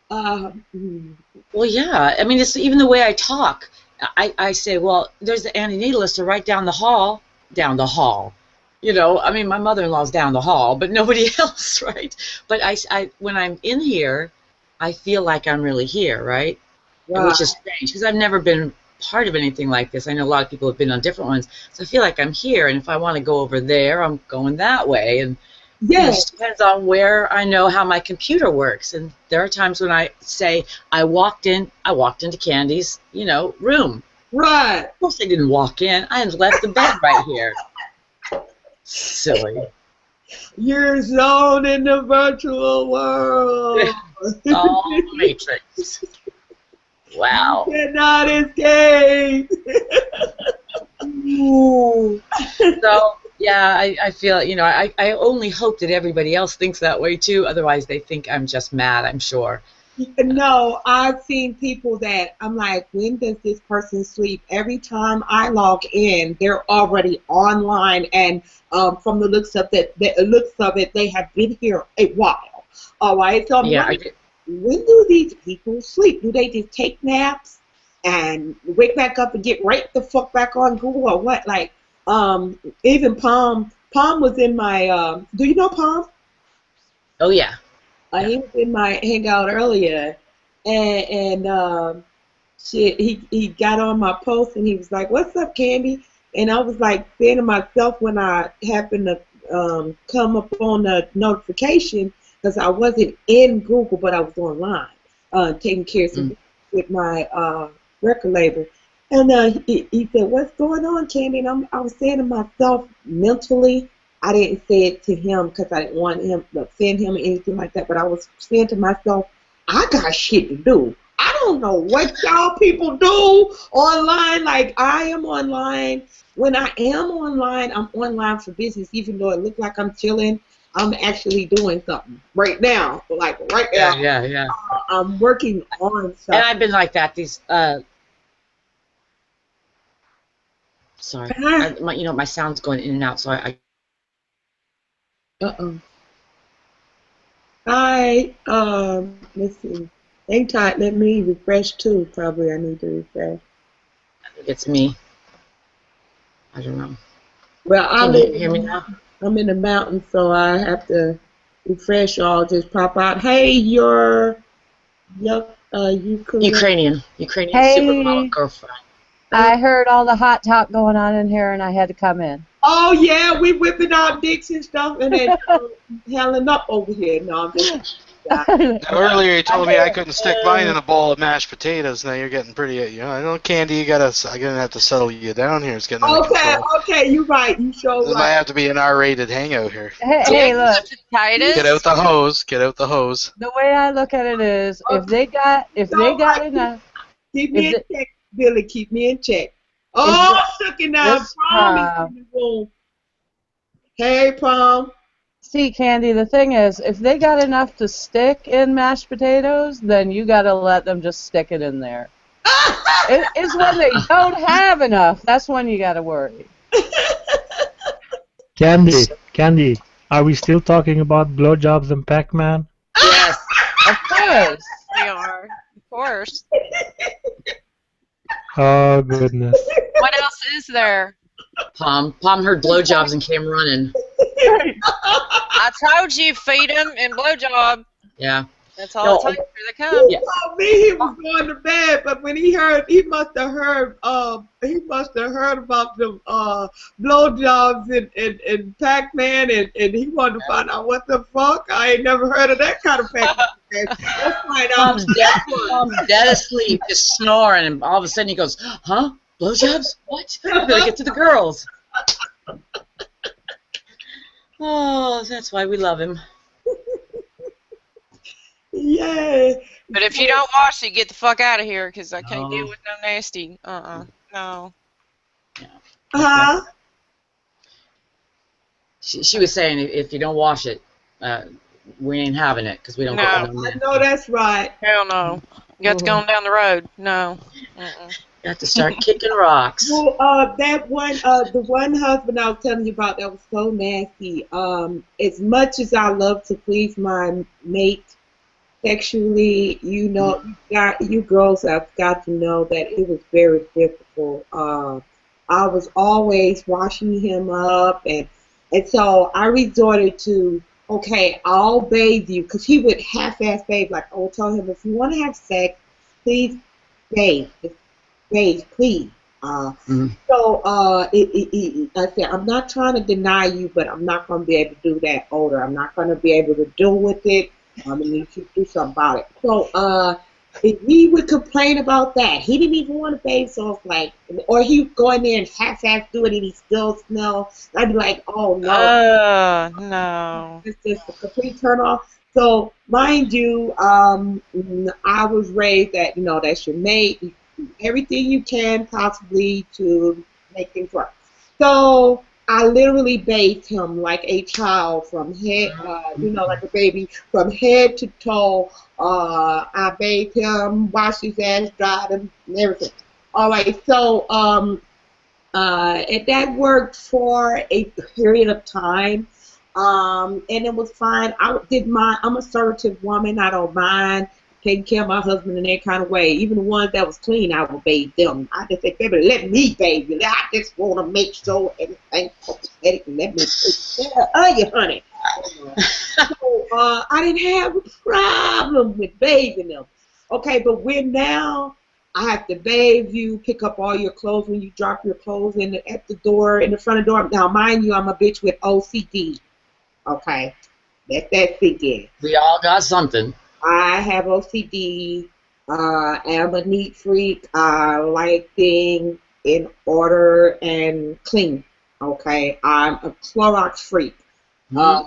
Well, yeah. I mean, it's even the way I talk. I say, well, there's the antinatalist right down the hall. I mean, my mother-in-law's down the hall, but nobody else, right? But I when I'm in here, I feel like I'm really here, right? Which is strange, because I've never been part of anything like this. I know a lot of people have been on different ones, so I feel like I'm here, and if I want to go over there, I'm going that way. And it just depends on where I know how my computer works. And there are times when I say, I walked into Candy's, room. Right. Of course I didn't walk in. I had left the bed right here. Silly. You're zoned in the virtual world. Oh, Matrix. Wow. You cannot escape. Ooh. So, yeah, I feel, I only hope that everybody else thinks that way too. Otherwise, they think I'm just mad, I'm sure. No, I've seen people that I'm like, when does this person sleep? Every time I log in, they're already online, and from the looks of it, they have been here a while. All right, so when do these people sleep? Do they just take naps and wake back up and get right the fuck back on Google, or what? Like, even Palm was in my. Do you know Palm? Oh yeah. He was in my hangout earlier, and shit, he got on my post and he was like, "What's up, Candy?" And I was like saying to myself when I happened to come up on the notification because I wasn't in Google, but I was online taking care of some with my record label. And he said, "What's going on, Candy?" And I was saying to myself mentally. I didn't say it to him because I didn't want him to offend him or anything like that. But I was saying to myself, I got shit to do. I don't know what y'all people do online. Like I am online. When I am online, I'm online for business. Even though it looks like I'm chilling, I'm actually doing something right now. Like right now, Yeah. I'm working on And something. I've been like that. Sorry, my sound's going in and out, so I Uh-oh. Hi. Let's see. Hang tight. Let me refresh too. Probably I need to refresh. think it's me. I don't know. Well, Can you hear me now? I'm in the mountains, so I have to refresh. Y'all just pop out. Hey, Ukrainian Hey. supermodel girlfriend. I heard all the hot talk going on in here, and I had to come in. Oh yeah, we whipping out dicks and stuff, and then helling up over here. No, I'm just. Now, earlier you told me I couldn't stick mine in a bowl of mashed potatoes. Now you're getting pretty, I know, Candy. I'm gonna have to settle you down here. It's getting out of control. Okay, you're right. You sure This might have to be an R-rated hangout here. Hey, look. Get out the hose. Get out the hose. The way I look at it is, if they got enough, keep me in check, Billy. Keep me in check. Oh, looking now, Prom is in the room. Hey, Prom. See, Candy, the thing is, if they got enough to stick in mashed potatoes, then you got to let them just stick it in there. It's when they don't have enough, that's when you got to worry. Candy, are we still talking about blowjobs and Pac-Man? Yes, of course. We are, of course. Oh, goodness. What else is there? Palm heard blowjobs and came running. I told you, feed them and blowjob. Yeah. That's all it takes. Here they come. He told me he was going to bed, but when he must have heard about the blowjobs and Pac-Man, and he wanted to find out what the fuck. I ain't never heard of that kind of Pac-Man. Let's find out. Mom's dead asleep, just snoring, and all of a sudden he goes, "Huh? Blowjobs? What? I better get to the girls." Oh, that's why we love him. Yeah. But if you don't wash it, get the fuck out of here, because I can't deal with no nasty. No. Huh? She was saying if you don't wash it, we ain't having it because we don't get no I know that's right. Hell no. You got to go on down the road. No. Got to start kicking rocks. Well, that one, the one husband I was telling you about, that was so nasty. As much as I love to please my mate sexually, you girls have got to know that it was very difficult. I was always washing him up, and so I resorted to, okay, I'll bathe you, because he would half-ass bathe. Like, I would tell him, if you want to have sex, please bathe. Please. So I said, I'm not trying to deny you, but I'm not going to be able to do that older. I'm not going to be able to deal with it. I mean, you should do something about it. So if he would complain about that, he didn't even want to bathe, so it's like, or he would go in there and half-ass do it and he still smell. I'd be like, oh no. No. It's just a complete turn off. So mind you, I was raised that, that's your mate. You do everything you can possibly to make things work. So I literally bathed him like a child from head, like a baby, from head to toe. I bathed him, washed his ass, dried him, and everything. All right, so and that worked for a period of time, and it was fine. I'm a assertive woman. I don't mind taking care of my husband in that kind of way. Even the ones that was clean, I would bathe them. I just say, baby, let me bathe you. I just want to make sure everything's copacetic and let me take care of you, honey. So I didn't have a problem with bathing them. Okay, but when now I have to bathe you, pick up all your clothes when you drop your clothes at the door, in the front of the door. Now, mind you, I'm a bitch with OCD. Okay, let that sink in. We all got something. I have OCD. I'm a neat freak. I like things in order and clean. Okay, I'm a Clorox freak. I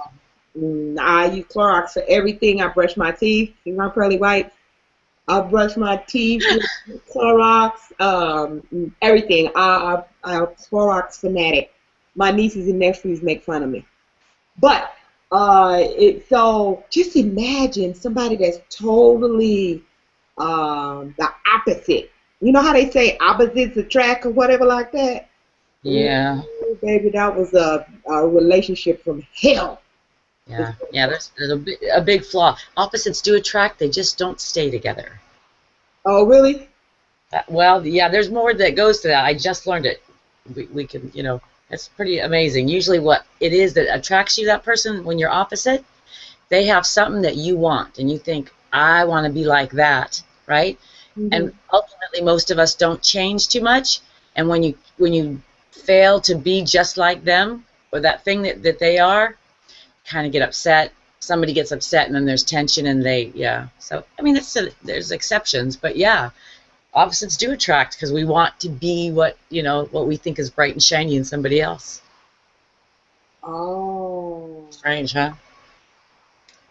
use Clorox for everything. I brush my teeth. You know, pearly white. I brush my teeth with Clorox. Everything. I'm a Clorox fanatic. My nieces and nephews make fun of me. But so just imagine somebody that's totally the opposite. You know how they say opposites attract or whatever like that? Yeah. Ooh, baby, that was a relationship from hell. Yeah. Yeah. There's a big flaw. Opposites do attract. They just don't stay together. Oh, really? Well, yeah. There's more that goes to that. I just learned it. We can, it's pretty amazing. Usually, what it is that attracts you, that person, when you're opposite, they have something that you want, and you think, I want to be like that, right? And ultimately, most of us don't change too much. And when you fail to be just like them, or that thing that they are, kind of get upset. Somebody gets upset, and then there's tension, and yeah. So, I mean, there's exceptions, but yeah, opposites do attract because we want to be what we think is bright and shiny in somebody else. Oh. Strange, huh?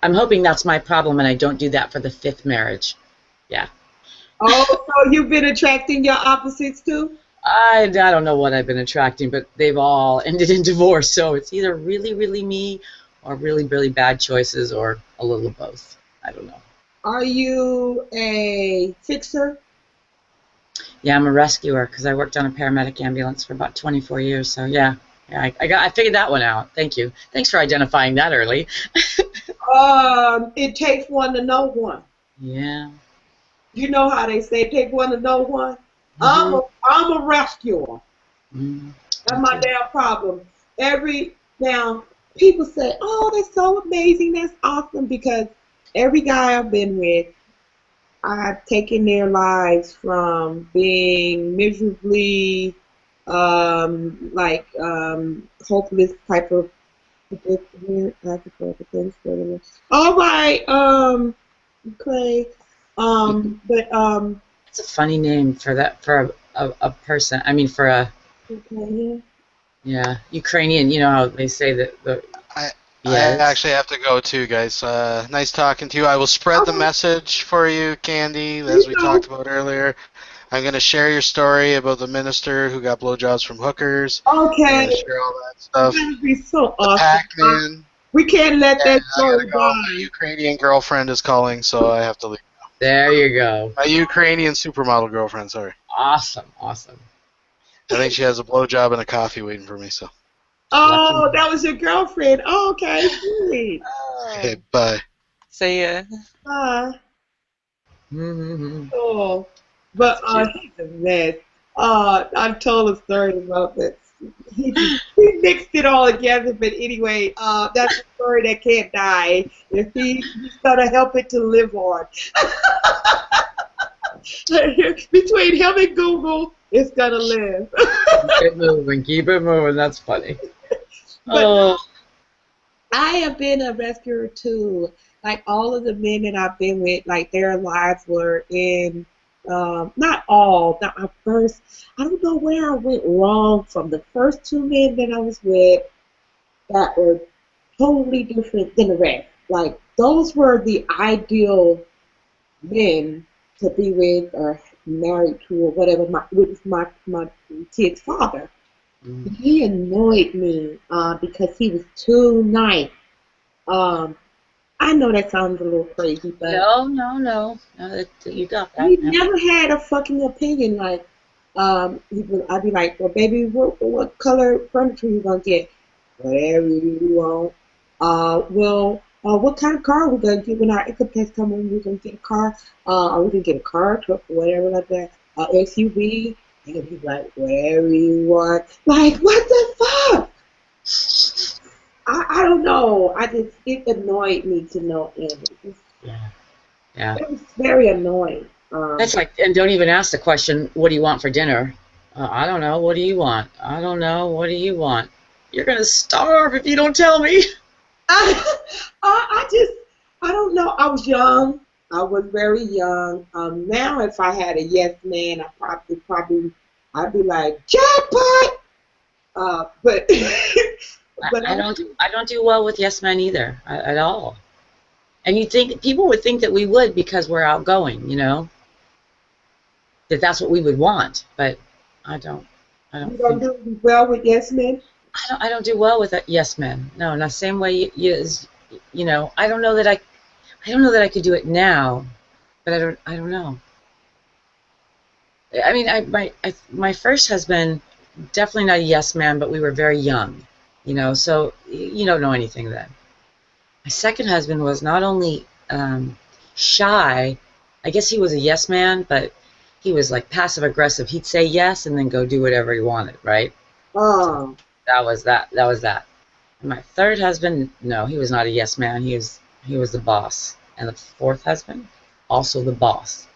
I'm hoping that's my problem, and I don't do that for the 5th marriage. Yeah. Oh, so you've been attracting your opposites too? I don't know what I've been attracting, but they've all ended in divorce. So it's either really, really me, or really, really bad choices, or a little of both. I don't know. Are you a fixer? Yeah, I'm a rescuer because I worked on a paramedic ambulance for about 24 years. So yeah, I figured that one out. Thank you. Thanks for identifying that early. It takes one to know one. Yeah. You know how they say it takes one to know one? I'm a rescuer. That's my damn problem. Now, people say, oh, that's so amazing, that's awesome, because every guy I've been with, I've taken their lives from being miserably, hopeless type of all right, okay. It's a funny name for a person. I mean, for a Ukrainian. You know how they say that I actually have to go too, guys. Nice talking to you. I will spread the message for you, Candy, as we talked about earlier. I'm going to share your story about the minister who got blowjobs from hookers. Okay. I'm going to share all that stuff. That would be so awesome. Pac-Man. We can't let that story go. My Ukrainian girlfriend is calling, so I have to leave now. There you go. My Ukrainian supermodel girlfriend, sorry. Awesome. I think she has a blowjob and a coffee waiting for me, so. Oh, that was your girlfriend. Oh, okay, sweet. Okay, bye. See ya. Bye. Oh, but he's a mess. I told a story about that. He mixed it all together, but anyway, that's a story that can't die. If he's gonna help it to live on. Between him and Google, it's gonna live. Keep it moving. That's funny. But I have been a rescuer too. Like all of the men that I've been with, like their lives were in, not all, not my first, I don't know where I went wrong from the first 2 men that I was with that were totally different than the rest. Like those were the ideal men to be with or married to or whatever, with my kid's father. He annoyed me because he was too nice. I know that sounds a little crazy, but no, you got that. He never had a fucking opinion. Like, I'd be like, well, baby, what color furniture you gonna get? Whatever you want. What kind of car are we gonna get when our income tax come in? We're gonna get a car. Are we gonna get a car, truck, whatever like that? SUV. And he'd be like, whatever you want. Like, what the fuck? I don't know. It annoyed me to no end. Yeah. Yeah. It was very annoying. That's like, and don't even ask the question, what do you want for dinner? I don't know. What do you want? I don't know. What do you want? You're going to starve if you don't tell me. I just, I don't know. I was young. I was very young. Now, if I had a yes man, I'd be like jackpot. But but I don't do well with yes men either at all. And you think people would think that we would because we're outgoing, you know, that that's what we would want. But I don't. I don't you don't think. do well with yes men. I don't do well with yes men. No, not the same way you know. I don't know that I could do it now, but I don't know. I mean, my first husband, definitely not a yes man, but we were very young, you know, so you don't know anything then. My second husband was not only shy, I guess he was a yes man, but he was like passive aggressive. He'd say yes and then go do whatever he wanted, right? So Oh, that was that. That was that. And my third husband, no, he was not a yes man. He was the boss. And the fourth husband, also the boss.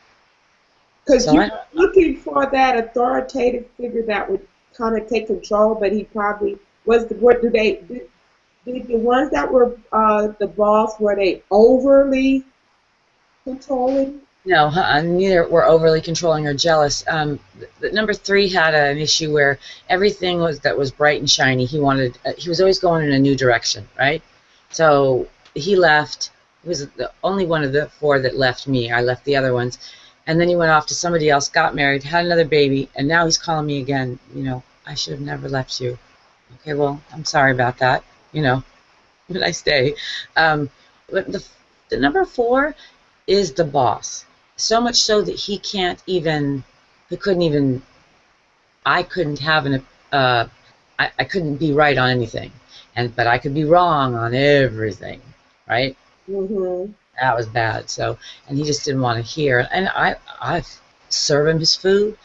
because So you I were looking for that authoritative figure that would kind of take control, but he probably was the what do they did the ones that were the boss were they overly controlling? No, neither were overly controlling or jealous. Number three had an issue where everything that was bright and shiny. He wanted. He was always going in a new direction, right? So he left. He was the only one of the four that left me. I left the other ones, and then he went off to somebody else, got married, had another baby, and now he's calling me again. You know, I should have never left you. Okay, well, I'm sorry about that. You know, but I stay. But the number four is the boss. So much so that he couldn't even, I couldn't have I couldn't be right on anything. But I could be wrong on everything, right? Mm-hmm. That was bad. So, and he just didn't want to hear. And I serve him his food.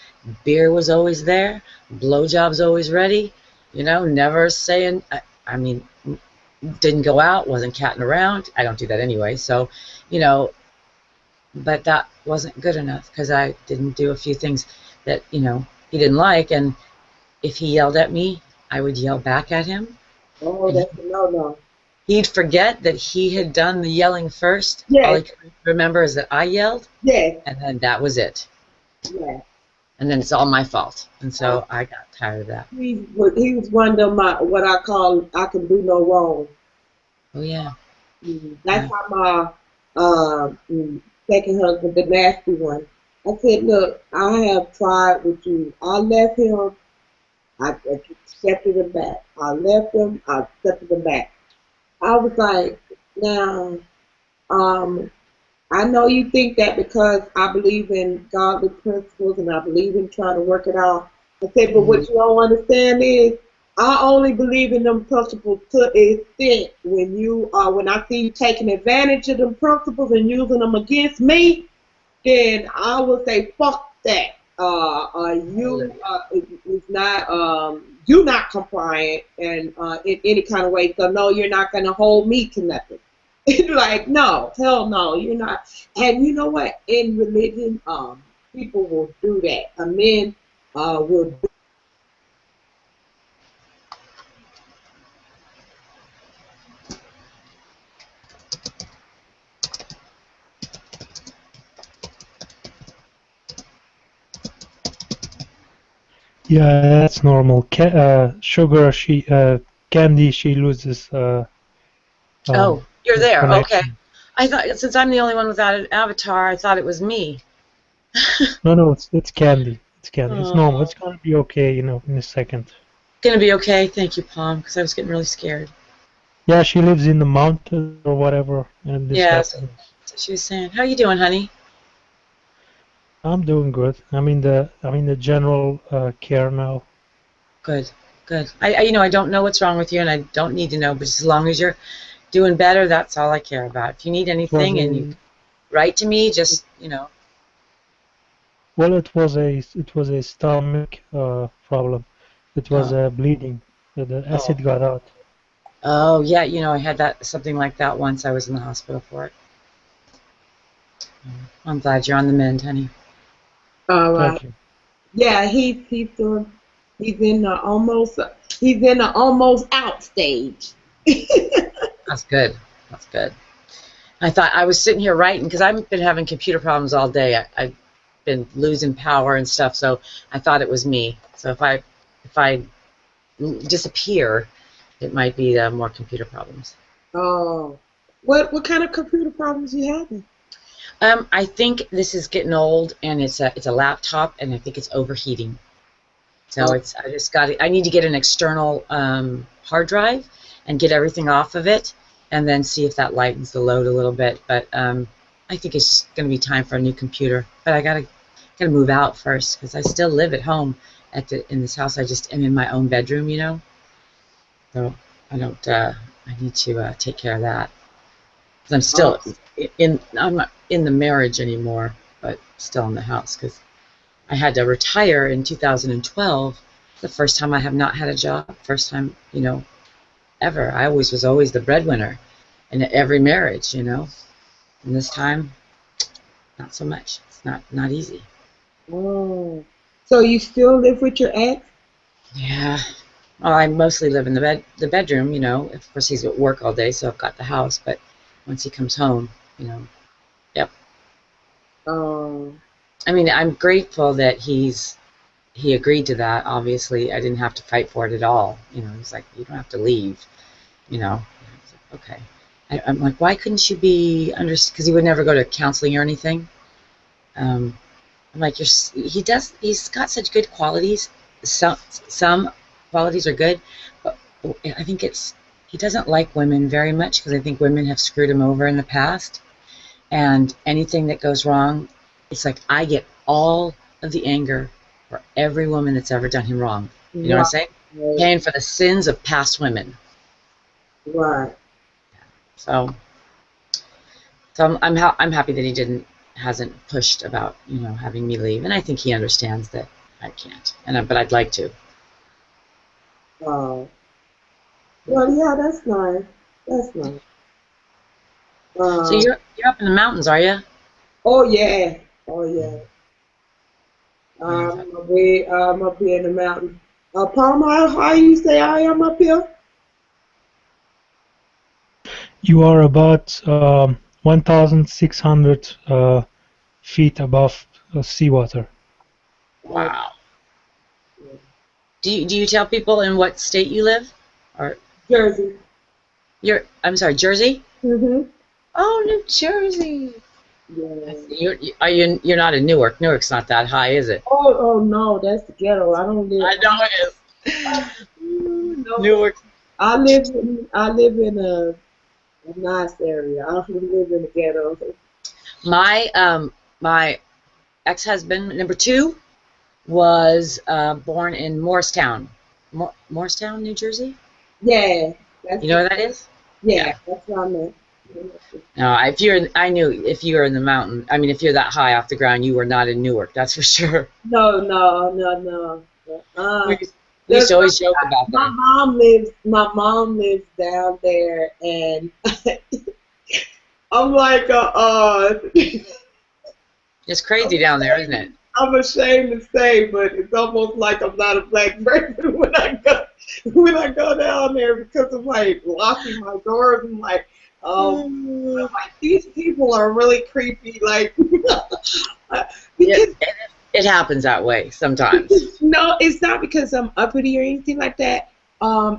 Beer was always there. Blowjob's always ready. You know, never saying, I mean, didn't go out, wasn't catting around. I don't do that anyway. So, you know, but that wasn't good enough because I didn't do a few things that, you know, he didn't like. And if he yelled at me, I would yell back at him. Oh, And that's a no-no. he'd forget that he had done the yelling first. All he Yes, could remember is that I yelled, yes, and then that was it. yes. And then it's all my fault. And so I got tired of that. He was one of my what I call I can do no wrong. Oh, yeah. That's Yeah. how my second husband, the nasty one. I said, look, I have tried with you. I left him. I accepted him back. I left him. I accepted him back. I was like, now, I know you think that because I believe in godly principles and I believe in trying to work it out. I said, but what you don't understand is I only believe in them principles to an extent when I see you taking advantage of them principles and using them against me, then I will say fuck that. It's not you not compliant and in any kind of way. So no, you're not gonna hold me to nothing. Like no, hell no, you're not. And you know what? In religion, people will do that. Men will. Yeah, that's normal. Sugar, Candy, she loses Oh, you're there. Okay. connection. I thought since I'm the only one without an avatar, I thought it was me. No, it's Candy. It's Candy. It's Oh, normal. It's gonna be okay, you know, in a second. gonna be okay. Thank you, Palm, because I was getting really scared. Yeah, she lives in the mountains or whatever, and this Yeah, happens. that's what she was saying. How you doing, honey? I'm doing good. I'm in the general care now. Good, good. I don't know what's wrong with you, and I don't need to know. But as long as you're doing better, that's all I care about. If you need It was anything and you a write to me, just well, it was a stomach problem. It was Oh, bleeding. The oh, acid got out. Oh yeah, you know, I had that something like that once. I was in the hospital for it. I'm glad you're on the mend, honey. All right. Thank you. Yeah, he's doing. He's in the almost out stage. That's good. That's good. I thought I was sitting here writing because I've been having computer problems all day. I've been losing power and stuff, so I thought it was me. So if I disappear, it might be more computer problems. Oh, what kind of computer problems you having? I think this is getting old, and it's a laptop, and I think it's overheating. So Oh, I need to get an external hard drive and get everything off of it, and then see if that lightens the load a little bit. But I think it's just going to be time for a new computer. But I gotta move out first because I still live at home in this house. I just am in my own bedroom, you know. So I don't. I need to take care of that. 'Cause I'm still oh, I'm not in the marriage anymore, but still in the house because I had to retire in 2012. The first time I have not had a job. First time, you know, ever. I was always the breadwinner in every marriage, you know. And this time, not so much. It's not easy. oh. So you still live with your ex? Yeah. Well, I mostly live in the bedroom, you know. Of course, he's at work all day, so I've got the house. But once he comes home, you know, yep. Oh, I mean, I'm grateful that he agreed to that. Obviously, I didn't have to fight for it at all. You know, he's like, you don't have to leave. You know, I was like, okay. I'm like, why couldn't you be under? Because he would never go to counseling or anything. Um, I'm like, he's got such good qualities. Some qualities are good, but I think he doesn't like women very much because I think women have screwed him over in the past. And anything that goes wrong, it's like I get all of the anger for every woman that's ever done him wrong. You know what I'm saying? right, Paying for the sins of past women. right. So, I'm happy that he hasn't pushed about, you know, having me leave, and I think he understands that I can't, but I'd like to. Oh, well, yeah, that's nice. That's nice. So Um, you're up in the mountains, are you? oh yeah, oh yeah. Yeah. I'm up here in the mountain. Palmer, how you say I am up here? You are about 1,600 feet above seawater. Oh, Wow. Do you tell people in what state you live, or Jersey. I'm sorry, Jersey? Mhm. Oh, New Jersey. I Yeah. see. You're not in Newark. Newark's not that high, is it? Oh no, that's the ghetto. I don't live. I know it is. No, Newark. I live in a nice area. I don't live in the ghetto. My ex-husband number two was born in Morristown, Morristown, New Jersey. Yeah, that's You know where that is? yeah, Yeah. that's what I meant. No, I knew if you were in the mountain. I mean, if you're that high off the ground, you were not in Newark. That's for sure. No. We used, we used There's to always joke about that. my mom lives down there, and I'm like, It's crazy down there, isn't it? I'm ashamed to say, but it's almost like I'm not a black person when I go down there because of like locking my doors and like, I'm like these people are really creepy, like It, because it, it happens that way sometimes. no, it's not because I'm uppity or anything like that.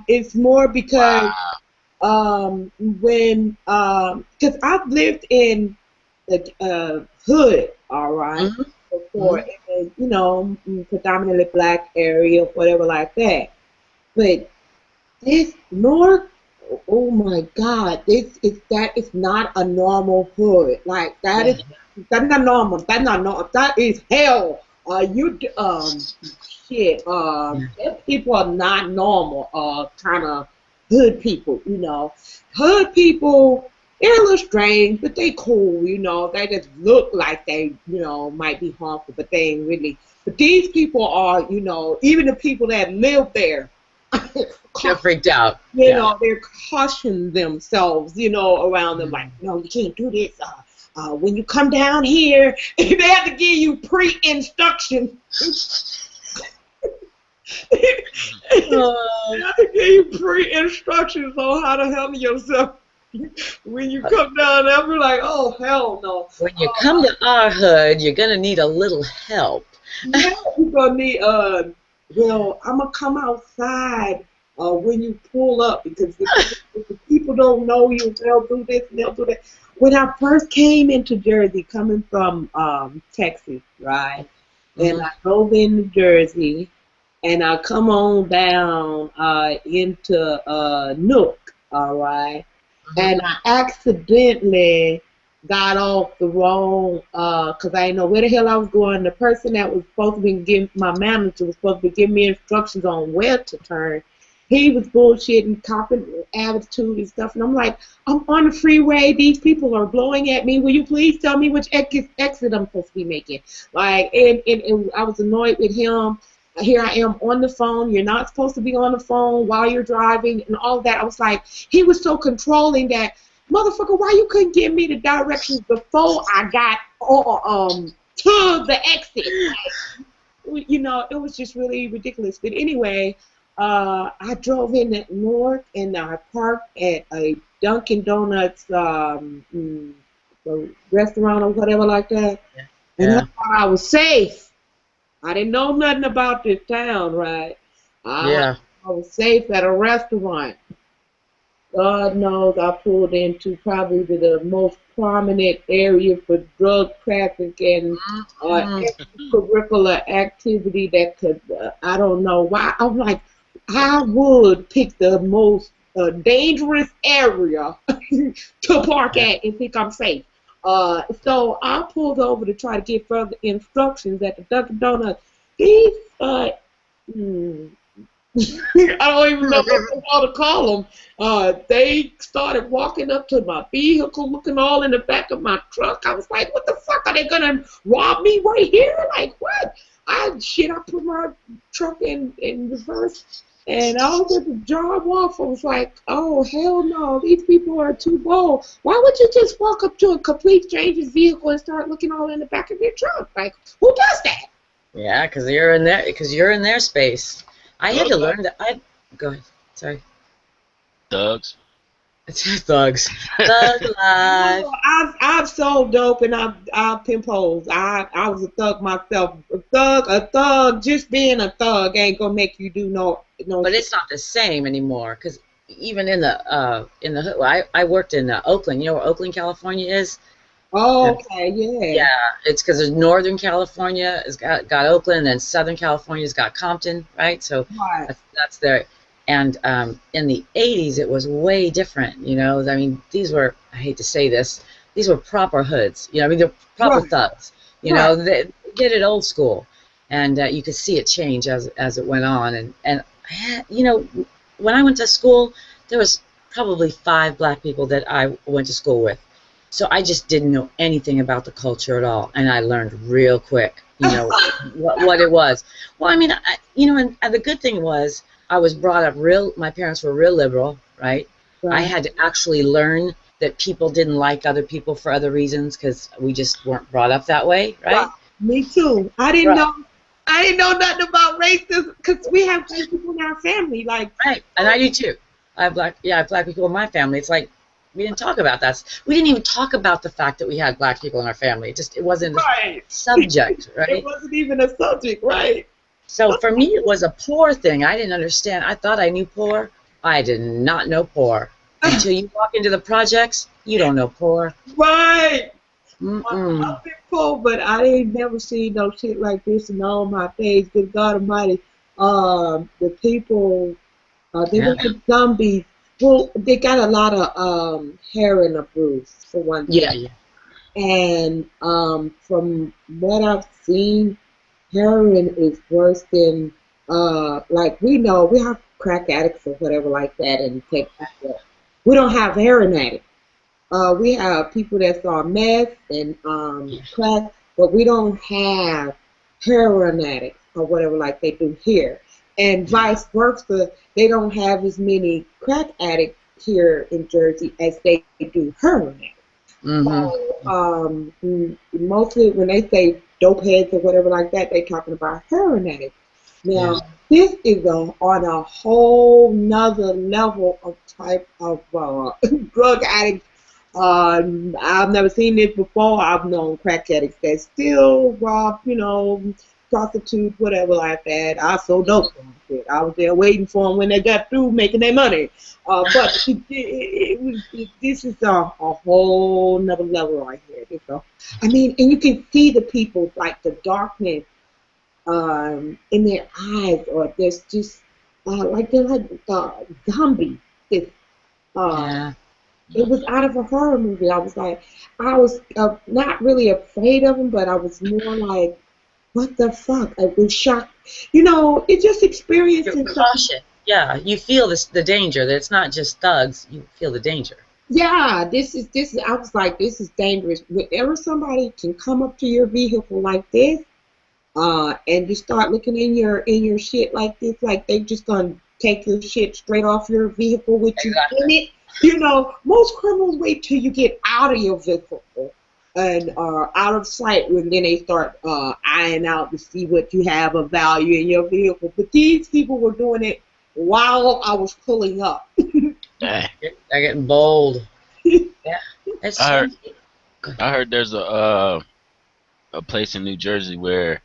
It's more because Wow. when because I've lived in the hood, all right, Hmm. before, Hmm. in a, predominantly black area, whatever like that. But this North, oh my God, that is not a normal hood. Like Yeah. that's not normal. That's not normal. That is hell. Shit. Yeah. Them people are not normal. Kind of hood people. Hood people. They're a little strange, but they cool. They just look like they, might be harmful, but they ain't really. But these people are, even the people that live there. They're freaked out. You know, they're cautioning themselves, you know, around them, like, no, you can't do this. When you come down here, they have to give you pre-instruction. They have to give you pre-instructions on how to handle yourself when you come down there. Be like, oh, hell no. When you come to our hood, you're going to need a little help. Yeah, you're going to need, well, I'm going to come outside when you pull up, because if the people don't know you, they'll do this and they'll do that. When I first came into Jersey, coming from Texas, right, and I drove into Jersey, and I come on down into Newark, all right, and I accidentally got off the wrong, because I didn't know where the hell I was going. The person that was supposed to be giving, my manager was supposed to be giving me instructions on where to turn. He was bullshitting, copping attitude and stuff, and I'm like, I'm on the freeway. These people are blowing at me. Will you please tell me which exit I'm supposed to be making? Like, and I was annoyed with him. Here I am on the phone. You're not supposed to be on the phone while you're driving and all that. I was like, he was so controlling that, motherfucker, why you couldn't give me the directions before I got to the exit? You know, it was just really ridiculous. But anyway, I drove in at Newark, and I parked at a Dunkin' Donuts restaurant or whatever like that. And I thought I was safe. I didn't know nothing about this town, right? I was safe at a restaurant. God knows I pulled into probably the most prominent area for drug trafficking extracurricular activity that could, I don't know why. I'm like, I would pick the most dangerous area to park at and think I'm safe. So I pulled over to try to get further instructions at the Dunkin' Donuts. These, I don't even know what to call them. They started walking up to my vehicle, looking all in the back of my truck. I was like, what the fuck? Are they going to rob me right here? Like, what? I put my truck in reverse, and I was at the drive off. I was like, oh, hell no, these people are too bold. Why would you just walk up to a complete stranger's vehicle and start looking all in the back of your truck? Like, who does that? Yeah, because you're in their space. I had to learn that. Go ahead. Sorry. Thugs. Thugs. Thug life. I've sold dope and I've pimp hoes. I was a thug myself. A thug. Just being a thug ain't gonna make you do no. But it's not the same anymore, because even in the hood, well, I worked in Oakland. You know where Oakland, California is? Oh, okay, yeah. Yeah, it's because Northern California has got Oakland, and then Southern California's got Compton, right? So that's there. And in the 80s, it was way different, you know. I mean, these were, I hate to say this, these were proper hoods. You know, I mean, they're proper thugs. You know, they did it old school. And you could see it change as it went on. And you know, when I went to school, there was probably 5 black people that I went to school with. So I just didn't know anything about the culture at all, and I learned real quick, you know, what it was. Well, I mean, you know, and the good thing was I was brought up my parents were real liberal, right? I had to actually learn that people didn't like other people for other reasons because we just weren't brought up that way, right? Wow. Me too. I didn't know nothing about racism because we have black people in our family, like. Right, and I do too. I have black people in my family. It's like, we didn't talk about that. We didn't even talk about the fact that we had black people in our family. It wasn't a subject, right? It wasn't even a subject, right? So for me, it was a poor thing. I didn't understand. I thought I knew poor. I did not know poor. Until you walk into the projects, you don't know poor. Right. I've been poor, but I ain't never seen no shit like this in all my days. Good God Almighty. The people, they were like zombies. Well, they got a lot of heroin abuse, for one thing. Yeah. And from what I've seen, heroin is worse than, like, we know, we have crack addicts or whatever like that, and take that. We don't have heroin addicts. We have people that's on meth and crack, but we don't have heroin addicts or whatever like they do here. and vice versa. They don't have as many crack addicts here in Jersey as they do heroin addicts. So, mostly when they say dope heads or whatever like that, they talking about heroin addicts. Yeah. Now, this is on a whole nother level of type of drug addicts. I've never seen this before. I've known crack addicts that still rob, prostitutes, whatever like that. I sold dope. I was there waiting for them when they got through making their money. But this is a whole nother level right here. I mean, and you can see the people, like the darkness in their eyes, or there's just like they're like zombies. It's, Yeah. it was out of a horror movie. I was not really afraid of them, but I was more like, what the fuck? I was shocked. It just You're experiencing something. cautious. Yeah, you feel the danger. That it's not just thugs. You feel the danger. Yeah, this is. I was like, this is dangerous. Whenever somebody can come up to your vehicle like this, and just start looking in your shit like this, like they just gonna take your shit straight off your vehicle with you in it. Most criminals wait till you get out of your vehicle and out of sight, when then they start eyeing out to see what you have of value in your vehicle. But these people were doing it while I was pulling up. Dang. They're getting bold. Yeah. It's I heard there's a place in New Jersey where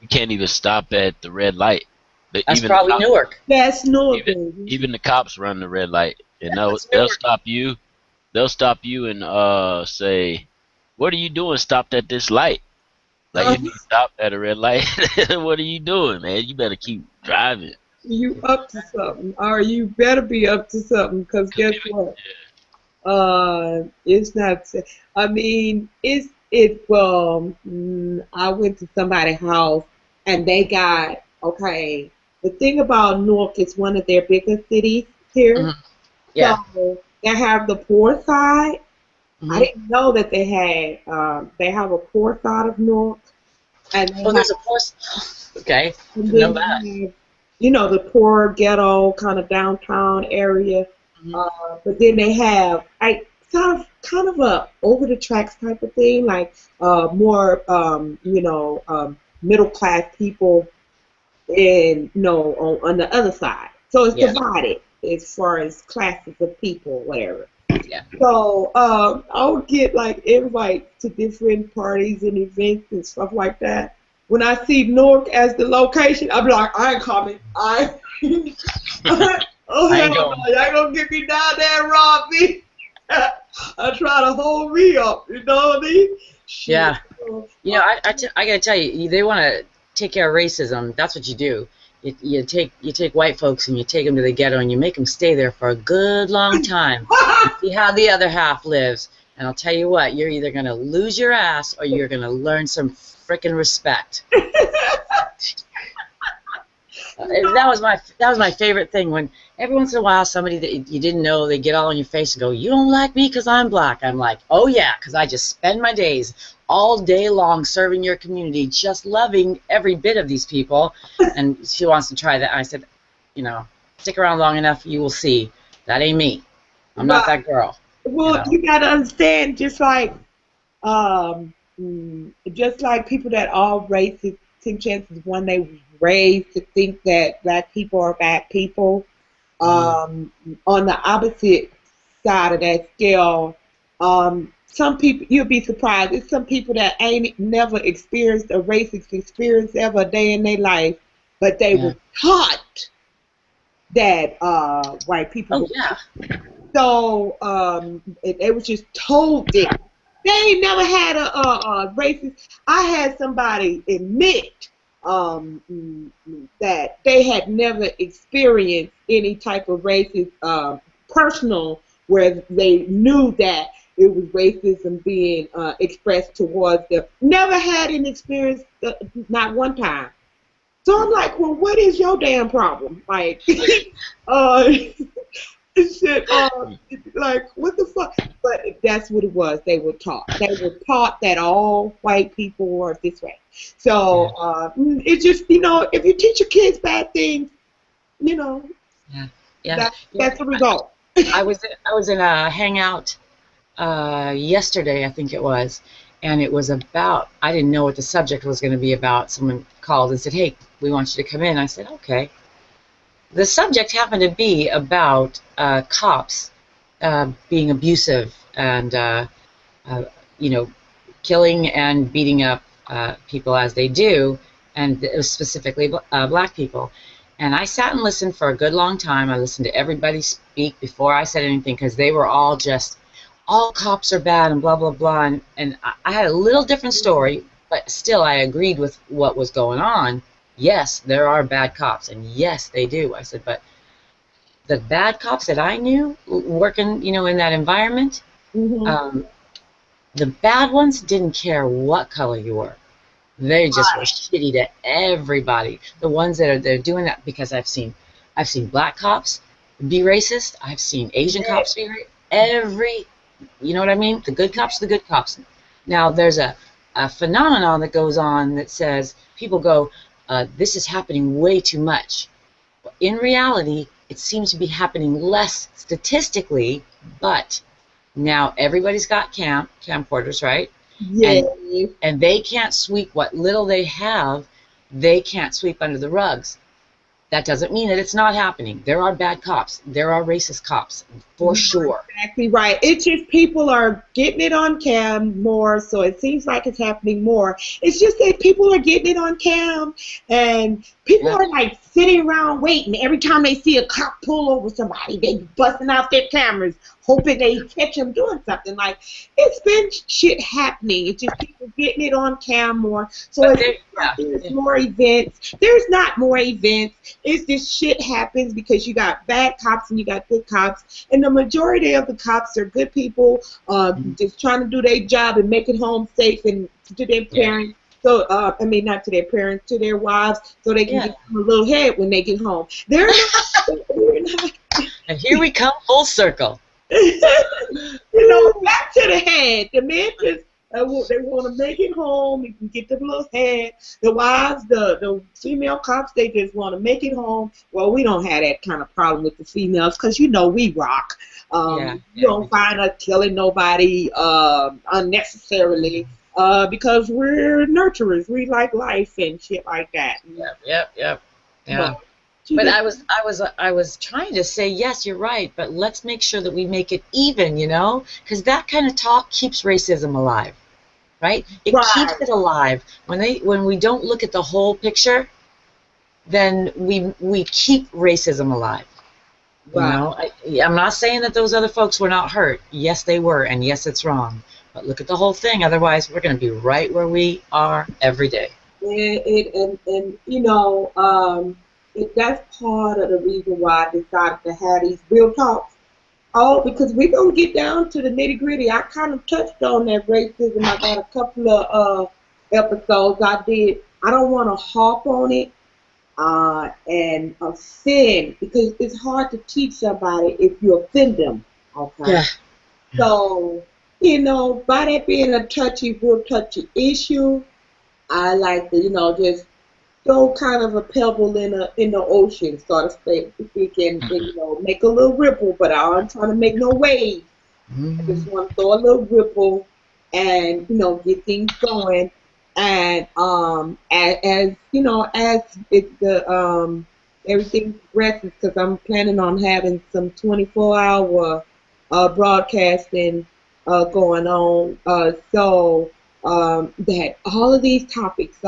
you can't even stop at the red light. That's Even probably the cops, Newark. That's Newark, baby. even the cops run the red light, and they'll Newark. stop you. They'll stop you and say, "What are you doing? Stopped at this light." Like if you stop at a red light, what are you doing, man? You better keep driving. You up to something, or you better be up to something, because guess what? It's not. I mean, I went to somebody's house, and they got, okay. The thing about Newark is one of their biggest cities here. Mhm. Yeah. So they have the poor side. I didn't know that they have a poor side of Newark, and There's a force. Okay. and Know then that. they have, the poor ghetto kind of downtown area. But then they have kind of a over the tracks type of thing, like more middle class people, and on the other side. So it's divided as far as classes of people, whatever. Yeah. So I would get like invites to different parties and events and stuff like that. When I see Newark as the location, I'm like, I ain't coming. I ain't gonna get me down there and rob me. I try to hold me up, you know what I mean? Yeah. I gotta tell you, they want to take care of racism. That's what you do. You take white folks and you take them to the ghetto and you make them stay there for a good long time. And see how the other half lives. And I'll tell you what, you're either gonna lose your ass or you're gonna learn some frickin' respect. That was my favorite thing, when every once in a while somebody that you didn't know, they get all on your face and go, "You don't like me because I'm black." I'm like, "Oh yeah, because I just spend my days all day long serving your community, just loving every bit of these people." And she wants to try that. I said, stick around long enough, you will see. That ain't me. I'm not that girl. Well, you gotta understand, just like people that all races take chances when they raised to think that black people are bad people. On the opposite side of that scale, some people, you'll be surprised, there's some people that ain't never experienced a racist experience ever a day in their life, but they were taught that white people so they was just told that. They ain't never had a racist. I had somebody admit that they had never experienced any type of racist personal, where they knew that it was racism being expressed towards them. Never had an experience, not one time. So I'm like, well, what is your damn problem? Like, It said, like, what the fuck? But that's what it was. They were taught. They were taught that all white people were this way. So it's just, if you teach your kids bad things, Yeah. Yeah. that's the result. I was in a hangout yesterday, I think it was, and it was about, I didn't know what the subject was going to be about. Someone called and said, "Hey, we want you to come in." I said, "Okay." The subject happened to be about cops being abusive and killing and beating up people as they do, and it was specifically black people. And I sat and listened for a good long time. I listened to everybody speak before I said anything because they were all just, all cops are bad and blah, blah, blah. And I had a little different story, but still I agreed with what was going on. Yes, there are bad cops, and yes, they do. I said, but the bad cops that I knew working, in that environment, the bad ones didn't care what color you were. They just were shitty to everybody. The ones that they're doing that, because I've seen black cops be racist. I've seen Asian cops be racist. You know what I mean? The good cops, the good cops. Now there's a phenomenon that goes on that says people go, this is happening way too much. In reality, it seems to be happening less statistically, but now everybody's got camcorders, right? Yeah. And they can't sweep what little they have, they can't sweep under the rugs. That doesn't mean that it's not happening. There are bad cops. There are racist cops, for sure. Exactly right. It's just people are getting it on cam more, so it seems like it's happening more. It's just that people are getting it on cam, and people are like sitting around waiting. Every time they see a cop pull over somebody, they busting out their cameras, hoping they catch them doing something. Like, it's been shit happening. It's just people getting it on cam more. So there's more events. There's not more events. It's just shit happens because you got bad cops and you got good cops. And the majority of the cops are good people, just trying to do their job and make it home safe and to their parents. So, not to their parents, to their wives, so they can get them a little head when they get home. They're not. And here we come full circle. Back to the head. The men just they want to make it home. You can get the little head. The wives, the female cops, they just want to make it home. Well, we don't have that kind of problem with the females because we rock. You don't find us killing nobody unnecessarily because we're nurturers. We like life and shit like that. Yep. Yeah. But I was trying to say, yes, you're right, but let's make sure that we make it even, because that kind of talk keeps racism alive, right? It keeps it alive. When we don't look at the whole picture, then we keep racism alive. I'm not saying that those other folks were not hurt. Yes, they were, and yes, it's wrong. But look at the whole thing. Otherwise, we're going to be right where we are every day. That's part of the reason why I decided to have these real talks. Because we're going to get down to the nitty gritty. I kind of touched on that racism. I got a couple of episodes I did. I don't want to harp on it and offend, because it's hard to teach somebody if you offend them. Okay. Yeah. So, by that being a real touchy issue, I like to, just throw kind of a pebble in the ocean, so to speak, and make a little ripple. But I'm trying to make no wave. I just want to throw a little ripple and get things going. And as everything progresses, because I'm planning on having some 24-hour broadcasting going on, so that all of these topics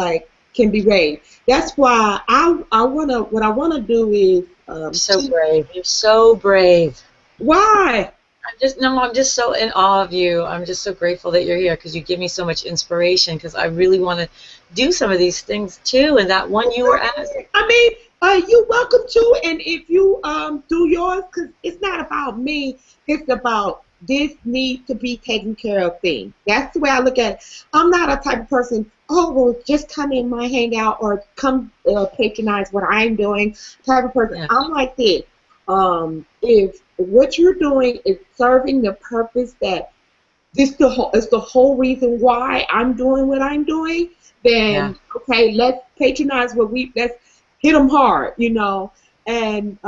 can be raised. That's why what I wanna do is so brave. You're so brave. Why? I'm just so in awe of you. I'm just so grateful that you're here because you give me so much inspiration, because I really want to do some of these things too. And that one you were asking. You're welcome to, and if you do yours, because it's not about me, it's about this needs to be taken care of thing. That's the way I look at it. I'm not a type of person, just come in my hangout or come patronize what I'm doing type of person. Yeah. I'm like this. If what you're doing is serving the purpose that is the whole reason why I'm doing what I'm doing, Yeah. then okay, let's patronize let's hit them hard, and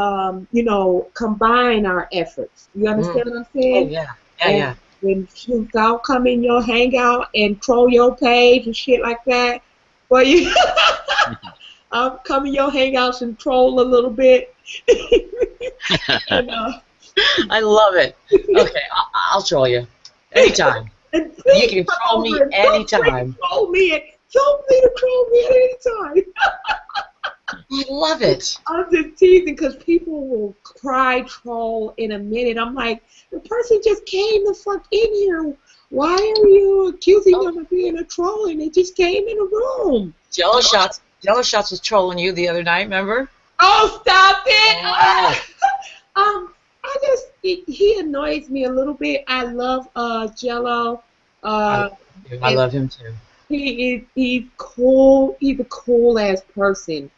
combine our efforts. You Mm. understand what I'm Oh saying? yeah. Yeah, And yeah. when shoot, I'll come in your hangout and troll your page and shit like that. Well, you, I'll come in your hangouts and troll a little bit. and, I love it. Okay, I'll troll you anytime. and You please can come troll over me and feel free to anytime. troll me and feel free to troll me at any time. I love it. I'm just teasing because people will cry troll in a minute. I'm like, the person just came the fuck in here. Why are you accusing them of being a troll? And they just came in the room. Jello Shots was trolling you the other night, remember? Oh, stop it! Oh. He annoys me a little bit. I love Jello. I And love him too. he's cool. He's a cool ass person.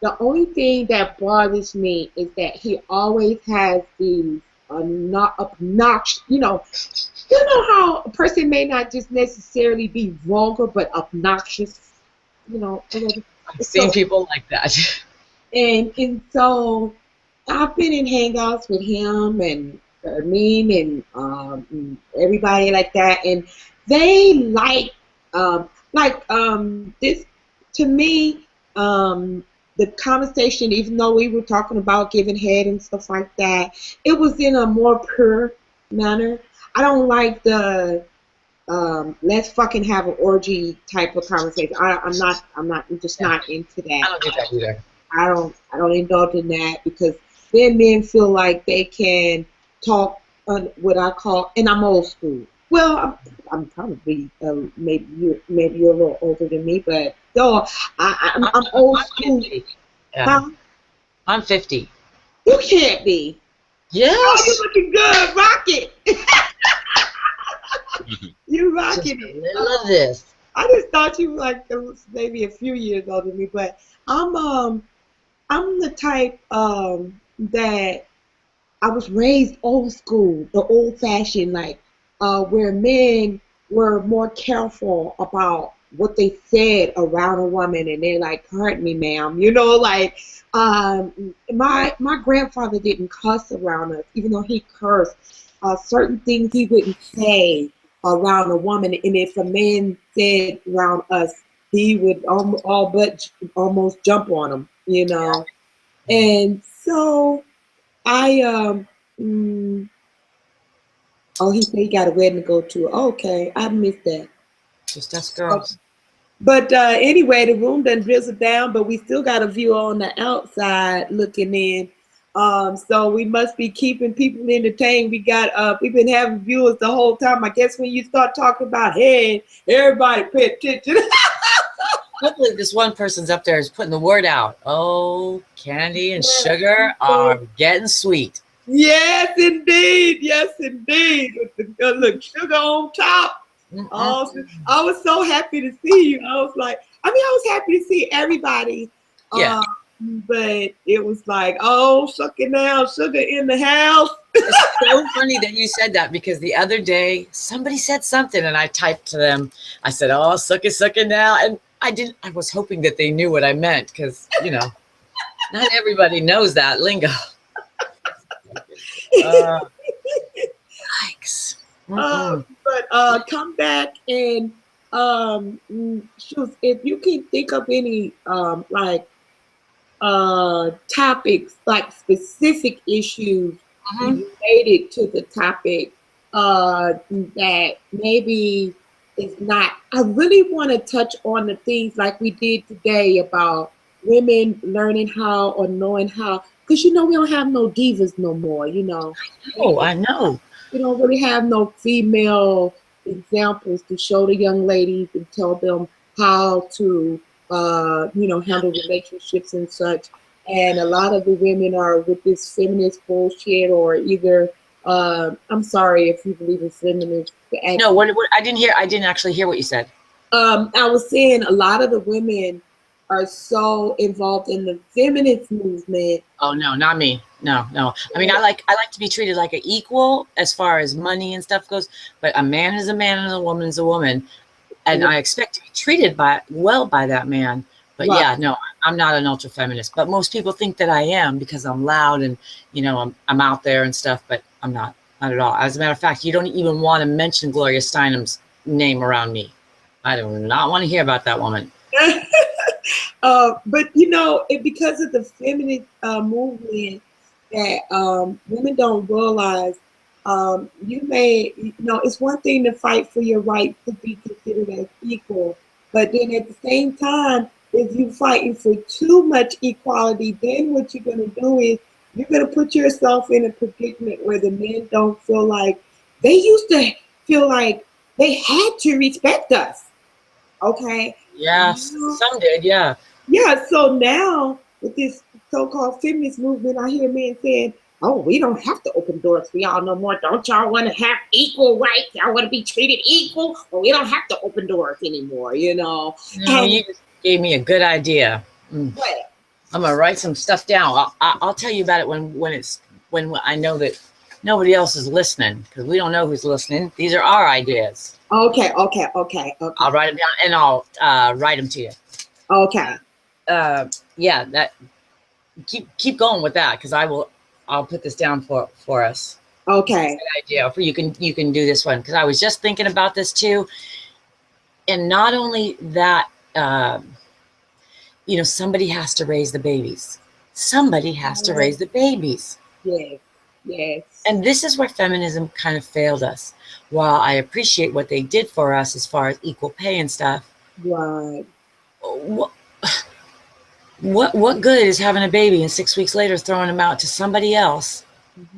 The only thing that bothers me is that he always has these not obnoxious. You know how a person may not just necessarily be vulgar, but obnoxious. I've seen people like that. And so I've been in hangouts with him and Ermine and everybody like that, and they this to me. The conversation, even though we were talking about giving head and stuff like that, it was in a more pure manner. I don't like the let's fucking have an orgy type of conversation. I'm just not into that. I don't do that either. I don't indulge in that because then men feel like they can talk on what I call, and I'm old school. Well, I'm probably maybe you're a little older than me, but no, I'm old school. 50. Yeah. Huh? I'm 50. You can't be. Yes. Oh, you're looking good. Rock it. You Just rocking a it. little of this. I just thought you were like maybe a few years older than me, but I'm the type that I was raised old school, the old fashioned, like where men were more careful about what they said around a woman, and they're like, "Pardon me, ma'am," like my grandfather didn't cuss around us, even though he cursed. Certain things he wouldn't say around a woman, and if a man said around us, he would all but almost jump on him. And so I oh, he said he got a wedding to go to. Okay, I missed that. Just us girls. But anyway, the room done drizzled down, but we still got a view on the outside looking in. So we must be keeping people entertained. We've been having viewers the whole time. I guess when you start talking about head, everybody pay attention. Hopefully this one person's up there is putting the word out. Oh, candy and sugar are getting sweet. Yes, indeed. Yes, indeed. With the look, sugar on top. Oh, I was so happy to see you. I was happy to see everybody. Yeah. But it was like, oh, suck it now, sugar in the house. It's so funny that you said that because the other day somebody said something and I typed to them. I said, oh, suck it now. And I was hoping that they knew what I meant because, not everybody knows that lingo. Yikes. But come back and if you can think of any topics, like specific issues related to the topic that maybe is not. I really want to touch on the things like we did today about women learning how or knowing how, because we don't have no divas no more. Oh, I know. We don't really have no female examples to show the young ladies and tell them how to handle relationships and such. And a lot of the women are with this feminist bullshit, or either I'm sorry if you believe in feminist. No, what I didn't actually hear what you said. I was saying a lot of the women are so involved in the feminist movement. Oh no, not me. no, no. I mean, I like to be treated like an equal as far as money and stuff goes. But a man is a man and a woman is a woman, and I expect to be treated well by that man. But Right. yeah, no, I'm not an ultra feminist. But most people think that I am because I'm loud and I'm out there and stuff. But I'm not at all. As a matter of fact, you don't even want to mention Gloria Steinem's name around me. I do not want to hear about that woman. But because of the feminist movement that women don't realize, it's one thing to fight for your right to be considered as equal, but then at the same time, if you're fighting for too much equality, then what you're going to do is you're going to put yourself in a predicament where the men don't feel like they used to feel like they had to respect us. Okay. Yeah, some did. Yeah. Yeah. So now with this so-called feminist movement, I hear men saying, "Oh, we don't have to open doors for y'all no more. Don't y'all want to have equal rights? Y'all want to be treated equal? Well, we don't have to open doors anymore." No, you just gave me a good idea. What? I'm gonna write some stuff down. I'll tell you about it when I know that nobody else is listening, because we don't know who's listening. These are our ideas. Okay. I'll write them down and I'll write them to you. Okay. Yeah, that keep going with that, because I'll put this down for us. Okay. Good idea. You can do this one, because I was just thinking about this too, and not only that, somebody has to raise the babies. Somebody has to raise the babies. Yes. Yes. And this is where feminism kind of failed us. While I appreciate what they did for us as far as equal pay and stuff, Right. What good is having a baby and 6 weeks later throwing him out to somebody else?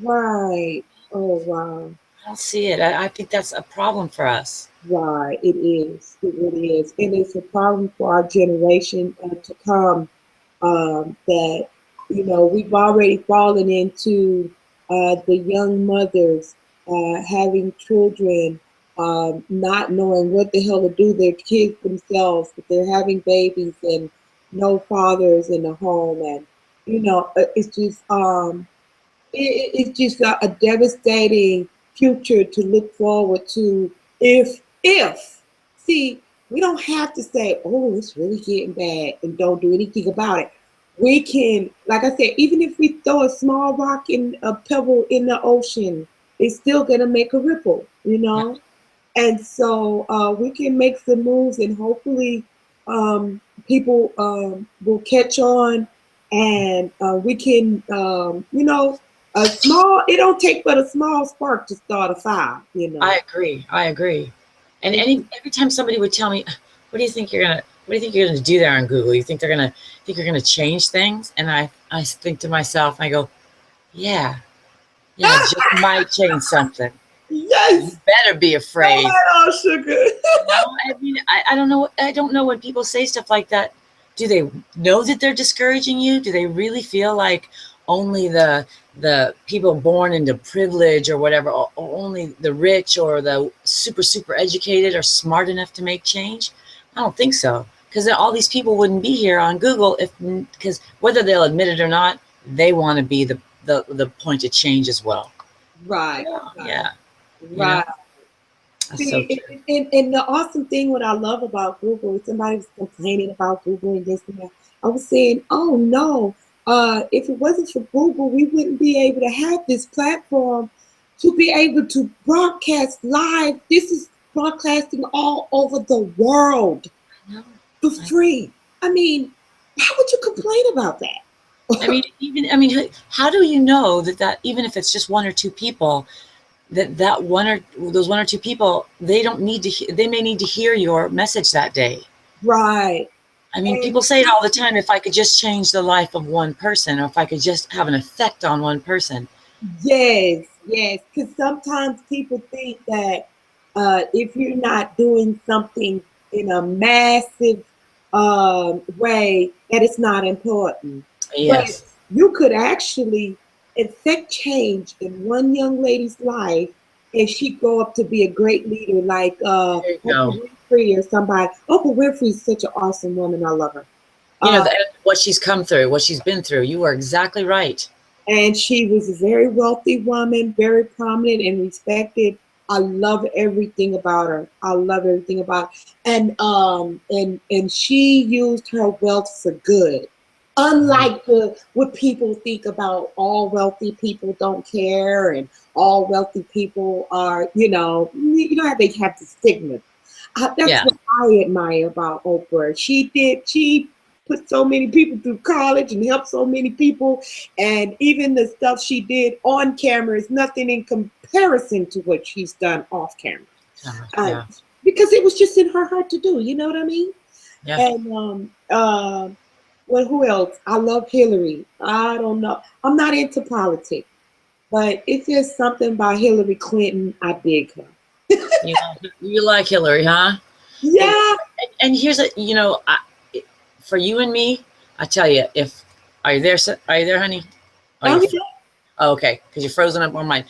Right. Oh, wow. I don't see it. I think that's a problem for us. Right. It is. It really is. And it's a problem for our generation to come, that, we've already fallen into the young mothers having children, not knowing what the hell to do their kids themselves, but they're having babies and no fathers in the home, and it's just it's just a devastating future to look forward to. If see, we don't have to say, oh, it's really getting bad, and don't do anything about it. We can, like I said, even if we throw a small rock in a pebble in the ocean, it's still gonna make a ripple, And so we can make some moves, and hopefully people will catch on, and we can, it don't take but a small spark to start a fire, I agree. And every time somebody would tell me, what do you think you're gonna do there on Google? You think you're gonna change things? And I think to myself, I go, yeah, it just might change something. Yes. You better be afraid. Oh, sugar. I mean, I don't know. I don't know when people say stuff like that. Do they know that they're discouraging you? Do they really feel like only the people born into privilege or whatever, or only the rich or the super educated are smart enough to make change? I don't think so, because all these people wouldn't be here on Google because whether they'll admit it or not, they want to be the point of change as well. Right. Yeah. Right. That's so true. And the awesome thing, what I love about Google, somebody was complaining about Google and this and that. I was saying, oh no, if it wasn't for Google, we wouldn't be able to have this platform to be able to broadcast live. This is broadcasting all over the world for free. I mean, how would you complain about that? I mean, how do you know that even if it's just one or two people, those one or two people, they may need to hear your message that day. Right. I mean, people say it all the time, if I could just change the life of one person, or if I could just have an effect on one person. Yes, because sometimes people think that if you're not doing something in a massive way, that it's not important. Yes. But you could actually affect change in one young lady's life if she grow up to be a great leader, like Oprah Winfrey or somebody. Oprah Winfrey is such an awesome woman. I love her. What she's come through, what she's been through. You are exactly right. And she was a very wealthy woman, very prominent and respected. I love everything about her. I love everything about her. And she used her wealth for good. Unlike what people think about, all wealthy people don't care and all wealthy people are, you know how they have the stigma. That's Yeah. what I admire about Oprah. She put so many people through college and helped so many people. And even the stuff she did on camera is nothing in comparison to what she's done off camera. Yeah. Because it was just in her heart to do. You know what I mean? Yeah. And well, who else? I love Hillary. I don't know. I'm not into politics, but if there's something about Hillary Clinton, I dig her. You like Hillary, huh? Yeah. And here's for you and me, I tell you, are you there? Are you there, honey? Oh, yeah. Oh, okay, because you're frozen up on mine.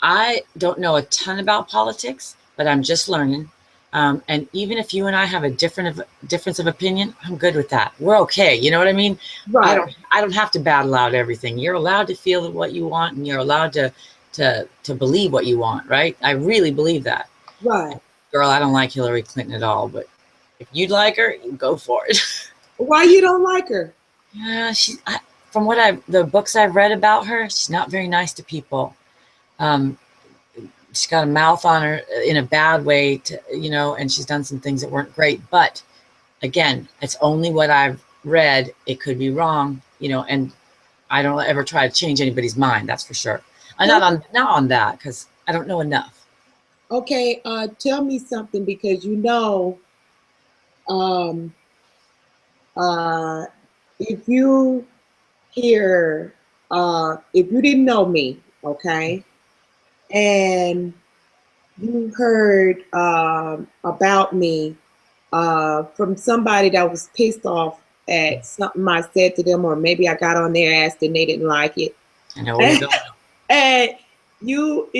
I don't know a ton about politics, but I'm just learning. And even if you and I have a difference of opinion, I'm good with that. We're okay. You know what I mean? Right. I don't have to battle out everything. You're allowed to feel what you want, and you're allowed to believe what you want. Right? I really believe that. Right. Girl, I don't like Hillary Clinton at all, but if you'd like her, you go for it. Why you don't like her? Yeah, from the books I've read about her, she's not very nice to people. She's got a mouth on her in a bad way, and she's done some things that weren't great. But again, it's only what I've read. It could be wrong, and I don't ever try to change anybody's mind. That's for sure. I'm not on that because I don't know enough. Okay, tell me something because if you hear, if you didn't know me, okay, and you heard about me from somebody that was pissed off at something I said to them, or maybe I got on their ass and they didn't like it. I know where you're going. And you,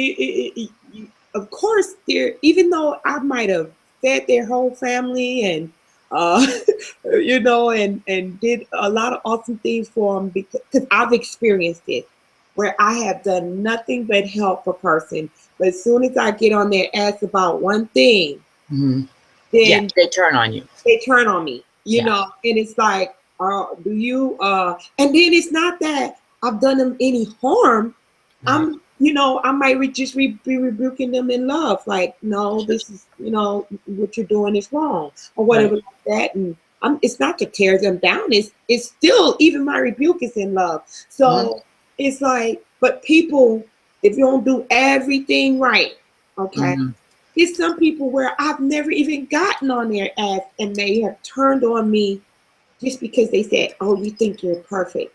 of course, even though I might have fed their whole family and and did a lot of awesome things for them because I've experienced it where I have done nothing but help a person. But as soon as I get on their ass about one thing, then they turn on you. They turn on me, you know, and it's like, do you? And then it's not that I've done them any harm. I'm, I might be rebuking them in love, like, no, this is, what you're doing is wrong, or whatever like that. And it's not to tear them down. It's still, even my rebuke is in love. So it's like, but people, if you don't do everything right, okay. There's some people where I've never even gotten on their ass and they have turned on me just because they said, oh, you think you're perfect.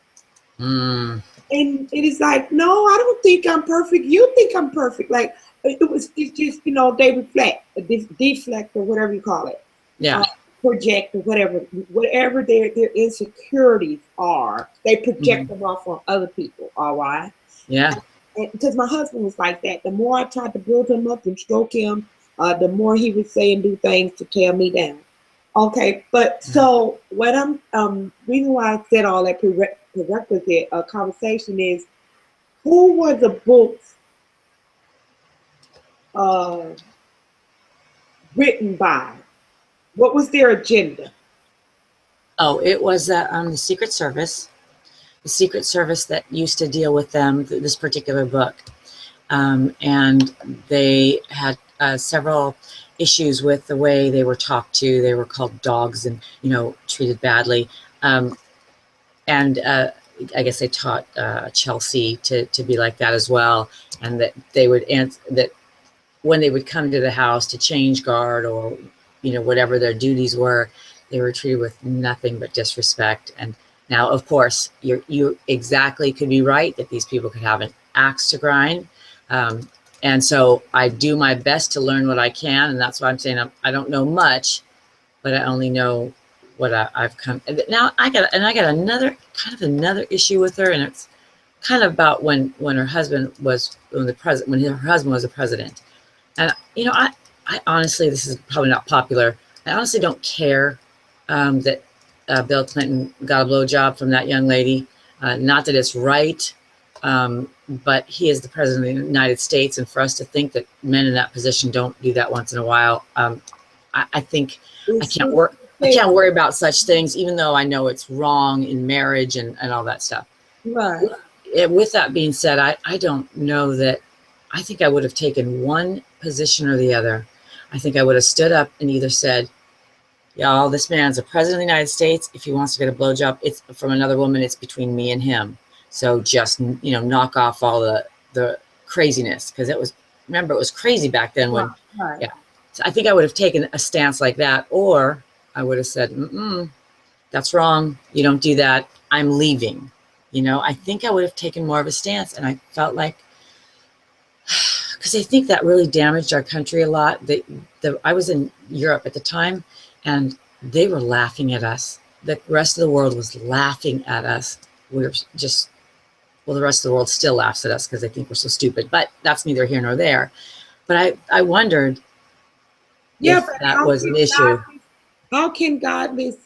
And it is like, no, I don't think I'm perfect. You think I'm perfect. Like, it's just, they deflect or whatever you call it. Yeah. Project or whatever their insecurities are, they project them off on other people. All right. Yeah. Because my husband was like that. The more I tried to build him up and stroke him, the more he would say and do things to tear me down. Okay, but so what reason why I said all that prerequisite conversation is, who were the books written by? What was their agenda? Oh, it was the Secret Service. The Secret Service that used to deal with them, this particular book. And they had several issues with the way they were talked to. They were called dogs and, treated badly. And I guess they taught Chelsea to be like that as well. And that they would answer that when they would come to the house to change guard or, whatever their duties were, they were treated with nothing but disrespect. And now, of course, you exactly could be right that these people could have an axe to grind. And so I do my best to learn what I can. And that's why I'm saying I don't know much, but I only know what I've come. Now I got another issue with her. And it's kind of about when her husband was her husband was the president. And, I honestly, this is probably not popular. I honestly don't care that Bill Clinton got a blowjob from that young lady. Not that it's right, but he is the president of the United States, and for us to think that men in that position don't do that once in a while, I think I can't worry about such things, even though I know it's wrong in marriage and all that stuff. Right. With that being said, I don't know that. I think I would have taken one position or the other. I think I would have stood up and either said, y'all, this man's a president of the United States. If he wants to get a blowjob, it's from another woman. It's between me and him. So just, knock off all the craziness, because remember, it was crazy back then when, right. yeah. So I think I would have taken a stance like that, or I would have said, that's wrong. You don't do that. I'm leaving. I think I would have taken more of a stance, and I felt like, because I think that really damaged our country a lot. I was in Europe at the time, and they were laughing at us. The rest of the world was laughing at us. We were just, the rest of the world still laughs at us because they think we're so stupid. But that's neither here nor there. But I wondered if that was an issue. How can godless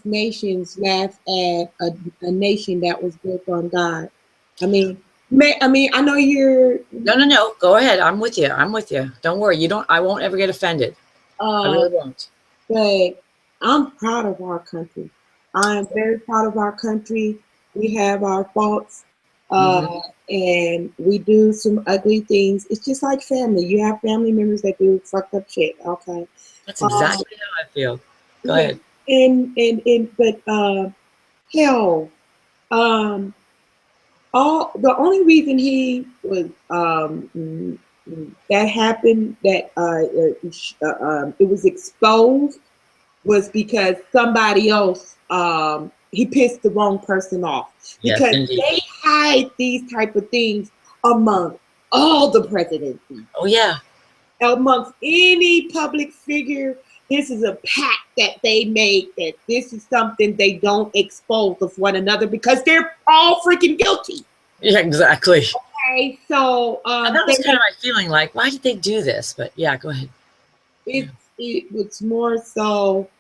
nations laugh at a nation that was built on God? I mean, I know you're. No. Go ahead. I'm with you. Don't worry. I won't ever get offended. I really won't. But I'm proud of our country. I am very proud of our country. We have our faults, and we do some ugly things. It's just like family. You have family members that do fucked up shit. Okay. That's exactly how I feel. Go ahead. But hell, the only reason he was that happened, that it was exposed, was because somebody else he pissed the wrong person off, because they hide these type of things among all the presidencies. Oh yeah. Amongst any public figure, this is a pact that they make, that this is something they don't expose of one another because they're all freaking guilty. Yeah, exactly. Okay, so that was kind of my feeling. Like, why did they do this? But yeah, go ahead. It was more so.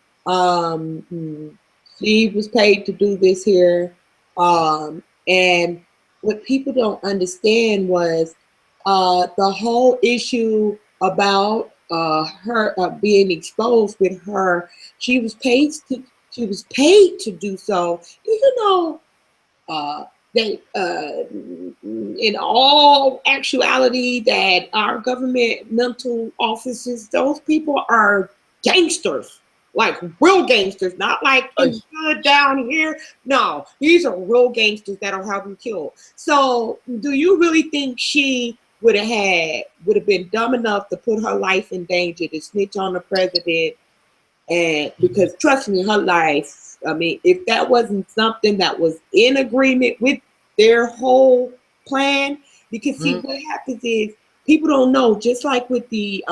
She was paid to do this here, and what people don't understand was the whole issue about her being exposed with her. She was paid to do so. They in all actuality, that our government mental offices, those people are gangsters, like real gangsters, not like in good down here. No, these are real gangsters that'll have you killed. So do you really think she would have been dumb enough to put her life in danger to snitch on the president? And because trust me, her life, if that wasn't something that was in agreement with their whole plan, because see, what happens is people don't know, just like with the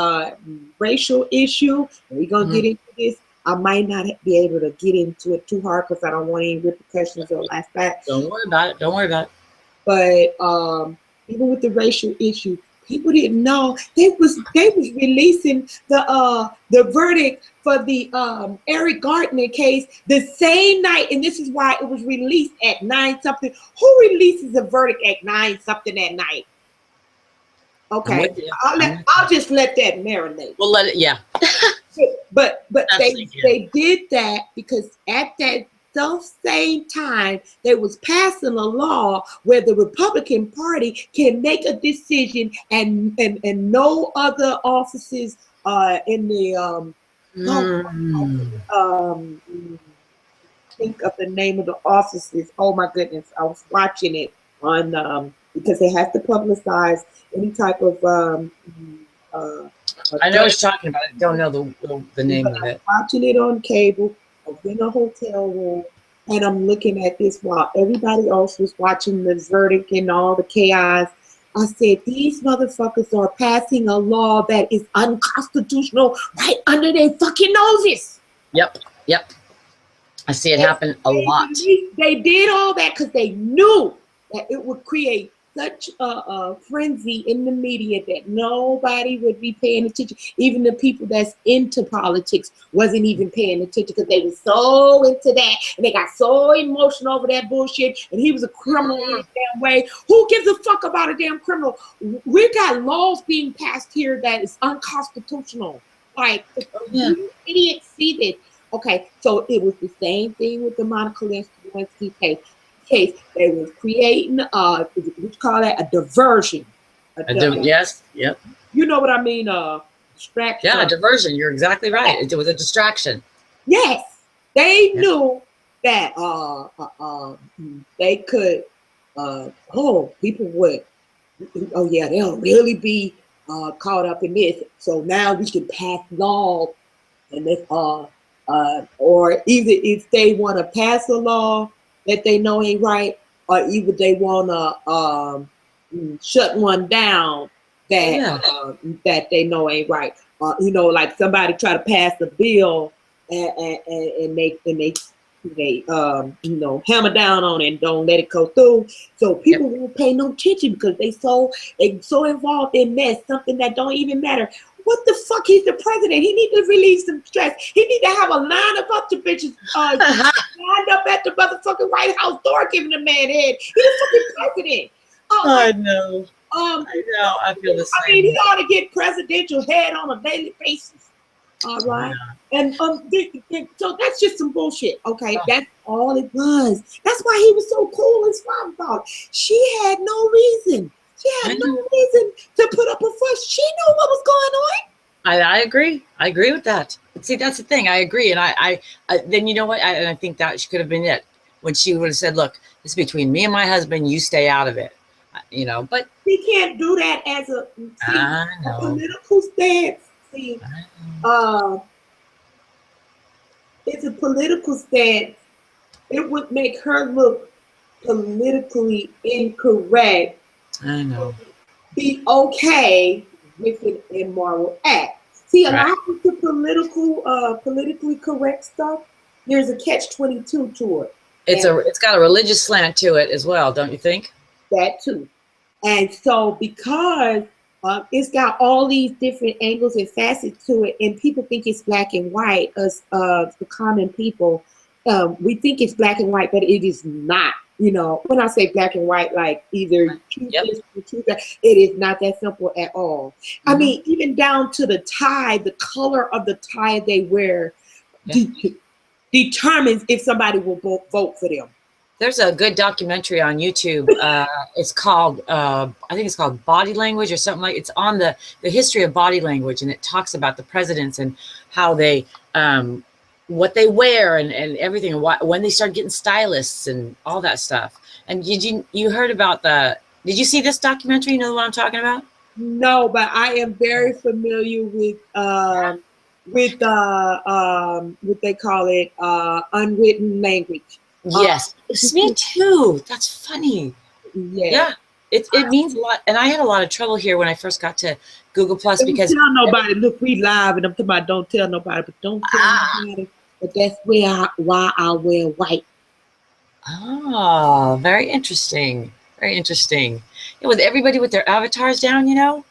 racial issue, and we're going to get into this. I might not be able to get into it too hard because I don't want any repercussions or like that. Don't worry about it. But even with the racial issue, people didn't know they was releasing the verdict for the Eric Gardner case the same night, and this is why it was released at 9 something. Who releases a verdict at 9 something at night? Okay, I'll just let that marinate. We'll let it, yeah. But they did that because at that same time they was passing a law where the Republican Party can make a decision and no other offices in the think of the name of the offices. Oh my goodness, I was watching it on because they have to publicize any type of I know what you're talking about. I don't know the name of it. Watching it on cable. I was in a hotel room and I'm looking at this while everybody else was watching the verdict and all the chaos. I said, these motherfuckers are passing a law that is unconstitutional right under their fucking noses. Yep. I see it happen a lot. They did all that because they knew that it would create such a frenzy in the media that nobody would be paying attention. Even the people that's into politics wasn't even paying attention because they were so into that and they got so emotional over that bullshit. And he was a criminal in a damn way. Who gives a fuck about a damn criminal? We got laws being passed here that is unconstitutional. Like, you idiots see this. Okay, so it was the same thing with the Monica Lewinsky case. They was creating what you call that, a diversion. Yes, yep. You know what I mean? Distraction. Yeah, a diversion. You're exactly right. It was a distraction. Yes, they knew that they could. People would. Oh yeah, they'll really be caught up in this. So now we can pass laws, and if or either if they want to pass a law that they know ain't right, or either they want to shut one down that that they know ain't right. You know, like somebody try to pass a bill and they you know, hammer down on it and don't let it go through. So people won't pay no attention because they so involved in mess, something that don't even matter. What the fuck? He's the president. He need to release some stress. He need to have a line of bunch of bitches lined up at the motherfucking White House door giving the man head. He's the fucking president. I know. I know. I feel the same. I mean, he ought to get presidential head on a daily basis. All right. And so that's just some bullshit. Okay, that's all it was. That's why he was so cool and smart about it. She had no reason. She had no reason to put up a fuss. She knew what was going on. I agree. I agree with that. See, that's the thing. I agree. And I then you know what? I think that could have been it. When she would have said, look, it's between me and my husband. You stay out of it. You know, but he can't do that as a political stance. See, it's a political stance. It would make her look politically incorrect. I know. Be okay with an immoral act. See, a lot of the politically correct stuff, there's a catch-22 to it. It's got a religious slant to it as well, don't you think? That too. And so because it's got all these different angles and facets to it, and people think it's black and white, us the common people, we think it's black and white, but it is not. You know, when I say black and white, like either choose this or choose that, it is not that simple at all. I mean, even down to the tie, the color of the tie they wear determines if somebody will vote for them. There's a good documentary on YouTube. It's called, I think it's called Body Language or something like. It's on the history of body language, and it talks about the presidents and how they, what they wear and everything, and when they start getting stylists and all that stuff. And you heard about did you see this documentary? You know what I'm talking about? No, but I am very familiar with what they call it, unwritten language. Yes, me too. That's funny. Yeah. It means a lot, and I had a lot of trouble here when I first got to Google Plus because don't tell nobody. Look, we live, and I'm talking about don't tell nobody, but don't tell nobody. But that's why I wear white. Oh, very interesting. Very interesting. Yeah, with everybody with their avatars down, you know,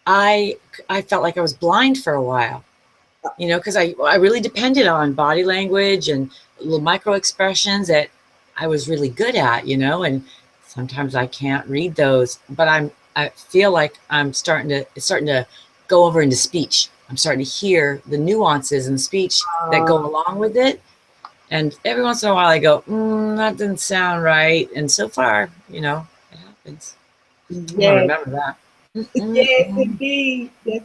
I felt like I was blind for a while. You know, because I really depended on body language and little micro expressions that I was really good at, you know, and sometimes I can't read those, but I feel like it's starting to go over into speech. I'm starting to hear the nuances in speech that go along with it. And every once in a while I go, that didn't sound right. And so far, you know, it happens. Yeah. I remember that. Yes, indeed. You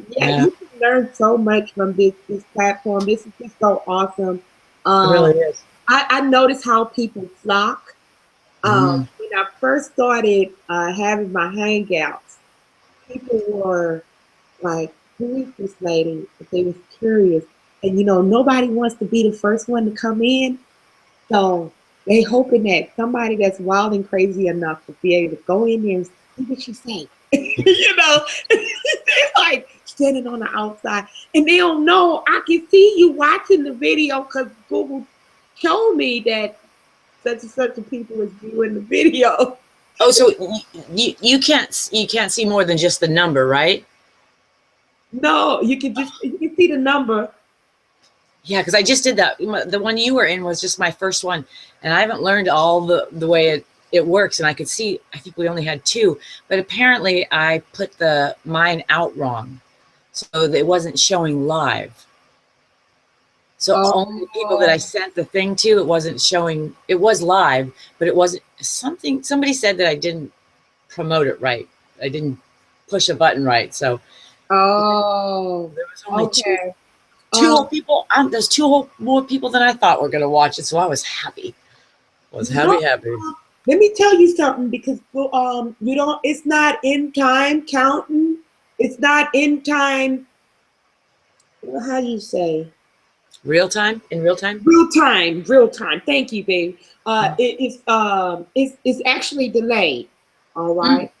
can learn so much from this platform. This is just so awesome. It really is. I noticed how people flock. When I first started having my hangouts, people were like, who is this lady? But they was curious. And, you know, nobody wants to be the first one to come in. So they hoping that somebody that's wild and crazy enough to be able to go in there and see what she say. You know, they're like standing on the outside. And they don't know, I can see you watching the video because Google showed me that such and such people is viewing the video. Oh, so you can't see more than just the number, right? No, you can see the number. Yeah, because I just did that. The one you were in was just my first one, and I haven't learned all the way it works. And I could see, I think we only had 2, but apparently I put mine out wrong, so it wasn't showing live. So only the people that I sent the thing to, it wasn't showing. It was live, but it wasn't something. Somebody said that I didn't promote it right. I didn't push a button right. So there was only two whole people. There's 2 whole more people than I thought were going to watch it. So I was happy. Happy. Let me tell you something, because you don't. It's not in time counting. It's not in time. How do you say? Real time? In real time? Real time. Thank you, babe. It's actually delayed. All right.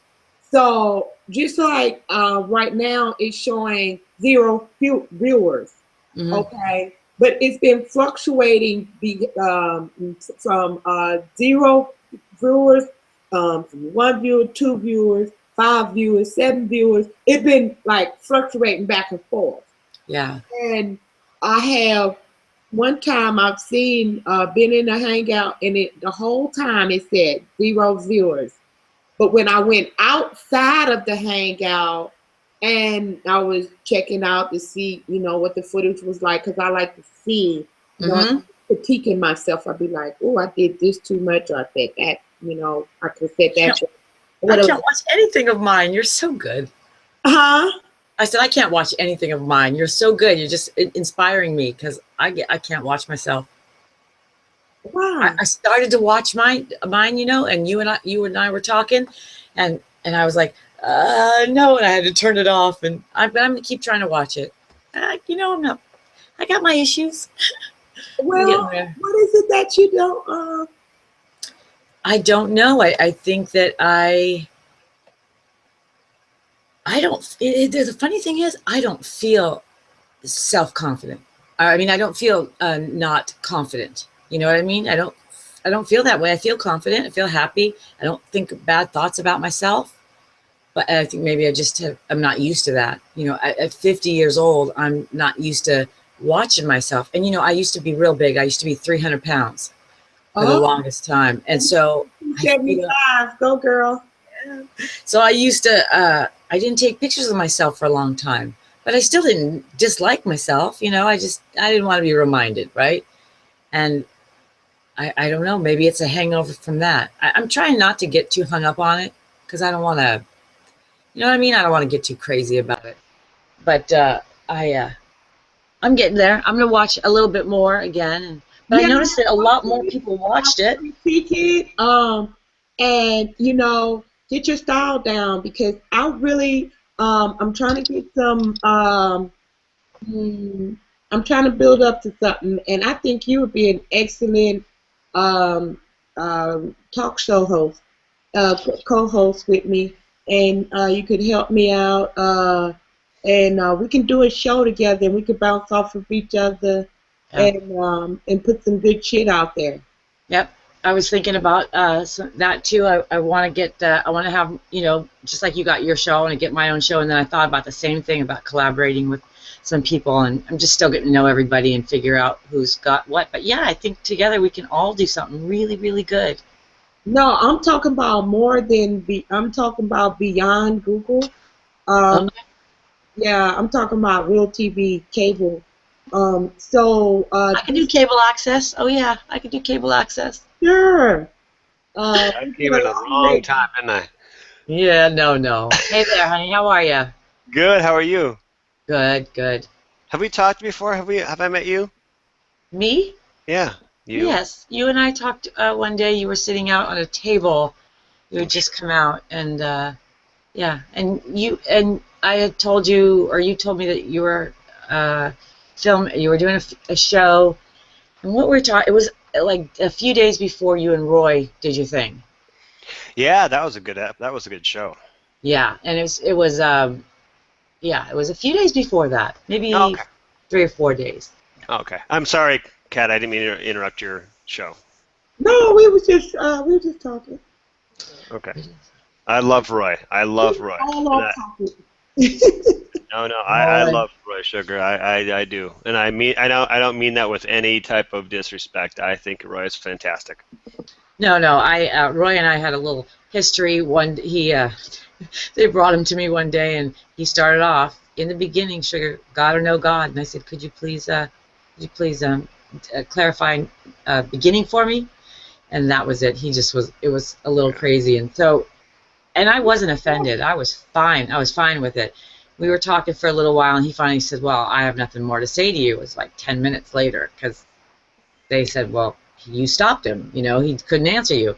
So just like right now, it's showing 0 viewers. Okay, but it's been fluctuating from 0 viewers, from 1 viewer, 2 viewers, 5 viewers, 7 viewers. It's been like fluctuating back and forth. Yeah. And I have one time I've seen been in a hangout, and the whole time it said 0 viewers. But when I went outside of the hangout and I was checking out to see, what the footage was like, because I like to see, critiquing myself. I'd be like, oh, I did this too much, or I said that, I could have said that. I can't watch anything of mine. You're so good. Huh? I said, I can't watch anything of mine. You're so good. You're just inspiring me, because I can't watch myself. Wow. I started to watch mine, and you and I were talking, and I was like, no, and I had to turn it off, and I'm gonna keep trying to watch it. I got my issues. Well, what is it that you don't? I don't know. I think that I don't. The funny thing is, I don't feel self-confident. I mean, I don't feel not confident. You know what I mean? I don't feel that way. I feel confident. I feel happy. I don't think bad thoughts about myself. But I think maybe I'm not used to that. At 50 years old, I'm not used to watching myself. And, I used to be real big. I used to be 300 pounds for the longest time. And so 75, go girl. So I used to, I didn't take pictures of myself for a long time, but I still didn't dislike myself. I didn't want to be reminded. Right. And I don't know, maybe it's a hangover from that. I'm trying not to get too hung up on it, because I don't want to, you know what I mean? I don't want to get too crazy about it. But I'm getting there. I'm going to watch a little bit more again. But I noticed that a lot more people watched it. And, get your style down, because I really, I'm trying to get some, I'm trying to build up to something, and I think you would be an excellent talk show host, co-host with me, and you could help me out, and we can do a show together, and we could bounce off of each other, and put some good shit out there. Yep, I was thinking about that too. I want to get, I want to have, just like you got your show, I want to get my own show, and then I thought about the same thing about collaborating with some people, and I'm just still getting to know everybody and figure out who's got what. But yeah, I think together we can all do something really, really good. No, I'm talking about I'm talking about beyond Google. Yeah, I'm talking about real TV, cable. I can do cable access. Oh yeah, I can do cable access. Sure. I gave it a long time, didn't I? Yeah, no. Hey there, honey. How are you? Good. How are you? Good. Have we talked before? Have I met you? Me? Yeah. You. Yes. You and I talked one day. You were sitting out on a table. You had just come out, and yeah, and I had told you, or you told me that you were you were doing a show, and what we're talking. It was like a few days before you and Roy did your thing. Yeah, that was a good show. Yeah, and it was a few days before that, maybe 3 or 4 days. Okay, I'm sorry, Kat. I didn't mean to interrupt your show. No, we were just talking. Okay. I love Roy. I love Roy. All And off topic. no, I Roy. love Roy Sugar. I do, and I don't mean that with any type of disrespect. I think Roy is fantastic. No, no. Roy and I had a little history. They brought him to me one day, and he started off in the beginning, Sugar, God or no God, and I said, could you please clarify beginning for me? And that was it. It was a little crazy, and so, and I wasn't offended. I was fine. I was fine with it. We were talking for a little while, and he finally said, well, I have nothing more to say to you. It was like 10 minutes later, because they said, well, you stopped him. He couldn't answer you.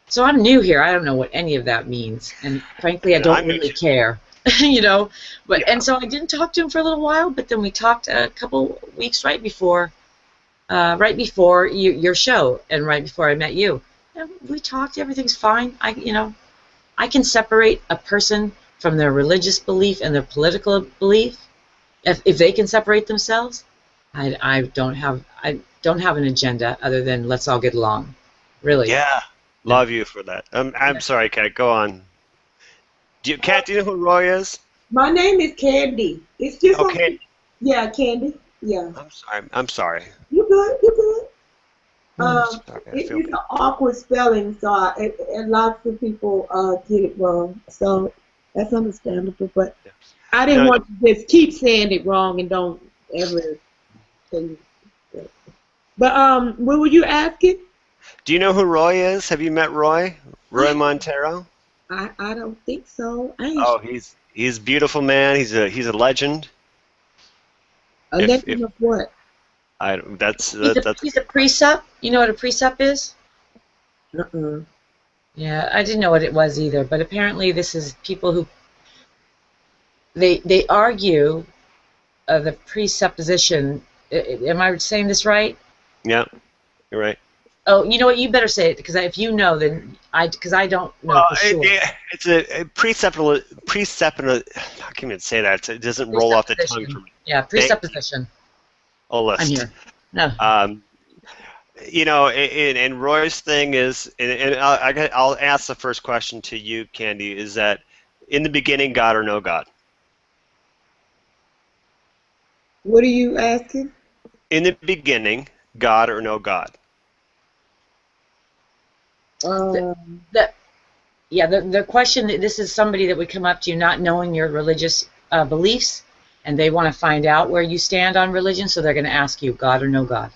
So I'm new here. I don't know what any of that means, and frankly, I don't really care. But and so I didn't talk to him for a little while, but then we talked a couple weeks right before your show and right before I met you. And we talked. Everything's fine. I can separate a person from their religious belief and their political belief if they can separate themselves. I don't have an agenda other than let's all get along. Really. Yeah. Love you for that. I'm sorry, Kat. Go on. Kat, do you know who Roy is? My name is Candy. It's just okay. Yeah, Candy. Yeah. I'm sorry. You good? You good? Sorry, It's an awkward spelling, so and lots of people get it wrong. So that's understandable. But I didn't want to just keep saying it wrong and don't ever say it. But what were you asking? Do you know who Roy is? Have you met Roy? Roy Montero? I don't think so. Oh, he's a beautiful man. He's a legend. A legend of what? He's a precept. You know what a precept is? Yeah, I didn't know what it was either. But apparently, this is people who they argue the presupposition. Am I saying this right? Yeah, you're right. Oh, you know what? You better say it because if you know, then because I don't know for sure. It's a precept. How can you say that? It doesn't roll off the tongue for me. Yeah, presupposition. I'm here. No. And Roy's thing is, and I'll ask the first question to you, Candy. Is that in the beginning, God or no God? What are you asking? In the beginning, God or no God? The question, this is somebody that would come up to you not knowing your religious beliefs, and they want to find out where you stand on religion, so they're going to ask you, God or no God.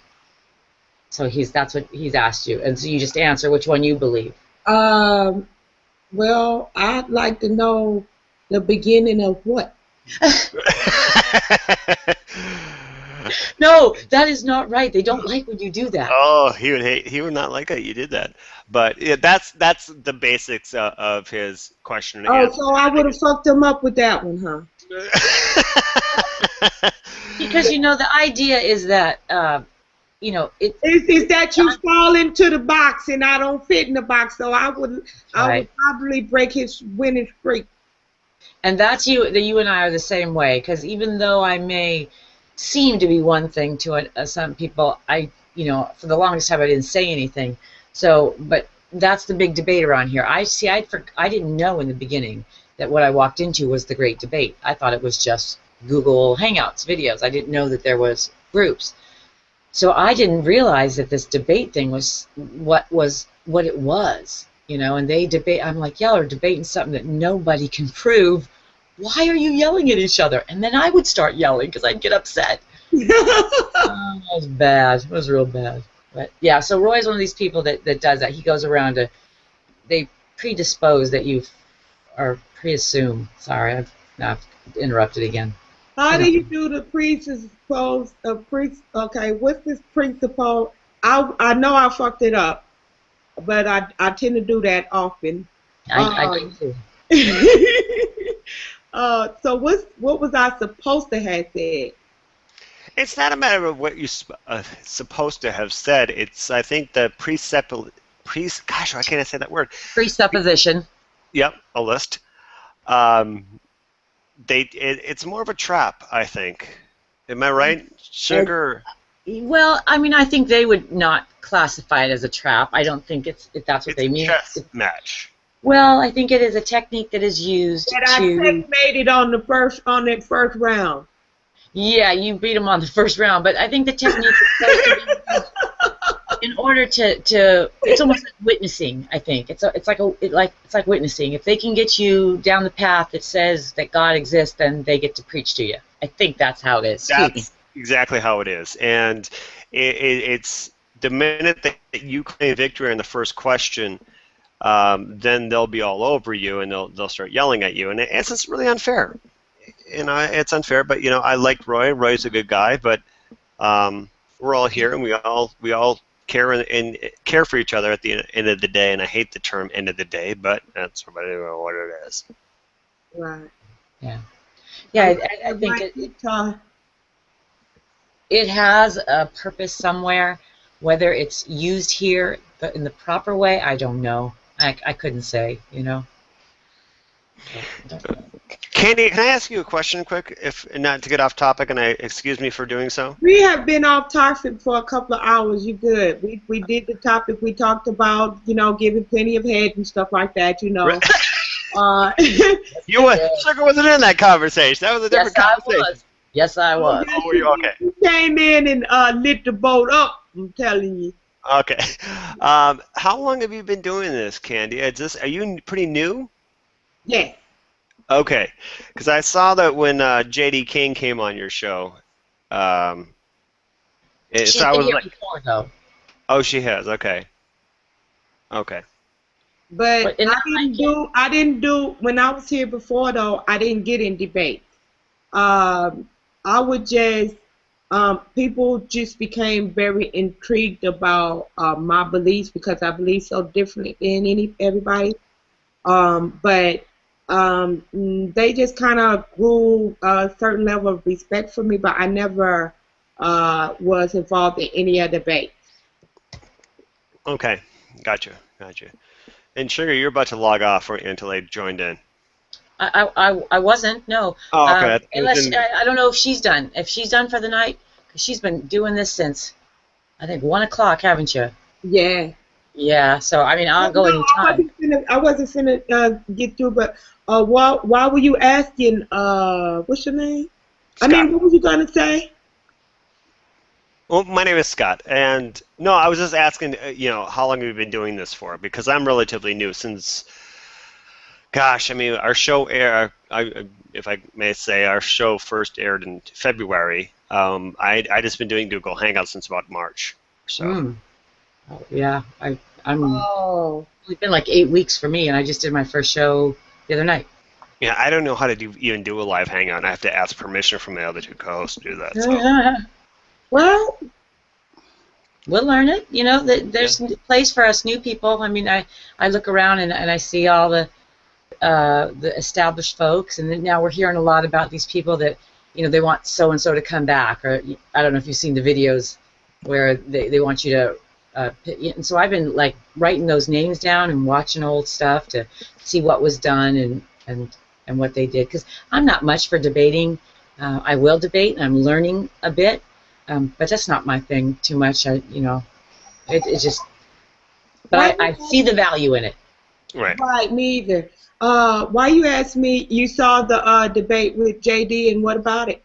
So that's what he's asked you, and so you just answer which one you believe. Well, I'd like to know the beginning of what? No, that is not right. They don't like when you do that. Oh, he would not like that you did that. But that's the basics of his question. Oh, so I would have fucked him up with that one, huh? Because the idea is that is that you fall into the box and I don't fit in the box, so I would probably break his winning streak. And that's you. That you and I are the same way. Because even though I may seem to be one thing to some people, for the longest time I didn't say anything. So, but that's the big debate around here. I didn't know in the beginning that what I walked into was the great debate. I thought it was just Google Hangouts videos. I didn't know that there was groups. So I didn't realize that this debate thing was what it was, and they debate. I'm like, y'all are debating something that nobody can prove. Why are you yelling at each other? And then I would start yelling because I'd get upset. It was bad. It was real bad. But yeah, so Roy's one of these people that does that. He goes around they predispose that you or preassume. Sorry, I've interrupted again. How do you do the presuppose? Okay, what's this presuppose? I know I fucked it up, but I tend to do that often. I do too. So what was I supposed to have said? It's not a matter of what you're supposed to have said. It's, I think, the gosh, why can't I say that word? Presupposition. Yep, a list. It's more of a trap, I think. Am I right, Sugar? Well, I mean, I think they would not classify it as a trap. I don't think if that's what It's they a mean. chess match. Well, I think it is a technique that is used That I to. checkmated on that first round. Yeah, you beat them on the first round, but I think the technique is supposed to be used in order to. It's almost like witnessing. I think it's like witnessing. If they can get you down the path that says that God exists, then they get to preach to you. I think that's how it is. That's exactly how it is, and it's the minute that you claim victory in the first question, then they'll be all over you and they'll start yelling at you, and it's really unfair. It's unfair, but I liked Roy. Roy's a good guy, but we're all here and we all care and care for each other at the end of the day. And I hate the term "end of the day," but that's what it is. Right. Yeah. Yeah, I think it has a purpose somewhere. Whether it's used here in the proper way, I don't know. I couldn't say, Candy, can I ask you a question quick, if not to get off topic, and excuse me for doing so? We have been off topic for a couple of hours. You good? We did the topic. We talked about giving plenty of head and stuff like that. Sugar wasn't in that conversation. That was a different conversation. Yes, I was. Oh, were you okay? You came in and lit the boat up. I'm telling you. Okay. How long have you been doing this, Candy? Are you pretty new? Yeah. Okay, because I saw that when J.D. King came on your show. She's been here before, though. Oh, she has. Okay. Okay. But I didn't do when I was here before though. I didn't get in debate. I would just people just became very intrigued about my beliefs because I believe so differently than everybody. But they just kind of grew a certain level of respect for me, but I never was involved in any other debate. Okay, gotcha. And Sugar, you're about to log off, weren't you, until I joined in? I wasn't, no. Oh, okay. Unless I don't know if she's done. If she's done for the night, because she's been doing this since I think 1 o'clock, haven't you? Yeah. Yeah. So I mean, I'll go anytime. I wasn't finna get through, but why were you asking? What's your name? Scott. I mean, what was you gonna say? Well, my name is Scott, and no, I was just asking, how long have you been doing this for? Because I'm relatively new since, gosh, I mean, our show if I may say, our show first aired in February. I just been doing Google Hangouts since about March. So. Oh, yeah, it's been like 8 weeks for me, and I just did my first show the other night. Yeah, I don't know how to even do a live hangout. I have to ask permission from the other two co-hosts to do that. So. Well, we'll learn it. There's a place for us new people. I mean, I look around and I see all the established folks, and then now we're hearing a lot about these people that they want so and so to come back, or I don't know if you've seen the videos where they want you to. And so I've been like writing those names down and watching old stuff to see what was done and what they did, because I'm not much for debating. I will debate, and I'm learning a bit. But that's not my thing too much. It's just. But I see the value in it. Right. Right. Me either. Why you asked me? You saw the debate with JD, and what about it?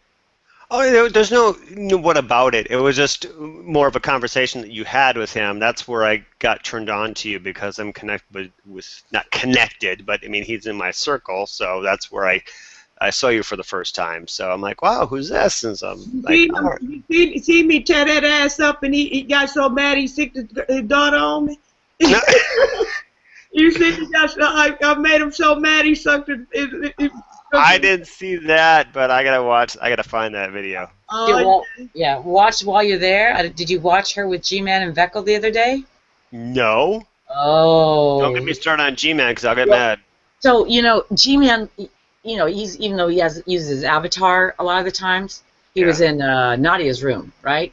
Oh, there's no what about it. It was just more of a conversation that you had with him. That's where I got turned on to you, because I'm connected with not connected, but I mean he's in my circle, so that's where I saw you for the first time. So I'm like, wow, who's this? And so I'm like, you see me tear that ass up, and he got so mad he sicked his daughter on me. No. You see, I made him so mad he sucked it. I didn't see that, but I gotta find that video. Yeah, watch while you're there. Did you watch her with G-Man and Veckel the other day? No. Oh. Don't get me started on G-Man, because I'll get mad. So G-Man, he's even though he uses his avatar a lot of the times, he was in Nadia's room, right?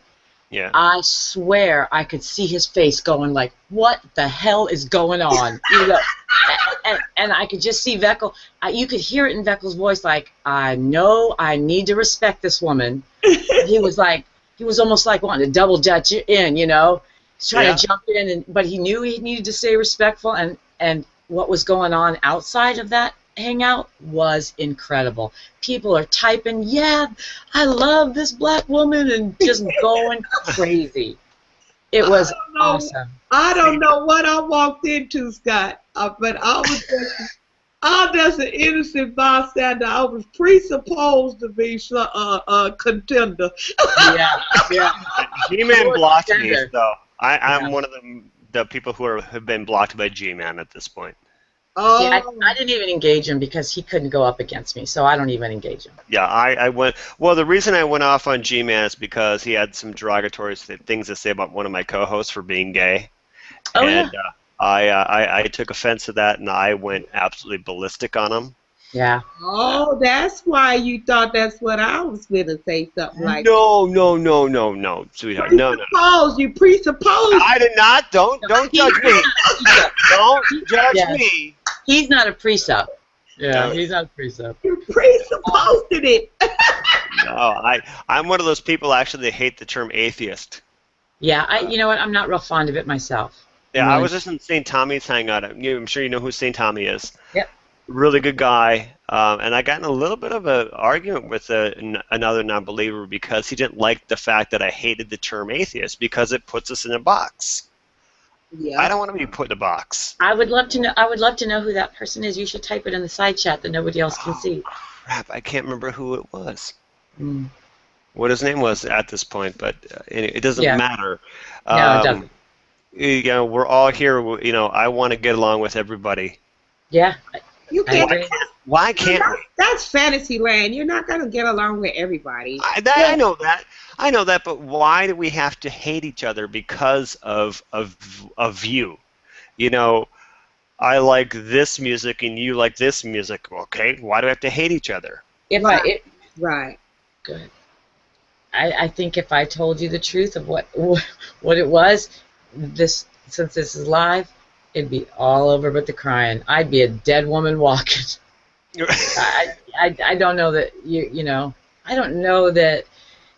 Yeah. I swear I could see his face going like, what the hell is going on? And I could just see Veckel. You could hear it in Veckel's voice, like, I know I need to respect this woman. He was like, he was almost like wanting to double dutch in, you know. He's trying Yeah. to jump in, but he knew he needed to stay respectful, and what was going on outside of that hangout was incredible. People are typing, yeah, I love this black woman, and just going crazy. It was awesome. I don't know what I walked into, Scott, but I'm just an innocent bystander. I was presupposed to be a contender. Yeah. G-Man blocked me, Contender. so I'm Yeah. one of the people who have been blocked by G-Man at this point. Oh, See, I didn't even engage him because he couldn't go up against me, so I don't even engage him. Yeah, I went. Well, the reason I went off on G-Man is because he had some derogatory things to say about one of my co-hosts for being gay, Oh, and yeah. I took offense to that, and I went absolutely ballistic on him. Yeah. oh, that's why you thought that's what I was going to say, something like No, sweetheart, no. You presuppose. I did not. Don't judge me. Don't judge Yes. me. He's not a precept. Yeah, No. he's not a precept. You presupposed it. No, I'm one of those people actually that hate the term atheist. Yeah, you know what? I'm not real fond of it myself. Yeah, Really. I was just in St. Tommy's hangout. I'm sure you know who St. Tommy is. Yep. Really good guy. And I got in a little bit of an argument with another non-believer because he didn't like the fact that I hated the term atheist because it puts us in a box. Yeah. I don't want to be put in a box. I would love to know. I would love to know who that person is. You should type it in the side chat that nobody else can see. Crap, I can't remember who it was. Mm. What his name was at this point, but it doesn't Yeah. matter. No, it doesn't. You know, we're all here. You know, I want to get along with everybody. Yeah. You I can't. agree. Why can't we? That's fantasy land. You're not going to get along with everybody. I know that. I know that, but why do we have to hate each other because of you? You know, I like this music and you like this music. Okay, why do we have to hate each other? Right. Good. I think if I told you the truth of what it was, since this is live, it'd be all over but the crying. I'd be a dead woman walking. I don't know that you know. I don't know that.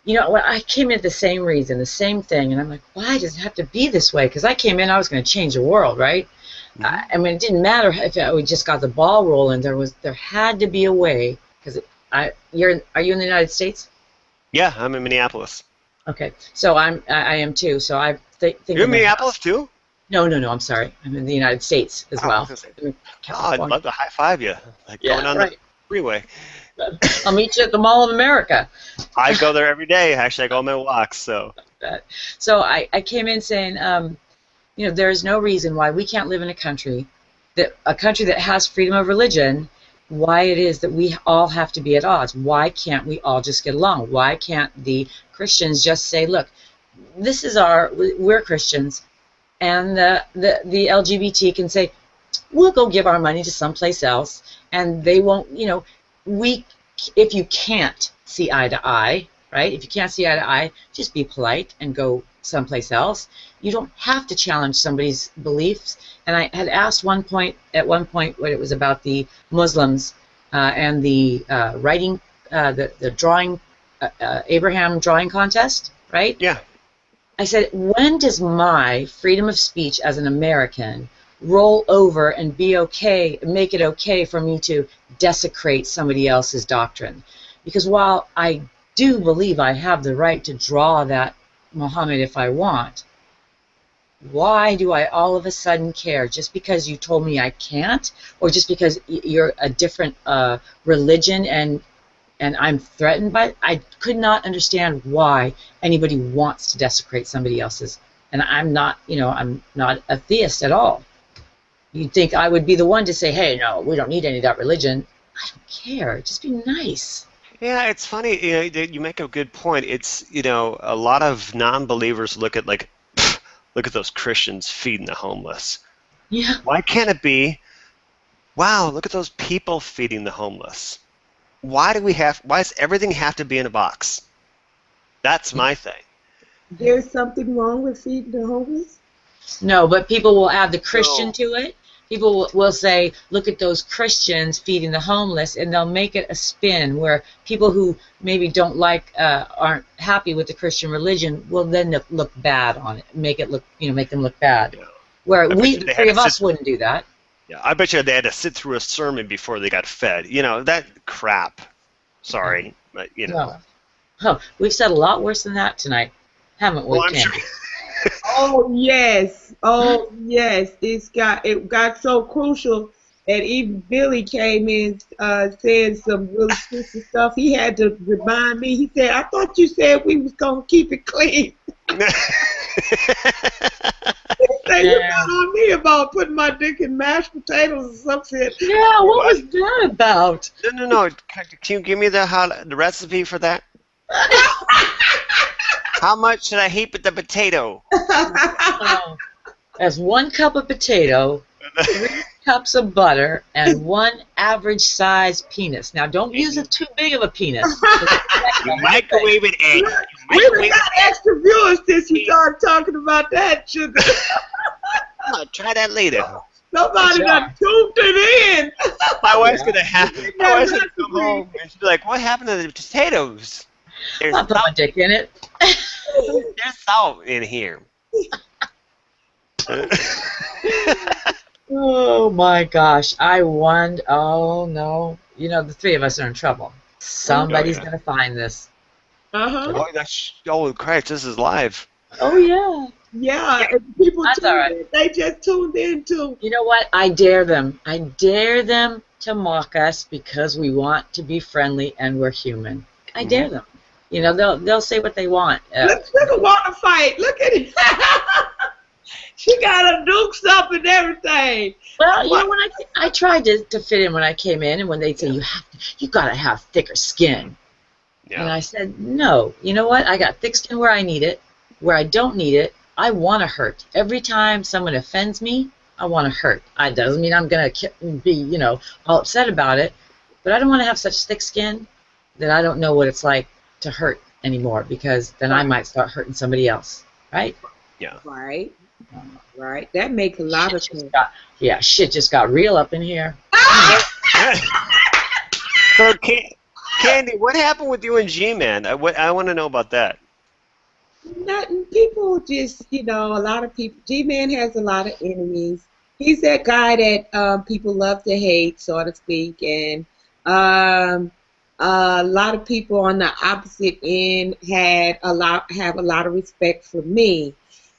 You know, I came in the same reason, the same thing, and I'm like, why does it have to be this way? Because I came in, I was going to change the world, right? Mhm. I mean, it didn't matter if we just got the ball rolling. There had to be a way. Because are you in the United States? Yeah, I'm in Minneapolis. Okay, so I am too. So I think You're in Minneapolis too? No, I'm sorry. I'm in the United States as Oh, I well. was gonna say, I'm in Oh, I'd California. love to high five you, like Yeah, going on right. the freeway. I'll meet you at the Mall of America. I go there every day. Actually, I go on my walks. So So I came in saying, you know, there is no reason why we can't live in a country that has freedom of religion. Why it is that we all have to be at odds? Why can't we all just get along? Why can't the Christians just say, look, we're Christians, and the LGBT can say, we'll go give our money to someplace else, and they won't, you know, if you can't see eye to eye, right? If you can't see eye to eye, just be polite and go someplace else. You don't have to challenge somebody's beliefs. And I had asked at one point when it was about the Muslims and the writing, the drawing, Abraham drawing contest, right? yeah, I said, when does my freedom of speech as an American roll over and make it okay for me to desecrate somebody else's doctrine? Because while I do believe I have the right to draw that Muhammad if I want, why do I all of a sudden care? Just because you told me I can't? Or just because you're a different religion and I'm threatened by it? I could not understand why anybody wants to desecrate somebody else's. And I'm not a theist at all. You'd think I would be the one to say, hey, no, we don't need any of that religion. I don't care. Just be nice. yeah. It's funny. You know, you make a good point. It's, you know, a lot of non-believers look at those Christians feeding the homeless. Yeah. Why can't it be? Wow, look at those people feeding the homeless. Why does everything have to be in a box? That's my thing. There's something wrong with feeding the homeless? No, but people will add the Christian No. to it. People will say, look at those Christians feeding the homeless, and they'll make it a spin where people who maybe don't like, aren't happy with the Christian religion, will then look bad on it, make it look, make them look bad. Yeah. Where I bet we, you the they three had of to us, wouldn't do that. Yeah, I bet you they had to sit through a sermon before they got fed. That crap. Sorry, but No. Oh, we've said a lot worse than that tonight, haven't we, Well, I'm Candy? sure. Oh yes, oh yes. It got so crucial that even Billy came in saying some really twisty stuff. He had to remind me. He said, "I thought you said we was gonna keep it clean." He said, "You got on me about putting my dick in mashed potatoes or something." Yeah, what was that about? No. Can you give me the recipe for that? How much should I heap at the potato? That's 1 cup of potato, 3 cups of butter, and 1 average size penis. Now, don't use a too big of a penis. You microwave it, egg. We got extra viewers since you started talking about that sugar. Try that later. Somebody done tuned it in. My wife's gonna come home and she'll be like, "What happened to the potatoes? There's I'll put my dick in it. There's salt in here." Oh my gosh, I won. Oh no. The 3 of us are in trouble. Somebody's going to find this. Uh-huh. Oh, Christ, this is live. Oh yeah. Yeah, and people That's all right. in. They just tuned in too. You know what? I dare them. I dare them to mock us because we want to be friendly and we're human. I dare them. They'll say what they want. Look at want to fight. Look at it. She got her dukes up and everything. Well, when I tried to fit in when I came in, and when they say you gotta have thicker skin, and I said no. You know what? I got thick skin where I need it. Where I don't need it, I want to hurt. Every time someone offends me, I want to hurt. It doesn't mean I'm gonna be all upset about it, but I don't want to have such thick skin that I don't know what it's like to hurt anymore, because then I might start hurting somebody else, right? Yeah. Right. Right. That makes a lot of sense. Shit just got real up in here. So, Candy, what happened with you and G-Man? I want to know about that. Nothing. People just, a lot of people. G-Man has a lot of enemies. He's that guy that people love to hate, so to speak, and a lot of people on the opposite end have a lot of respect for me.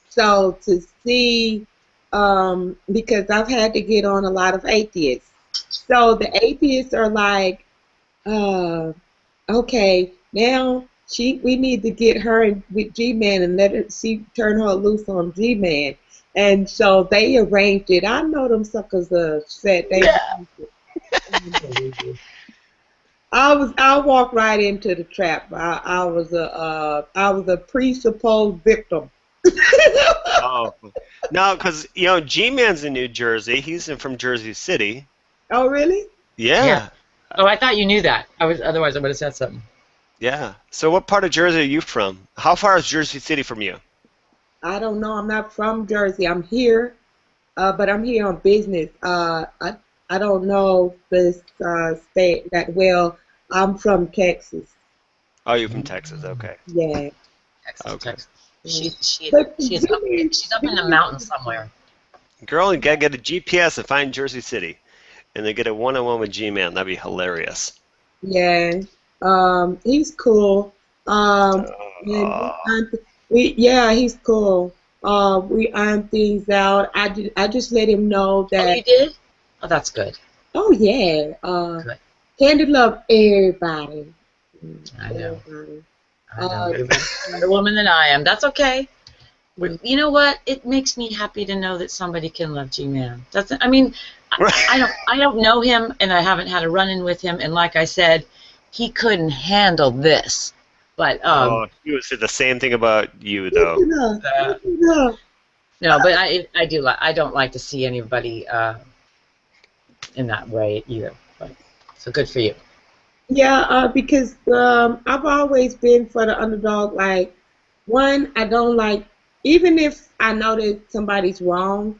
So to see, because I've had to get on a lot of atheists. So the atheists are like, okay, now we need to get her with G-Man and turn her loose on G-Man. And so they arranged it. I know them suckers said they arranged it. I walked right into the trap. I was a presupposed victim. Oh, no, because G-Man's in New Jersey. He's from Jersey City. Oh, really? Yeah. Oh, I thought you knew that. Otherwise I would have said something. Yeah. So what part of Jersey are you from? How far is Jersey City from you? I don't know. I'm not from Jersey. I'm here, but I'm here on business. I don't know this state that well. I'm from Texas. Oh, you're from Texas. Okay. Yeah. Texas. She's up in the mountains somewhere. Girl, you gotta get a GPS and find Jersey City, and then get a one-on-one with G-Man. That'd be hilarious. Yeah. He's cool. He's cool. We iron things out. I just let him know that. Oh, you did? Oh, that's good. Oh yeah. Good. Candy love everybody. I know. Everybody. You're a better woman than I am. That's okay. You know what? It makes me happy to know that somebody can love G-Man. I don't know him, and I haven't had a run-in with him. And like I said, he couldn't handle this. But he would say the same thing about you, though. No, but I don't like to see anybody in that way either. But, so good for you. Yeah, because I've always been for the underdog. Like, one, I don't like, even if I know that somebody's wrong,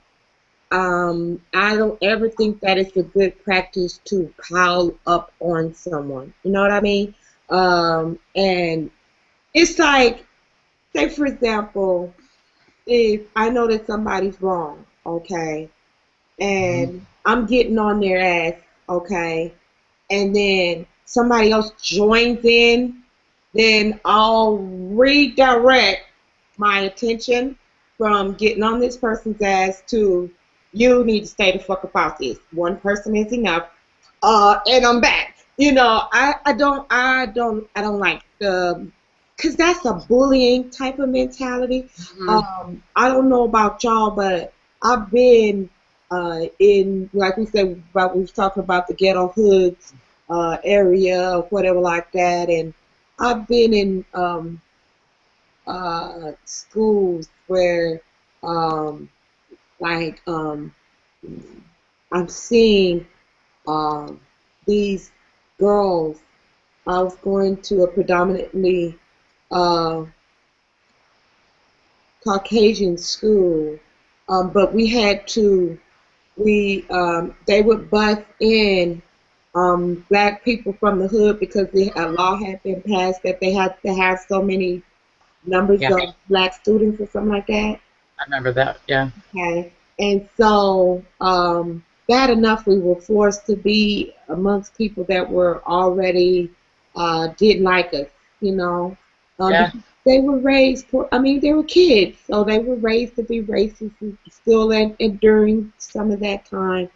I don't ever think that it's a good practice to pile up on someone. You know what I mean? And it's like, say for example, if I know that somebody's wrong, okay, and I'm getting on their ass, okay, and then somebody else joins in, then I'll redirect my attention from getting on this person's ass to you need to stay the fuck about this. One person is enough. And I'm back. You know, I don't like the, cause that's a bullying type of mentality. I don't know about y'all, but I've been in, like we said, about we was talking about the ghetto hoods area or whatever like that, and I've been in schools where like I'm seeing um, these girls. I was going to a predominantly uh, Caucasian school, but we had to, they would bus in black people from the hood because a law had been passed that they had to have so many numbers Yeah, of black students or something like that. I remember that. Yeah. Okay. And so bad enough we were forced to be amongst people that were already didn't like us, you know. Yeah. Because they were raised, I mean, they were kids, so they were raised to be racist and still and during some of that time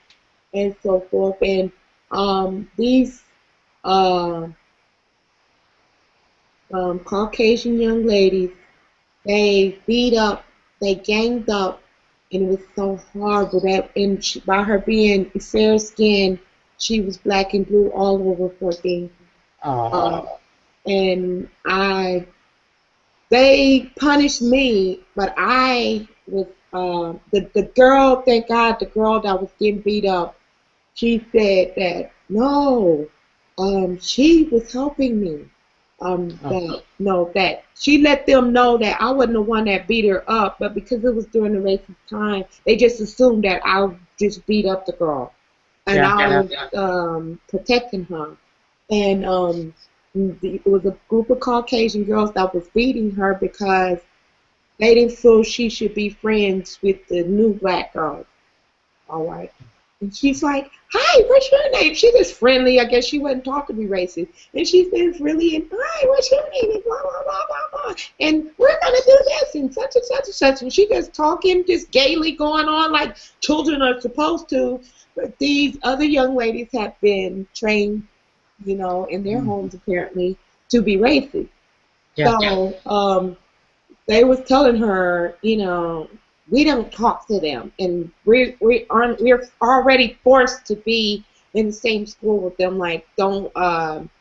and so forth. And these uh, Caucasian young ladies, they beat up, they ganged up, and it was so horrible that, and she, by her being fair skinned, she was black and blue all over her thing. Oh. And they punished me, but I was, the girl, thank God, the girl that was getting beat up, she said that no, she was helping me. That no, that she let them know that I wasn't the one that beat her up, but because it was during the racist time, they just assumed that I just beat up the girl, and Yeah. I was protecting her. And it was a group of Caucasian girls that was beating her because they didn't feel she should be friends with the new black girls. All right. And she's like, hi, what's your name? She was friendly. I guess she wasn't taught to be racist. And she says, really, and hi, what's your name? And blah, blah, blah, blah, blah. And we're going to do this and such and such and such. And she just talking, just gaily going on like children are supposed to. But these other young ladies have been trained, you know, in their homes apparently to be racist. Yeah. So they was telling her, you know, we don't talk to them, and we're already forced to be in the same school with them. Like, don't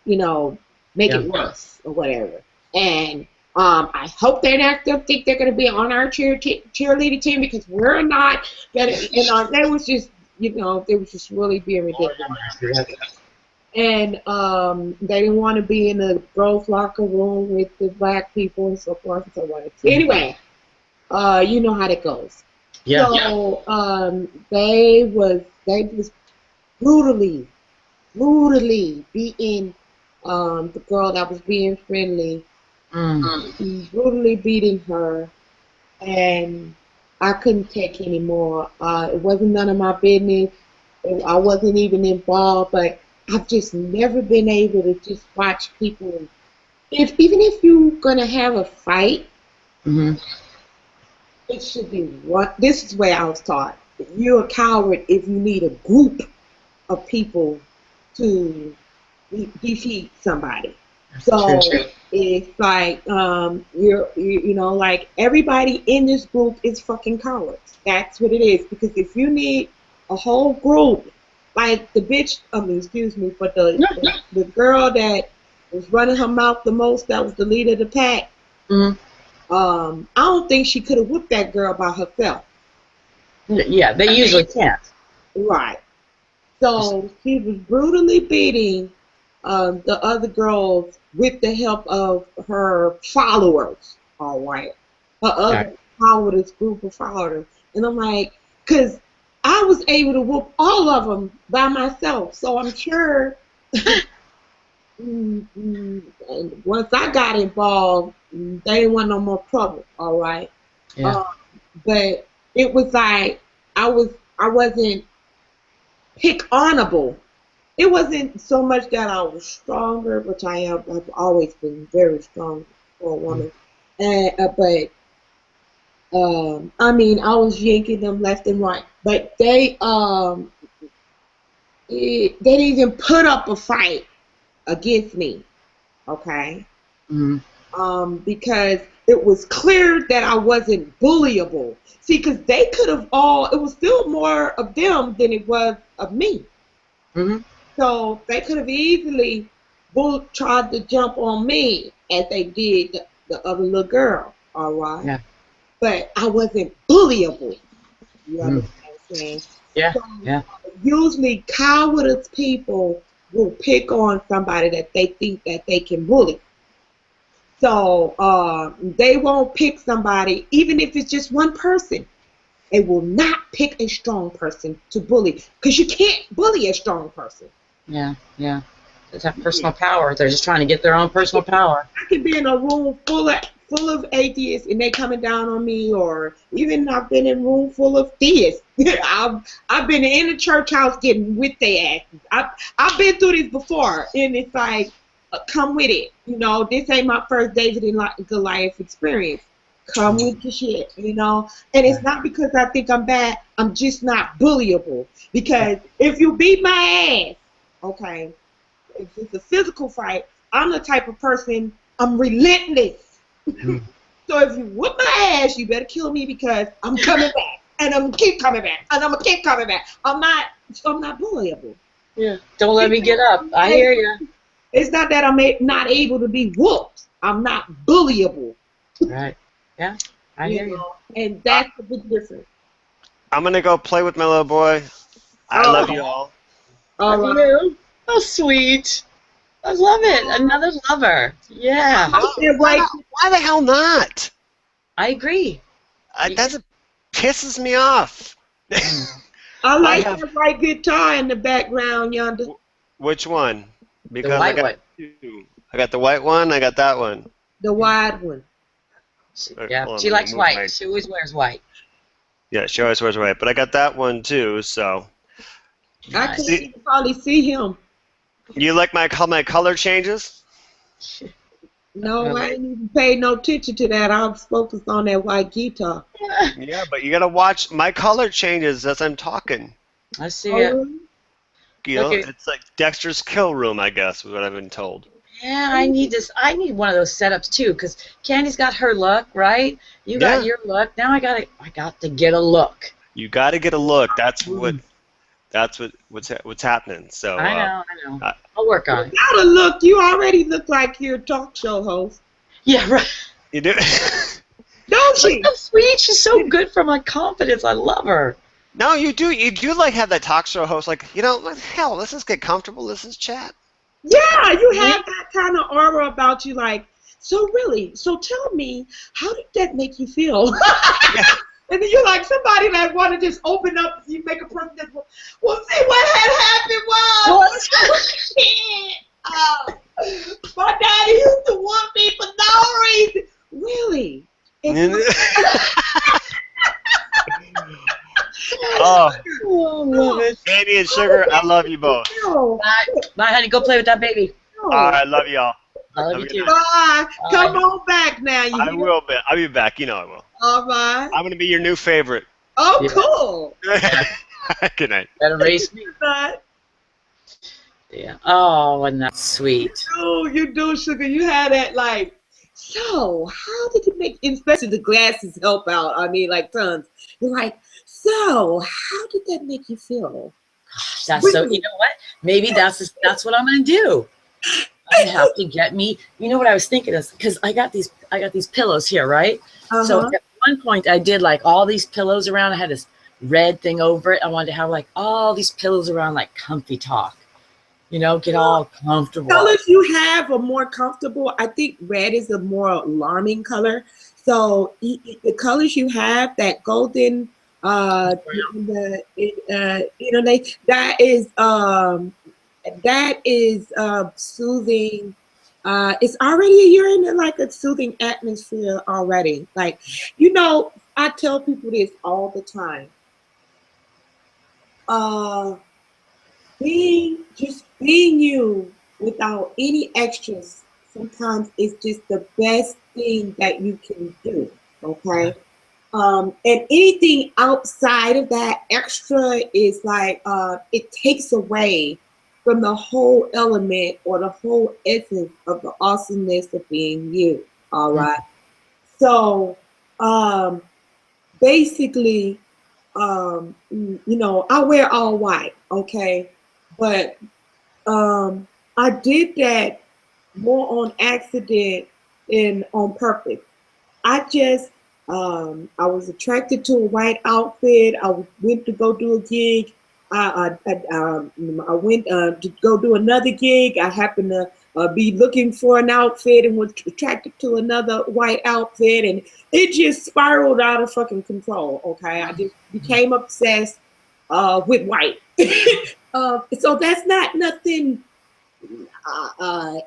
you know, make it worse or whatever. And I hope they not think they're going to be on our cheerleading team because we're not. Gonna, and they was just, you know, they was just really being ridiculous. And they didn't want to be in the girls' locker room with the black people and so forth and so on. Anyway, you know how that goes. Yeah. So they was brutally beating the girl that was being friendly, brutally beating her, and I couldn't take anymore. It wasn't none of my business. I wasn't even involved, but I've just never been able to just watch people. Even if you're gonna have a fight, it should be one. This is where I was taught. You're a coward if you need a group of people to defeat somebody. So it's like you know, like everybody in this group is fucking cowards. That's what it is. Because if you need a whole group, like the bitch, I mean, excuse me, but the girl that was running her mouth the most, that was the leader of the pack. I don't think she could have whooped that girl by herself. Yeah, they usually can't. Right. So she was brutally beating the other girls with the help of her followers. All right. Her other followers, group of followers. And I'm like, because I was able to whoop all of them by myself. So I'm sure and once I got involved, they didn't want no more trouble. All right. Yeah. But it was like I wasn't pick honorable. It wasn't so much that I was stronger, which I am. I've always been very strong for a woman. But I mean, I was yanking them left and right. But they didn't even put up a fight against me. Okay. Because it was clear that I wasn't bullyable. See, because they could have it was still more of them than it was of me. So they could have easily tried to jump on me as they did the other little girl, all right? Yeah. But I wasn't bullyable. You understand what I'm saying? Yeah. So, Yeah. usually cowardice people will pick on somebody that they think that they can bully. So they won't pick somebody, even if it's just one person. They will not pick a strong person to bully because you can't bully a strong person. Yeah. Yeah. They have personal power. They're just trying to get their own personal power. I could be in a room full of atheists and they coming down on me, or even I've been in a room full of theists. I've been in a church house getting with their asses. I've been through this before, and it's like, come with it. You know, this ain't my first David and Goliath experience. Come with the shit, you know. And it's not because I think I'm bad. I'm just not bullyable. Because if you beat my ass, okay, if it's a physical fight, I'm the type of person, I'm relentless. So if you whoop my ass, you better kill me because I'm coming back. And I'm gonna keep coming back. And I'm gonna keep coming back. I'm not bullyable. Yeah. Don't let me get up. I hear you. It's not that I'm not able to be whooped. I'm not bullyable. Right. Yeah. I hear you. And that's the big difference. I'm gonna go play with my little boy. I love you all. All Love right. you. Oh, sweet. I love it. Another lover. Yeah. Why the hell not? I agree. That pisses me off. I like that white guitar in the background yonder. Which one? Because The I white got one. two. I got the white one. I got that one. The wide one. Yeah, Hold on, she let me likes move white. my- She always wears white. Yeah, she always wears white. But I got that one too. So I can't even hardly see him. you like how my color changes? No, I ain't even paid no attention to that. I was focused on that white guitar. Yeah, but you gotta watch. My color changes as I'm talking. I see it. You know, Okay. it's like Dexter's kill room, I guess, is what I've been told. Yeah, I need this. I need one of those setups too, because Candy's got her look, right? You got your look. Now I got to get a look. You got to get a look. That's what's happening. So I know. I'll work on it. Got a look. You already look like you're a talk show host. Yeah, right. You do. Don't she? She's so sweet. She's so good for my confidence. I love her. No, you do. You do like have that talk show host. Like, you know, hell, let's just get comfortable. Let's just chat. Yeah, you have that kind of aura about you. Like, so tell me, how did that make you feel? And then you're like somebody that want to just open up. You make a person just, well, see what had happened was, my daddy used to want me for no reason. Really? Oh, love it. Candy and Sugar, I love you both. Bye, honey. Go play with that baby. All right, love y'all. I love you too. Bye. Come on back now. I will be. I'll be back. You know I will. All right. I'm gonna be your new favorite. Oh, Yeah. cool. Good night. Better race me. But, Yeah. Oh, and that's sweet. you do, Sugar. You had that like. So, how did it make? Especially the glasses help out. I mean, like tons. You're like, so how did that make you feel? That's so. You know what? Maybe that's what I'm gonna do. I have to get me. You know what I was thinking is because I got these pillows here, right? So at one point I did like all these pillows around. I had this red thing over it. I wanted to have like all these pillows around, like comfy talk. You know, get all comfortable. Colors you have are more comfortable. I think red is a more alarming color. So the colors you have, that golden You know, that is soothing. It's already you're in like a soothing atmosphere already. Like, you know, I tell people this all the time. Uh, being you without any extras sometimes is just the best thing that you can do. Okay. And anything outside of that extra is like it takes away from the whole element or the whole essence of the awesomeness of being you. All right. So basically, you know, I wear all white, okay, but I did that more on accident than on purpose. I just I was attracted to a white outfit. I went to go do a gig. I went to go do another gig. I happened to be looking for an outfit and was attracted to another white outfit, and it just spiraled out of fucking control. Okay, I just became obsessed with white. So that's not nothing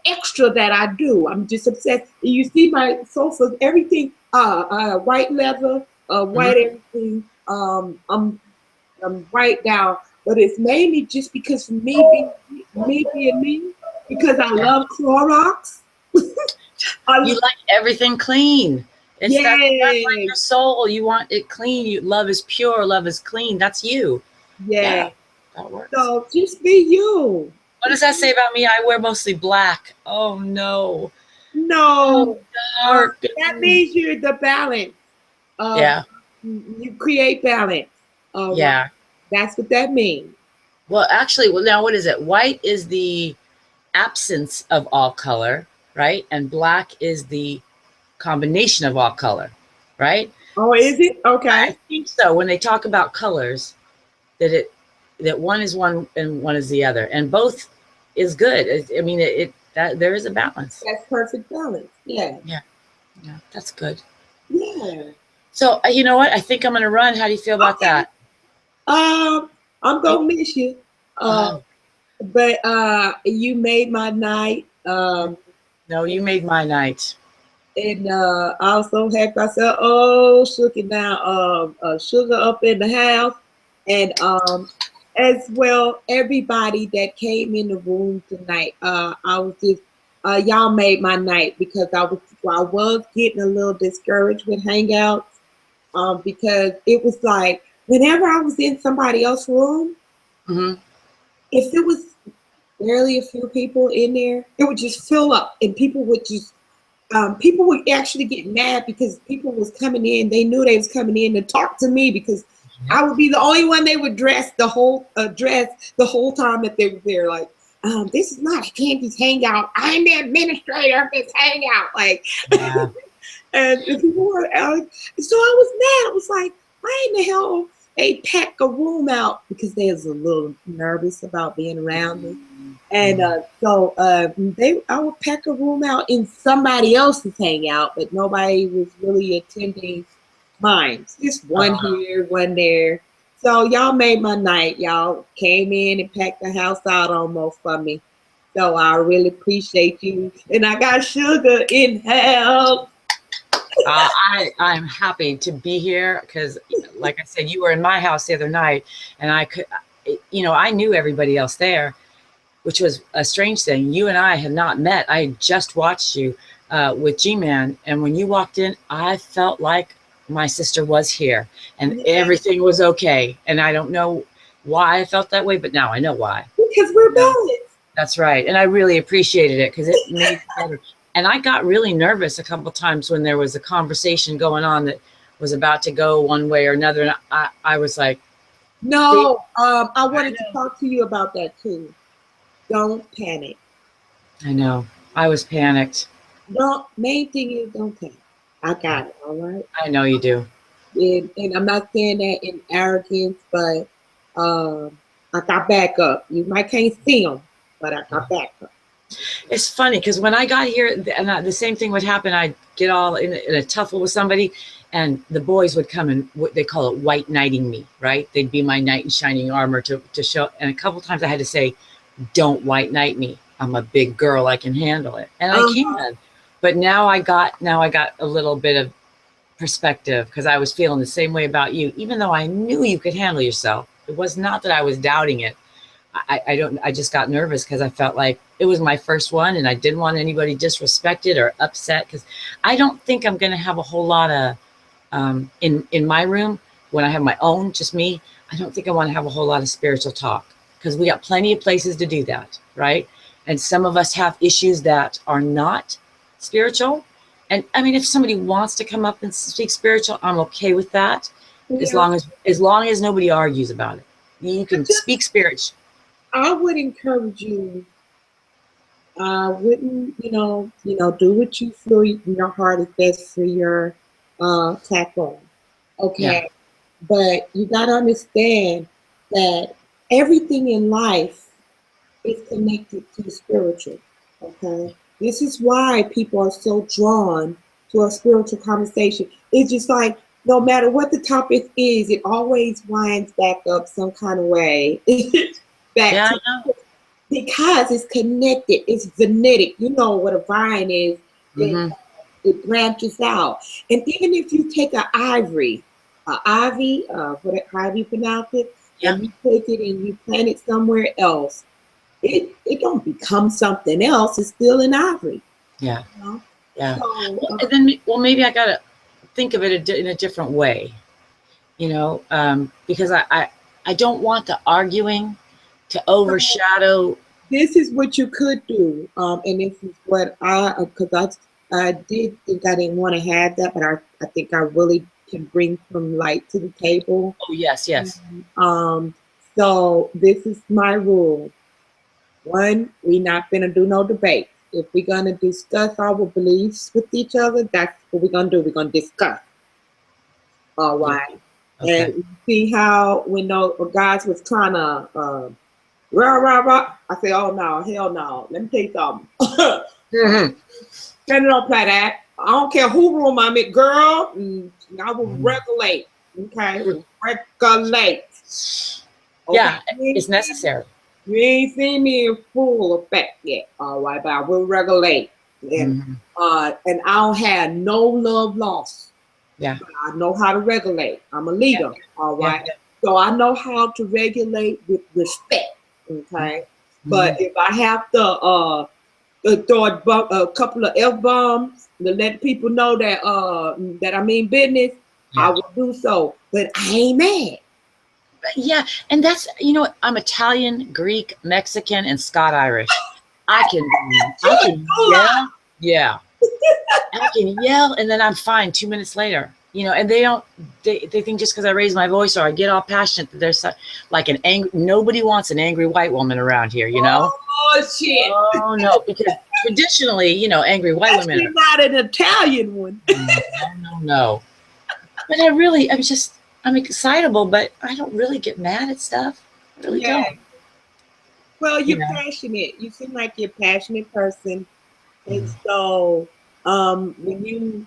extra that I do. I'm just obsessed. You see my sofas, everything, white leather, white everything. I'm white now, but it's mainly just because of me being me, because I love Clorox. You like everything clean. That's like your soul. You want it clean. Love is pure. Love is clean. That's you. Yeah. That works. So just be you. What does that say about me? I wear mostly black. Oh no. No. Dark. That means you're the balance. Yeah. You create balance. Yeah. That's what that means. Well, actually, now what is it? White is the absence of all color, right? And black is the combination of all color, right? Oh, is it? Okay. I think so. When they talk about colors, that one is one and one is the other, and both is good. I mean, that there is a balance. That's perfect balance. Yeah. Yeah. That's good. Yeah. So you know what? I think I'm gonna run. How do you feel about that? I'm gonna miss you. But you made my night. No, you made my night. And I also had myself, oh, sugar now, sugar up in the house. And as well, everybody that came in the room tonight, I was just, y'all made my night because I was getting a little discouraged with Hangouts because it was like, whenever I was in somebody else's room, if it was barely a few people in there, it would just fill up and people would just, people would actually get mad because people was coming in. They knew they was coming in to talk to me because I would be the only one they would dress the whole time that they were there. Like, this is not a Candy's hangout. I'm the administrator of this hangout. Like, and people were so I was mad. I was like, why in the hell they pack a room out? Because they was a little nervous about being around me. And so I would pack a room out in somebody else's hangout, but nobody was really attending mine. Just one here, one there. So y'all made my night. Y'all came in and packed the house out almost for me. So I really appreciate you. And I got sugar in hell. I'm happy to be here because, like I said, you were in my house the other night, and I could, you know, I knew everybody else there, which was a strange thing. You and I had not met. I had just watched you with G-Man, and when you walked in, I felt like my sister was here, and everything was okay. And I don't know why I felt that way, but now I know why. Because we're balanced. That's right, and I really appreciated it because it made it better. And I got really nervous a couple times when there was a conversation going on that was about to go one way or another, and I was like, no, I wanted to talk to you about that too. Don't panic. I know. I was panicked. No, main thing is don't panic. I got it, all right? I know you do. And I'm not saying that in arrogance, but I got backup. You might can't see them, but I got backup. It's funny because when I got here, and the same thing would happen. I'd get all in a tuffle with somebody, and the boys would come and what they call it white knighting me, right? They'd be my knight in shining armor to show. And a couple times I had to say, "Don't white knight me. I'm a big girl. I can handle it," and I can. But now I got a little bit of perspective because I was feeling the same way about you, even though I knew you could handle yourself. It was not that I was doubting it. I just got nervous because I felt like it was my first one and I didn't want anybody disrespected or upset, because I don't think I'm going to have a whole lot of in my room when I have my own, just me. I don't think I want to have a whole lot of spiritual talk, because we got plenty of places to do that, right? And some of us have issues that are not spiritual. And I mean, if somebody wants to come up and speak spiritual, I'm okay with that, as long as nobody argues about it. You can speak spiritual. I would encourage you. I wouldn't, do what you feel in your heart is best for your platform. Okay. Yeah. But you got to understand that everything in life is connected to the spiritual. Okay. This is why people are so drawn to a spiritual conversation. It's just like, no matter what the topic is, it always winds back up some kind of way. Back to, because it's connected, it's genetic. You know what a vine is. It branches out. And even if you take an ivy, however you pronounce it, and you take it and you plant it somewhere else, it don't become something else. It's still an ivory. Yeah. You know? Yeah. So, and then, maybe I gotta think of it in a different way. Because I don't want the arguing to overshadow. This is what you could do, and this is what because I did think I didn't want to have that, but I think I really can bring some light to the table. Oh yes. So this is my rule. One, we're not gonna do no debate. If we're gonna discuss our beliefs with each other, that's what we're gonna do. We're gonna discuss. All right. Okay. And you see how when those guys was trying to rah, I say, oh no, hell no. Let me tell you something. Turn it up like that. I don't care who room I'm in, girl. I will regulate. Okay, regulate. Okay? Yeah, it's necessary. You ain't seen me in full effect yet. All right, but I will regulate. And I don't have no love lost. Yeah. But I know how to regulate. I'm a leader. All right. So I know how to regulate with respect. Okay. But if I have to throw a couple of F-bombs to let people know that that I mean business, I will do so. But I ain't mad. Yeah, and that's, I'm Italian, Greek, Mexican, and Scott Irish. I can yell. Yeah. I can yell, and then I'm fine 2 minutes later. And they think just because I raise my voice or I get all passionate that there's like an angry, nobody wants an angry white woman around here, Oh, shit. Oh, no, because traditionally, angry white women are not an Italian one. No. But I'm excitable, but I don't really get mad at stuff. I really don't. Well, you're passionate. You seem like you're a passionate person. And so when you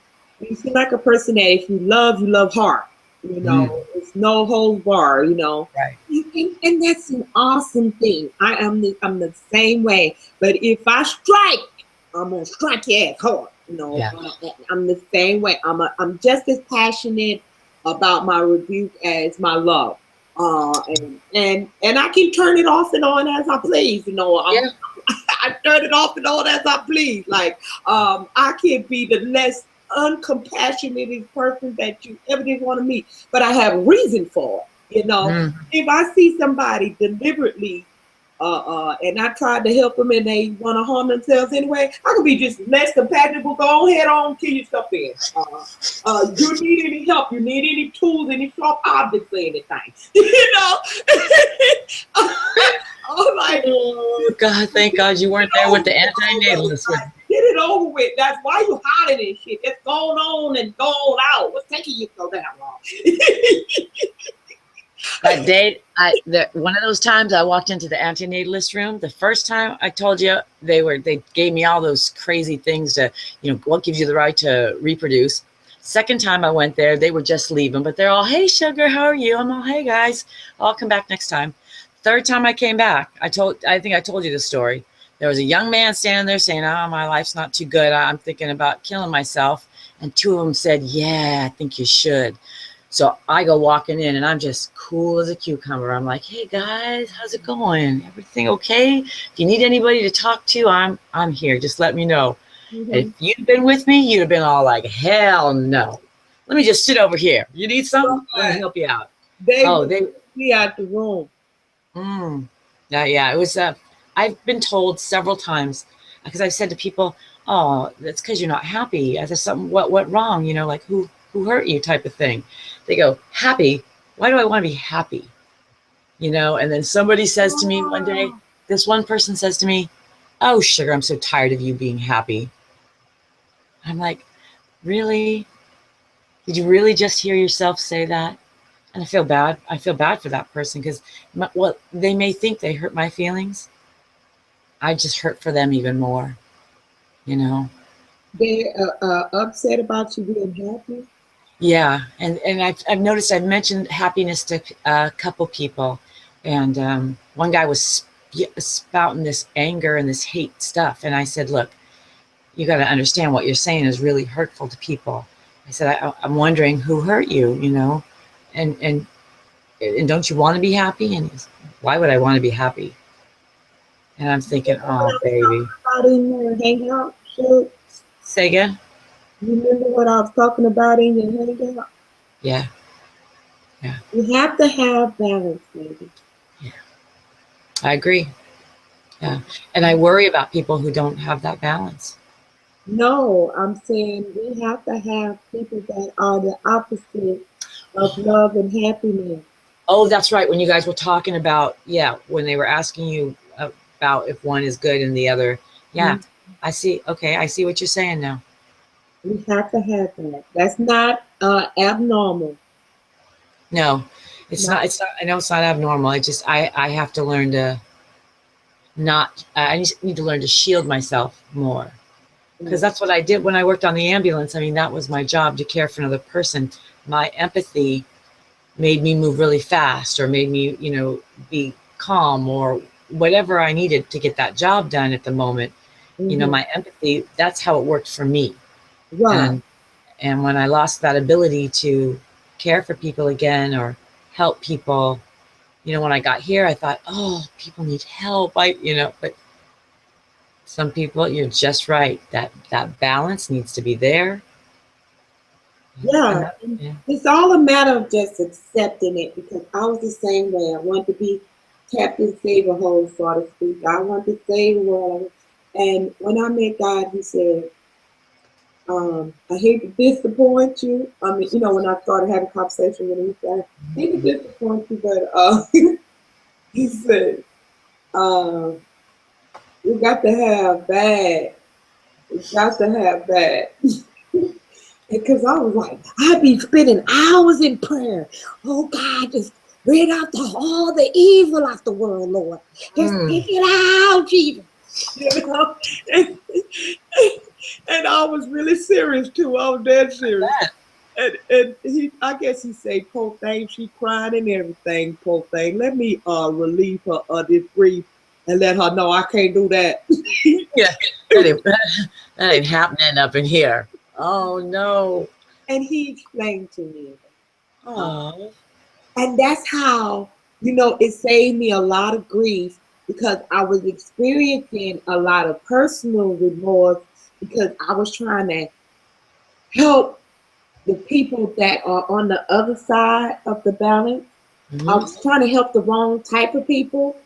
seem like a person that if you love hard. It's no holds bar, Right. And that's an awesome thing. I'm the same way. But if I strike, I'm gonna strike your ass hard. I'm the same way. I'm just as passionate about my rebuke as my love. And I can turn it off and on as I please. I turn it off and on as I please. Like I can be the less uncompassionate person that you ever did want to meet, but I have a reason for it. If I see somebody deliberately and I tried to help them and they want to harm themselves anyway, I could be just less compatible. Go ahead on, kill yourself in. You need any help? You need any tools, any sharp objects or anything? I'm like, oh God, thank God you weren't there with the anti-natalist. Get it over with. That's why you hollering and shit. It's going on and going out. What's taking you so damn long? That day, one of those times I walked into the antinatalist room. The first time I told you they gave me all those crazy things to, what gives you the right to reproduce. Second time I went there, they were just leaving, but they're all, hey sugar, how are you? I'm all, hey guys, I'll come back next time. Third time I came back, I think I told you the story. There was a young man standing there saying, oh, my life's not too good. I'm thinking about killing myself. And two of them said, yeah, I think you should. So I go walking in and I'm just cool as a cucumber. I'm like, hey guys, how's it going? Everything okay? If you need anybody to talk to, I'm here. Just let me know. Mm-hmm. If you'd been with me, you'd have been all like, hell no. Let me just sit over here. You need something? Let me help you out. They be out the room. Yeah. It was. I've been told several times because I've said to people, "Oh, that's because you're not happy. There's something. What wrong? Like who hurt you?" Type of thing. They go, "Happy? Why do I want to be happy?" And then somebody says to me one day, this one person says to me, "Oh, sugar, I'm so tired of you being happy." I'm like, really? Did you really just hear yourself say that? And I feel bad. I feel bad for that person because they may think they hurt my feelings. I just hurt for them even more, They're upset about you being happy. Yeah, and I've noticed I've mentioned happiness to a couple people, and one guy was spouting this anger and this hate stuff, and I said, look, you got to understand what you're saying is really hurtful to people. I said, I'm wondering who hurt you, and don't you want to be happy? And he's, why would I want to be happy? And I'm thinking, oh, baby. About in your hangout, so Say again? you remember what I was talking about in your hangout? Yeah. You have to have balance, baby. Yeah. I agree. Yeah. And I worry about people who don't have that balance. No, I'm saying we have to have people that are the opposite of love and happiness. Oh, that's right. When you guys were talking about, when they were asking you about if one is good and the other, I see. Okay, I see what you're saying now. We have to have that. That's not abnormal. No, it's not. It's not. I know it's not abnormal. I have to learn to not. I need to learn to shield myself more, because that's what I did when I worked on the ambulance. I mean, that was my job, to care for another person. My empathy made me move really fast, or made me, be calm, or whatever I needed to get that job done at the moment. My empathy, that's how it worked for me. Right. And when I lost that ability to care for people again or help people, when I got here, I thought, oh, people need help. But some people, you're just right. That balance needs to be there. Yeah. It's all a matter of just accepting it, because I was the same way. I wanted to be Captain Save-A-Hole, so to speak. I wanted to save the world. And when I met God, he said, I hate to disappoint you. I mean, when I started having conversation with him, he said, I hate to disappoint you, but he said, you got to have that. You got to have that. Because I was like, I'd be spending hours in prayer. Oh, God, just rid out all the evil out the world, Lord. Just take it out, Jesus. And I was really serious, too. I was dead serious. And I guess he said, poor thing, she crying and everything, poor thing. Let me relieve her of this grief and let her know I can't do that. Yeah, that ain't happening up in here. Oh, no. And he explained to me. Oh. And that's how, it saved me a lot of grief, because I was experiencing a lot of personal remorse, because I was trying to help the people that are on the other side of the balance. I was trying to help the wrong type of people.